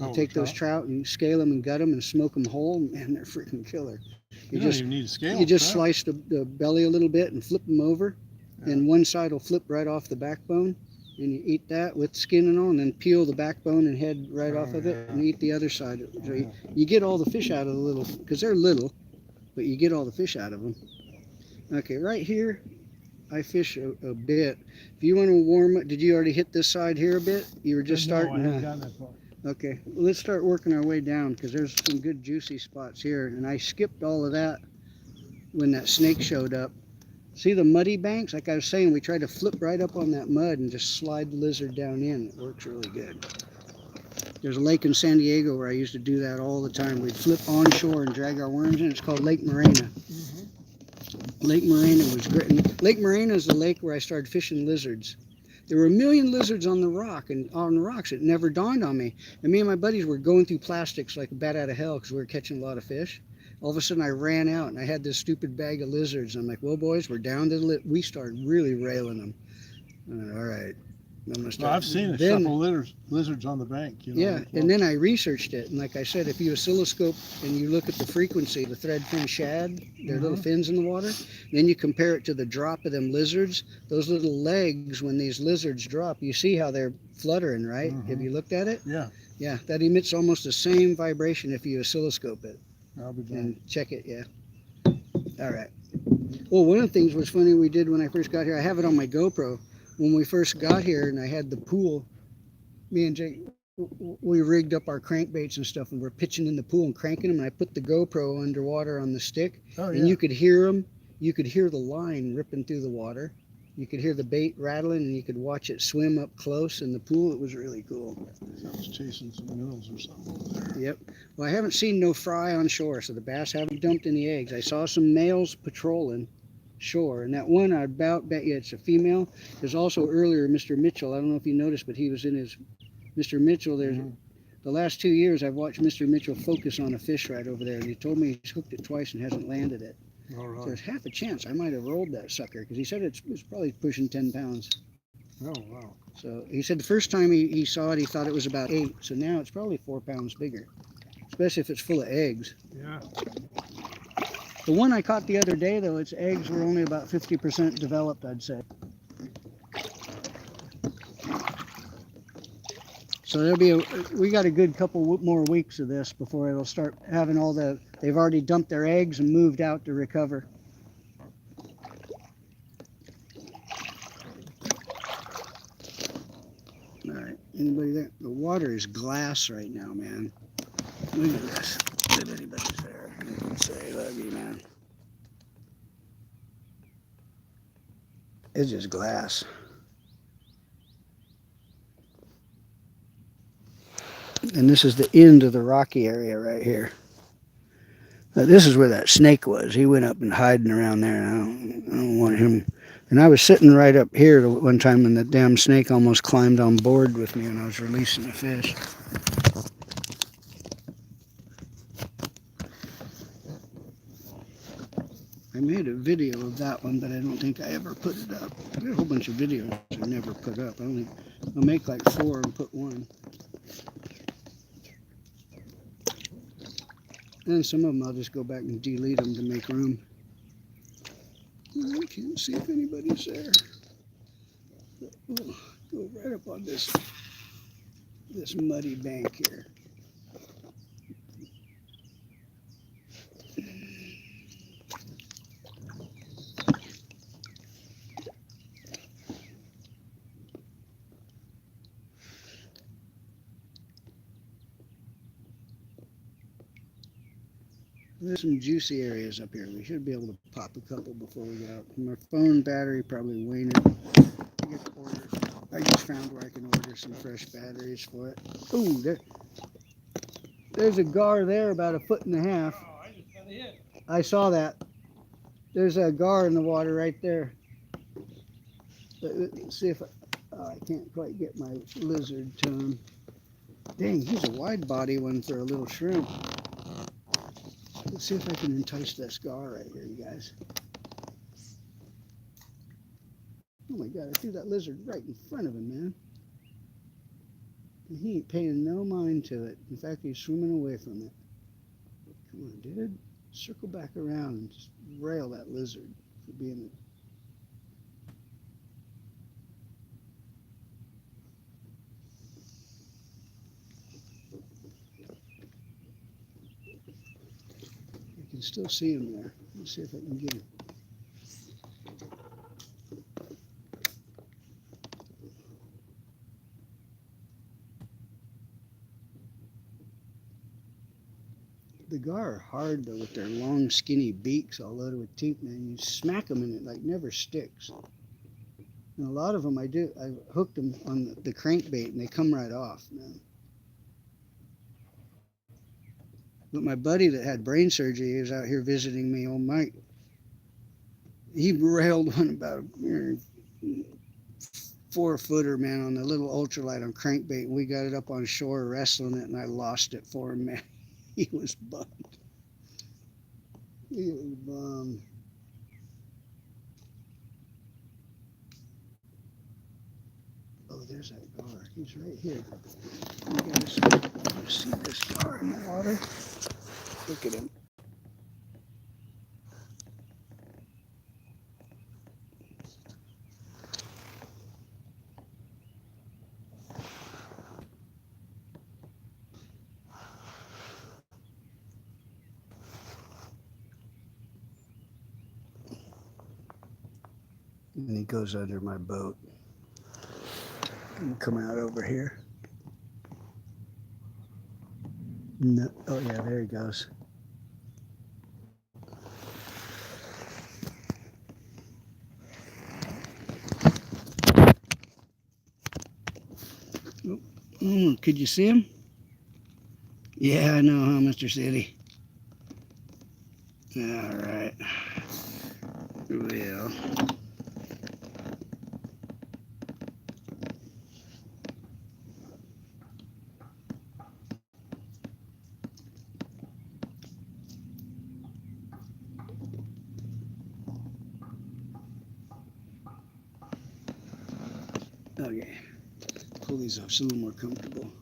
You take those trout and scale them and gut them and smoke them whole. Man, they're freaking killer. You don't even need to scale. You just slice the belly a little bit and flip them over. And one side will flip right off the backbone. And you eat that with skin and all, and then peel the backbone and head right off of it, and eat the other side. So you get all the fish out of the little, because they're little, but you get all the fish out of them. Okay, right here, I fish a bit. If you want to warm up, did you already hit this side here a bit? You were just starting? No, I haven't gotten that far. Okay, well, let's start working our way down, because there's some good juicy spots here, and I skipped all of that when that snake showed up. See the muddy banks? Like I was saying, we try to flip right up on that mud and just slide the lizard down in. It works really good. There's a lake in San Diego where I used to do that all the time. We'd flip onshore and drag our worms in. It's called Lake Morena. Mm-hmm. Lake Morena was great. Lake Morena is the lake where I started fishing lizards. There were a million lizards on the rock and on the rocks. It never dawned on me. And me and my buddies were going through plastics like a bat out of hell because we were catching a lot of fish. All of a sudden I ran out and I had this stupid bag of lizards. I'm like, well, boys, we're down to the we started really railing them. All right. Well, I've seen a couple lizards on the bank. You know, yeah, and then I researched it. And like I said, if you oscilloscope and you look at the frequency, the thread fin shad, their little fins in the water, then you compare it to the drop of them lizards, those little legs, when these lizards drop, you see how they're fluttering, right? Have you looked at it? Yeah. Yeah, that emits almost the same vibration if you oscilloscope it. I'll be and check it, yeah. All right. Well, one of the things was funny we did when I first got here, I have it on my GoPro. When we first got here and I had the pool, me and Jake, we rigged up our crankbaits and stuff and we're pitching in the pool and cranking them. And I put the GoPro underwater on the stick and you could hear them. You could hear the line ripping through the water. You could hear the bait rattling and you could watch it swim up close in the pool. It was really cool. I was chasing some minnows or something over there. Yep. Well, I haven't seen no fry on shore, so the bass haven't dumped any eggs. I saw some males patrolling shore, and that one I about bet you it's a female. There's also earlier Mr. Mitchell. I don't know if you noticed, but he was in his Mr. Mitchell. There's the last 2 years I've watched Mr. Mitchell focus on a fish right over there, and he told me he's hooked it twice and hasn't landed it. All right. There's half a chance I might have rolled that sucker because he said it was probably pushing 10 pounds. Oh, wow. So he said the first time he saw it, he thought it was about 8. So now it's probably 4 pounds bigger, especially if it's full of eggs. Yeah. The one I caught the other day, though, its eggs were only about 50% developed, I'd say. So we got a good couple more weeks of this before it'll start having they've already dumped their eggs and moved out to recover. All right, anybody there? The water is glass right now, man. Look at this. If anybody's there, you can say, love you, man. It's just glass. And this is the end of the rocky area right here. This is where that snake was. He went up and hiding around there. And I don't want him. And I was sitting right up here one time, and the damn snake almost climbed on board with me when I was releasing the fish. I made a video of that one, but I don't think I ever put it up. I got a whole bunch of videos I never put up. I'll make like 4 and put one. And some of them I'll just go back and delete them to make room. I can't see if anybody's there. Oh, go right up on this muddy bank here. There's some juicy areas up here. We should be able to pop a couple before we get out. My phone battery probably waning. I just found where I can order some fresh batteries for it. Ooh, there's a gar there about 1.5 feet. Oh, I just got a hit. I saw that. There's a gar in the water right there. Let's see if I can't quite get my lizard to him. Dang, he's a wide body one for a little shrimp. Let's see if I can entice this gar right here, you guys. Oh my God, I threw that lizard right in front of him, man. And he ain't paying no mind to it. In fact, he's swimming away from it. Come on, dude. Circle back around and just rail that lizard for being I can still see him there. Let's see if I can get him. The gar are hard though with their long skinny beaks all loaded with teeth, man. You smack them and it like never sticks. And a lot of them I've hooked them on the crankbait and they come right off, man. But my buddy that had brain surgery, he was out here visiting me, old Mike. He railed one about a 4-footer, man, on the little ultralight on crankbait, and we got it up on shore wrestling it, and I lost it for him, man. He was bummed. He was bummed. Oh, there's that gar. He's right here. You guys see this gar in the water? Look at him. And he goes under my boat. And come out over here. No, oh yeah, there he goes. Could you see him? Yeah, I know, huh, Mr. City? All right. Well. Okay, pull these off so a little more comfortable.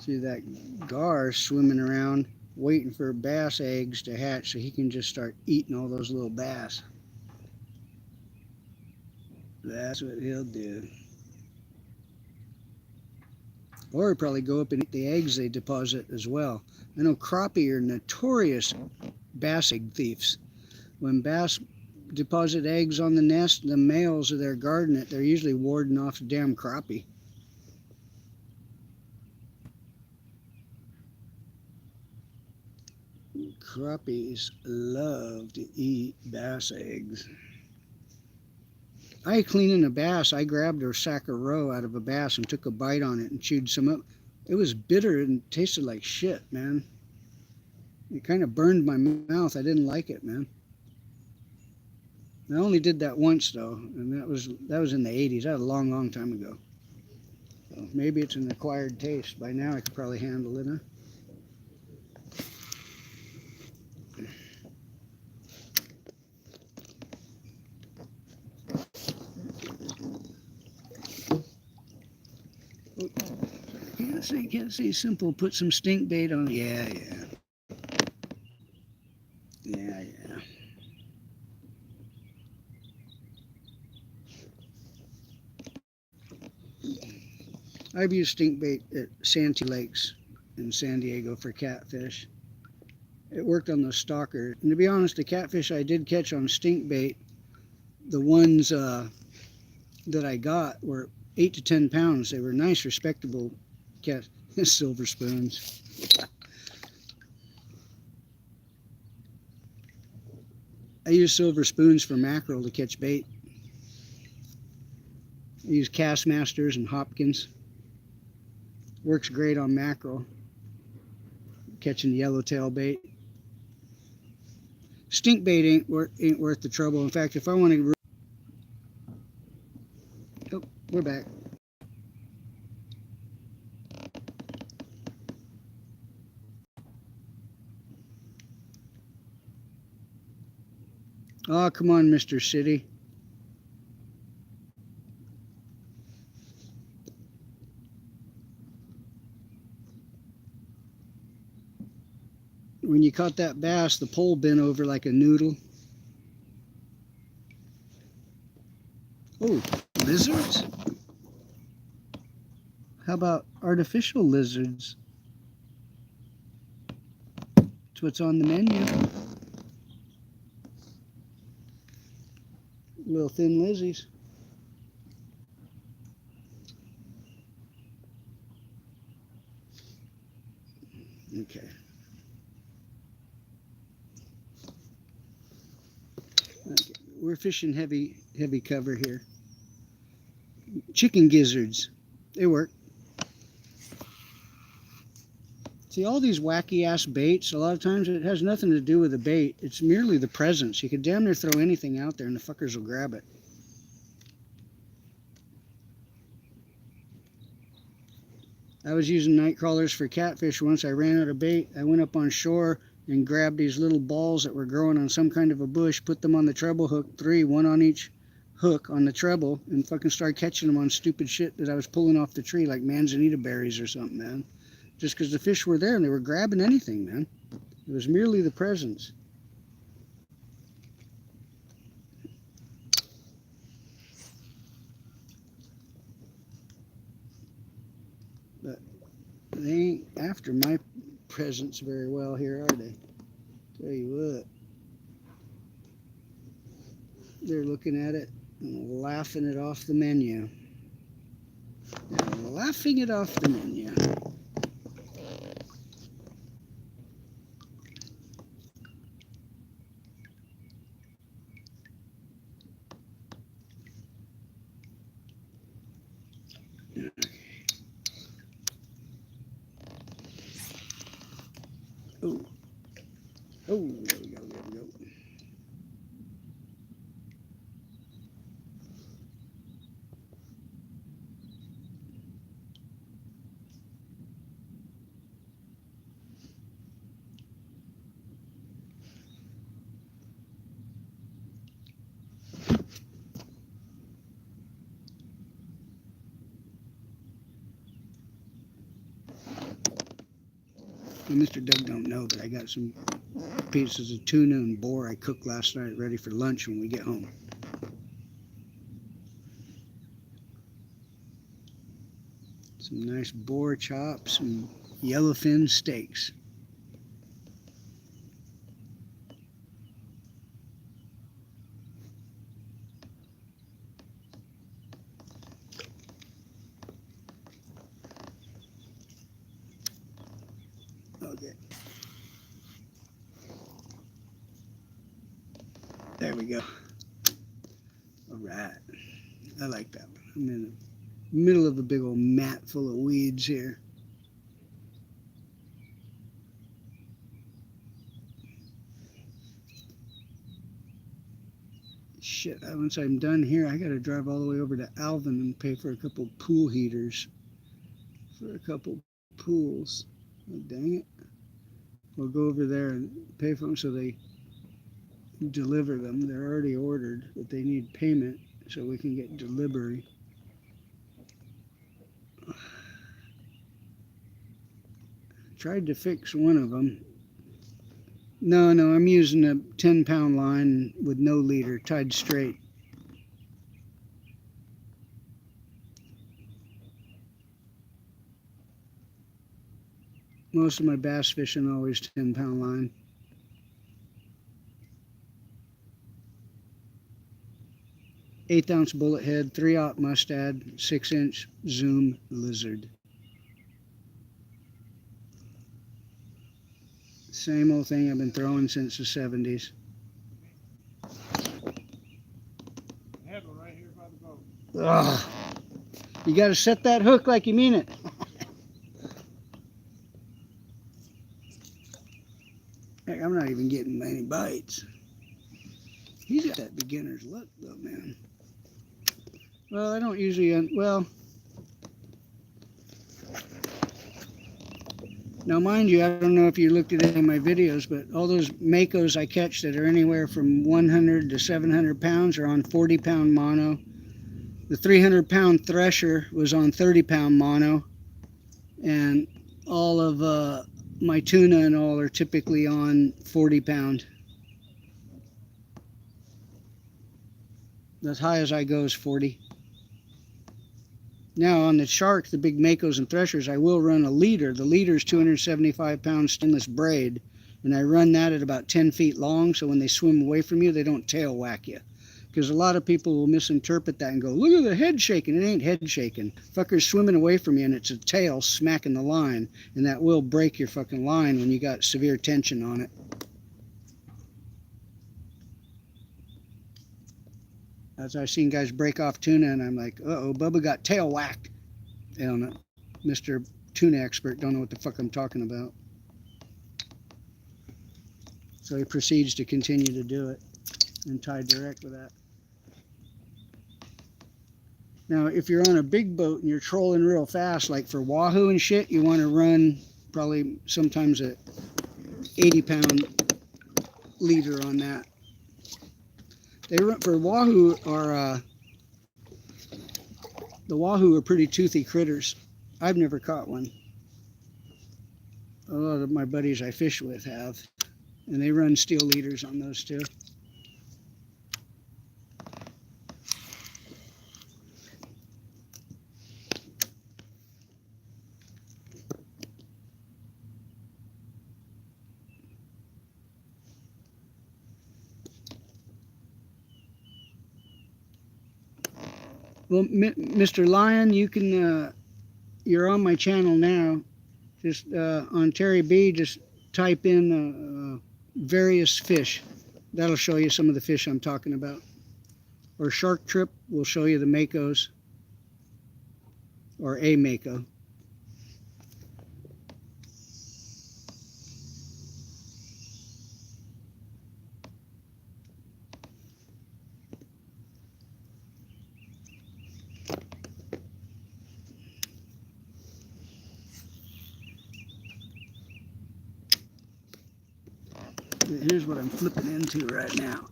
See that gar swimming around waiting for bass eggs to hatch so he can just start eating all those little bass. That's what he'll do. Or he'll probably go up and eat the eggs they deposit as well. I know crappie are notorious bass egg thieves. When bass deposit eggs on the nest, the males are there guarding it. They're usually warding off the damn crappie. Crappies love to eat bass eggs. I cleaning a bass. I grabbed a sack of roe out of a bass and took a bite on it and chewed some up. It was bitter and tasted like shit, man. It kind of burned my mouth. I didn't like it, man. I only did that once though, and that was in the 80s. That was a long, long time ago. So maybe it's an acquired taste. By now I could probably handle it, huh? Can't say simple. Put some stink bait on. Yeah. I've used stink bait at Santee Lakes in San Diego for catfish. It worked on the stalker. And to be honest, the catfish I did catch on stink bait, the ones that I got were 8 to 10 pounds. They were nice, respectable cat silver spoons. I use silver spoons for mackerel to catch bait. I use Castmasters and Hopkins. Works great on mackerel, catching yellowtail bait. Stink bait ain't worth the trouble. In fact, if I want to... Oh, we're back. Oh, come on, Mr. City. When you caught that bass, the pole bent over like a noodle. Oh, lizards? How about artificial lizards? That's what's on the menu. Little thin lizzies. Okay. We're fishing heavy cover here. Chicken gizzards. They work. See, all these wacky ass baits, a lot of times it has nothing to do with the bait. It's merely the presence. You could damn near throw anything out there and the fuckers will grab it. I was using night crawlers for catfish once. I ran out of bait. I went up on shore and grabbed these little balls that were growing on some kind of a bush, put them on the treble hook, 3, 1 on each hook on the treble, and fucking started catching them on stupid shit that I was pulling off the tree like manzanita berries or something, man. Just because the fish were there and they were grabbing anything, man. It was merely the presence. But they ain't after my presence very well here, are they? Tell you what. They're looking at it and laughing it off the menu. They're laughing it off the menu. Oh, there we go. Well, Mr. Doug don't know, but I got some pieces of tuna and boar I cooked last night ready for lunch when we get home. Some nice boar chops and yellowfin steaks. Okay. There we go. All right. I like that one. I'm in the middle of a big old mat full of weeds here. Shit, once I'm done here, I gotta drive all the way over to Alvin and pay for a couple pool heaters for a couple pools. Oh, dang it. We'll go over there and pay for them so they deliver them. They're already ordered, but they need payment so we can get delivery. Tried to fix one of them. No, I'm using a 10-pound line with no leader, tied straight. Most of my bass fishing always 10-pound line. 1/8 ounce bullet head, 3/0 mustad, 6-inch zoom lizard. Same old thing I've been throwing since the 70s. Handle right here by the boat. Ugh. You got to set that hook like you mean it. Heck, I'm not even getting any bites. He's got that beginner's luck though, man. Well, I don't usually, well, now mind you, I don't know if you looked at any of my videos, but all those makos I catch that are anywhere from 100 to 700 pounds are on 40-pound mono. The 300-pound thresher was on 30-pound mono, and all of my tuna and all are typically on 40-pound. As high as I go is 40. Now on the sharks, the big makos and threshers, I will run a leader. The leader is 275-pound stainless braid, and I run that at about 10 feet long, so when they swim away from you, they don't tail whack you. Because a lot of people will misinterpret that and go, look at the head shaking. It ain't head shaking. Fucker's swimming away from you, and it's a tail smacking the line, and that will break your fucking line when you got severe tension on it. As I've seen guys break off tuna, and I'm like, uh-oh, Bubba got tail whacked. I don't know. Mr. Tuna expert don't know what the fuck I'm talking about. So he proceeds to continue to do it and tie direct with that. Now, if you're on a big boat and you're trolling real fast, like for wahoo and shit, you want to run probably sometimes a 80-pound leader on that. They run for wahoo are the wahoo are pretty toothy critters. I've never caught one. A lot of my buddies I fish with have, and they run steel leaders on those too. Well, Mr. Lion, you can, you're on my channel now. Just on Terry B, just type in various fish. That'll show you some of the fish I'm talking about. Or Shark Trip will show you the makos, or a mako. Here's what I'm flipping into right now.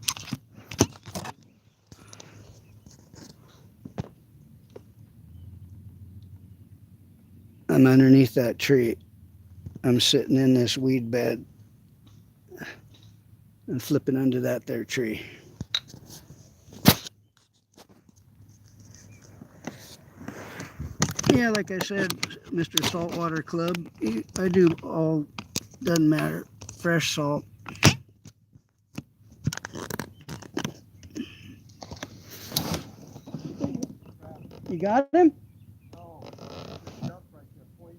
I'm underneath that tree. I'm sitting in this weed bed and flipping under that there tree. Yeah, like I said, Mr. Saltwater Club, I do all, doesn't matter, fresh salt. You got him? No, just jump right there. Point.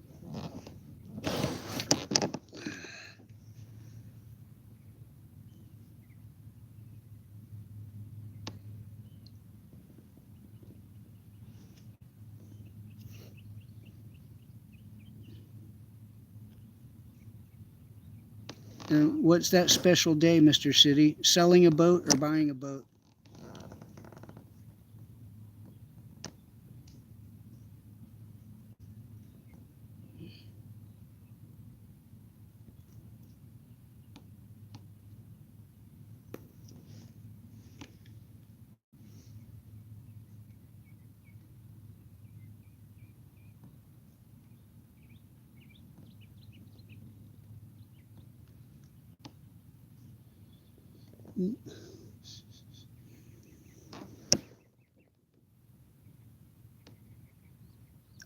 What's that special day, Mr. City? Selling a boat or buying a boat?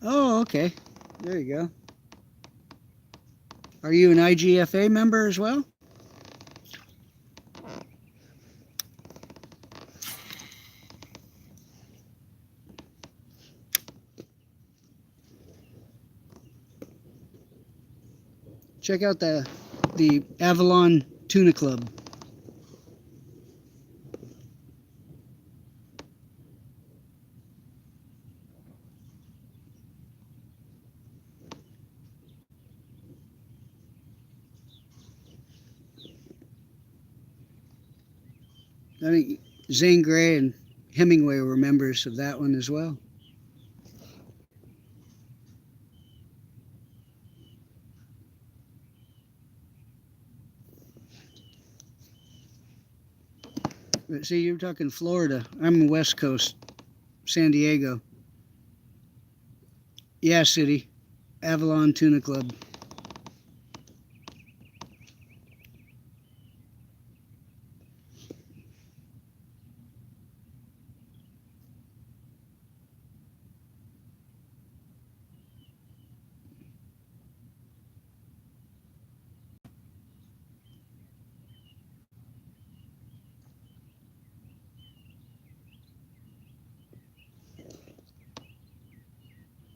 Oh, okay. There you go. Are you an IGFA member as well? Check out the Avalon Tuna Club. I think Zane Grey and Hemingway were members of that one as well. But see, you're talking Florida. I'm West Coast, San Diego. Yeah, city. Avalon Tuna Club.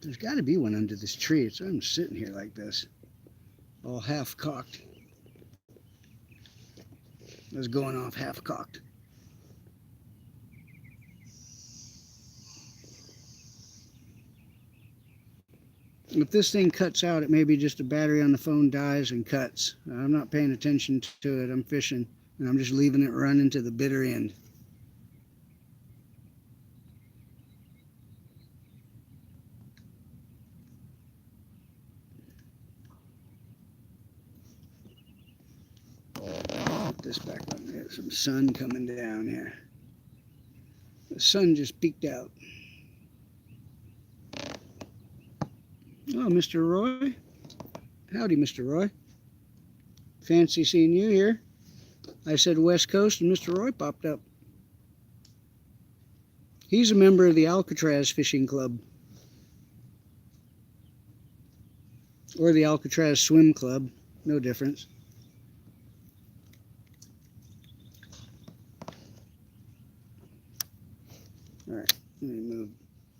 There's got to be one under this tree. So I'm sitting here like this, all half cocked. I was going off half cocked. If this thing cuts out, it may be just a battery on the phone dies and cuts. I'm not paying attention to it. I'm fishing, and I'm just leaving it running to the bitter end. Put this back on. There's some sun coming down here. The sun just peeked out. Oh, Mr. Roy. Howdy, Mr. Roy. Fancy seeing you here. I said West Coast, and Mr. Roy popped up. He's a member of the Alcatraz Fishing Club. Or the Alcatraz Swim Club. No difference. All right, let me move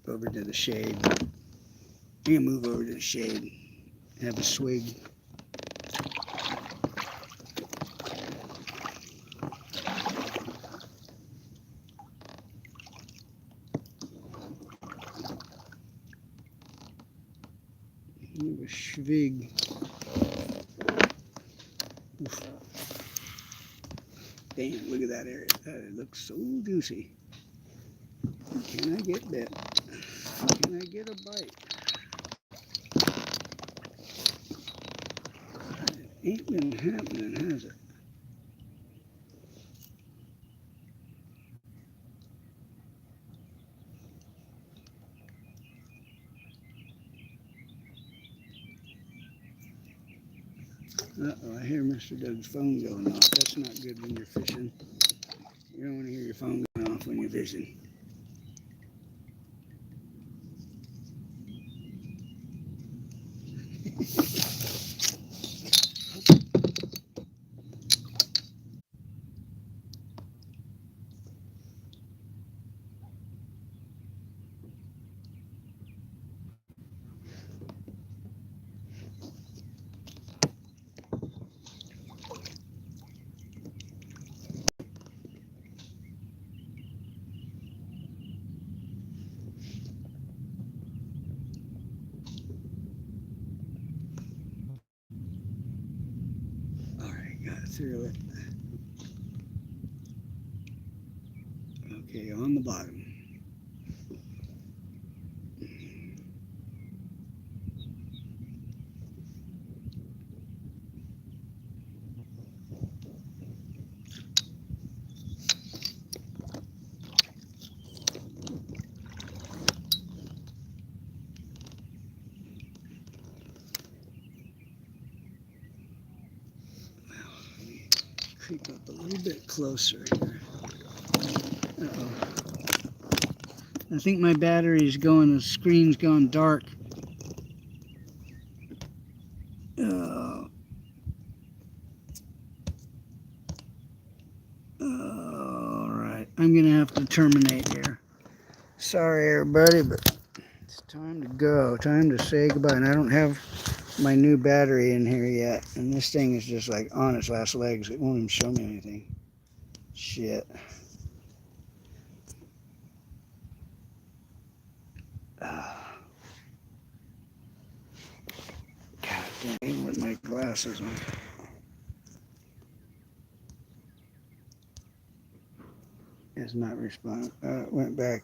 over to the shade. I'm gonna move over to the shade. Have a swig. Have a schwig. Oof. Damn, look at that area. That looks so juicy. Can I get bit? Can I get a bite? It ain't been happening, has it? Uh-oh, I hear Mr. Doug's phone going off. That's not good when you're fishing. You don't want to hear your phone going off when you're fishing. All right, got through it. Okay, on the bottom. Creep up a little bit closer here. Uh-oh. I think my battery's going, the screen's gone dark. All right, I'm gonna have to terminate here. Sorry, everybody, but it's time to go. Time to say goodbye. And I don't have my new battery in here yet. And this thing is just like on its last legs. It won't even show me anything. Shit. God damn, even with my glasses on. It's not responding. It went back.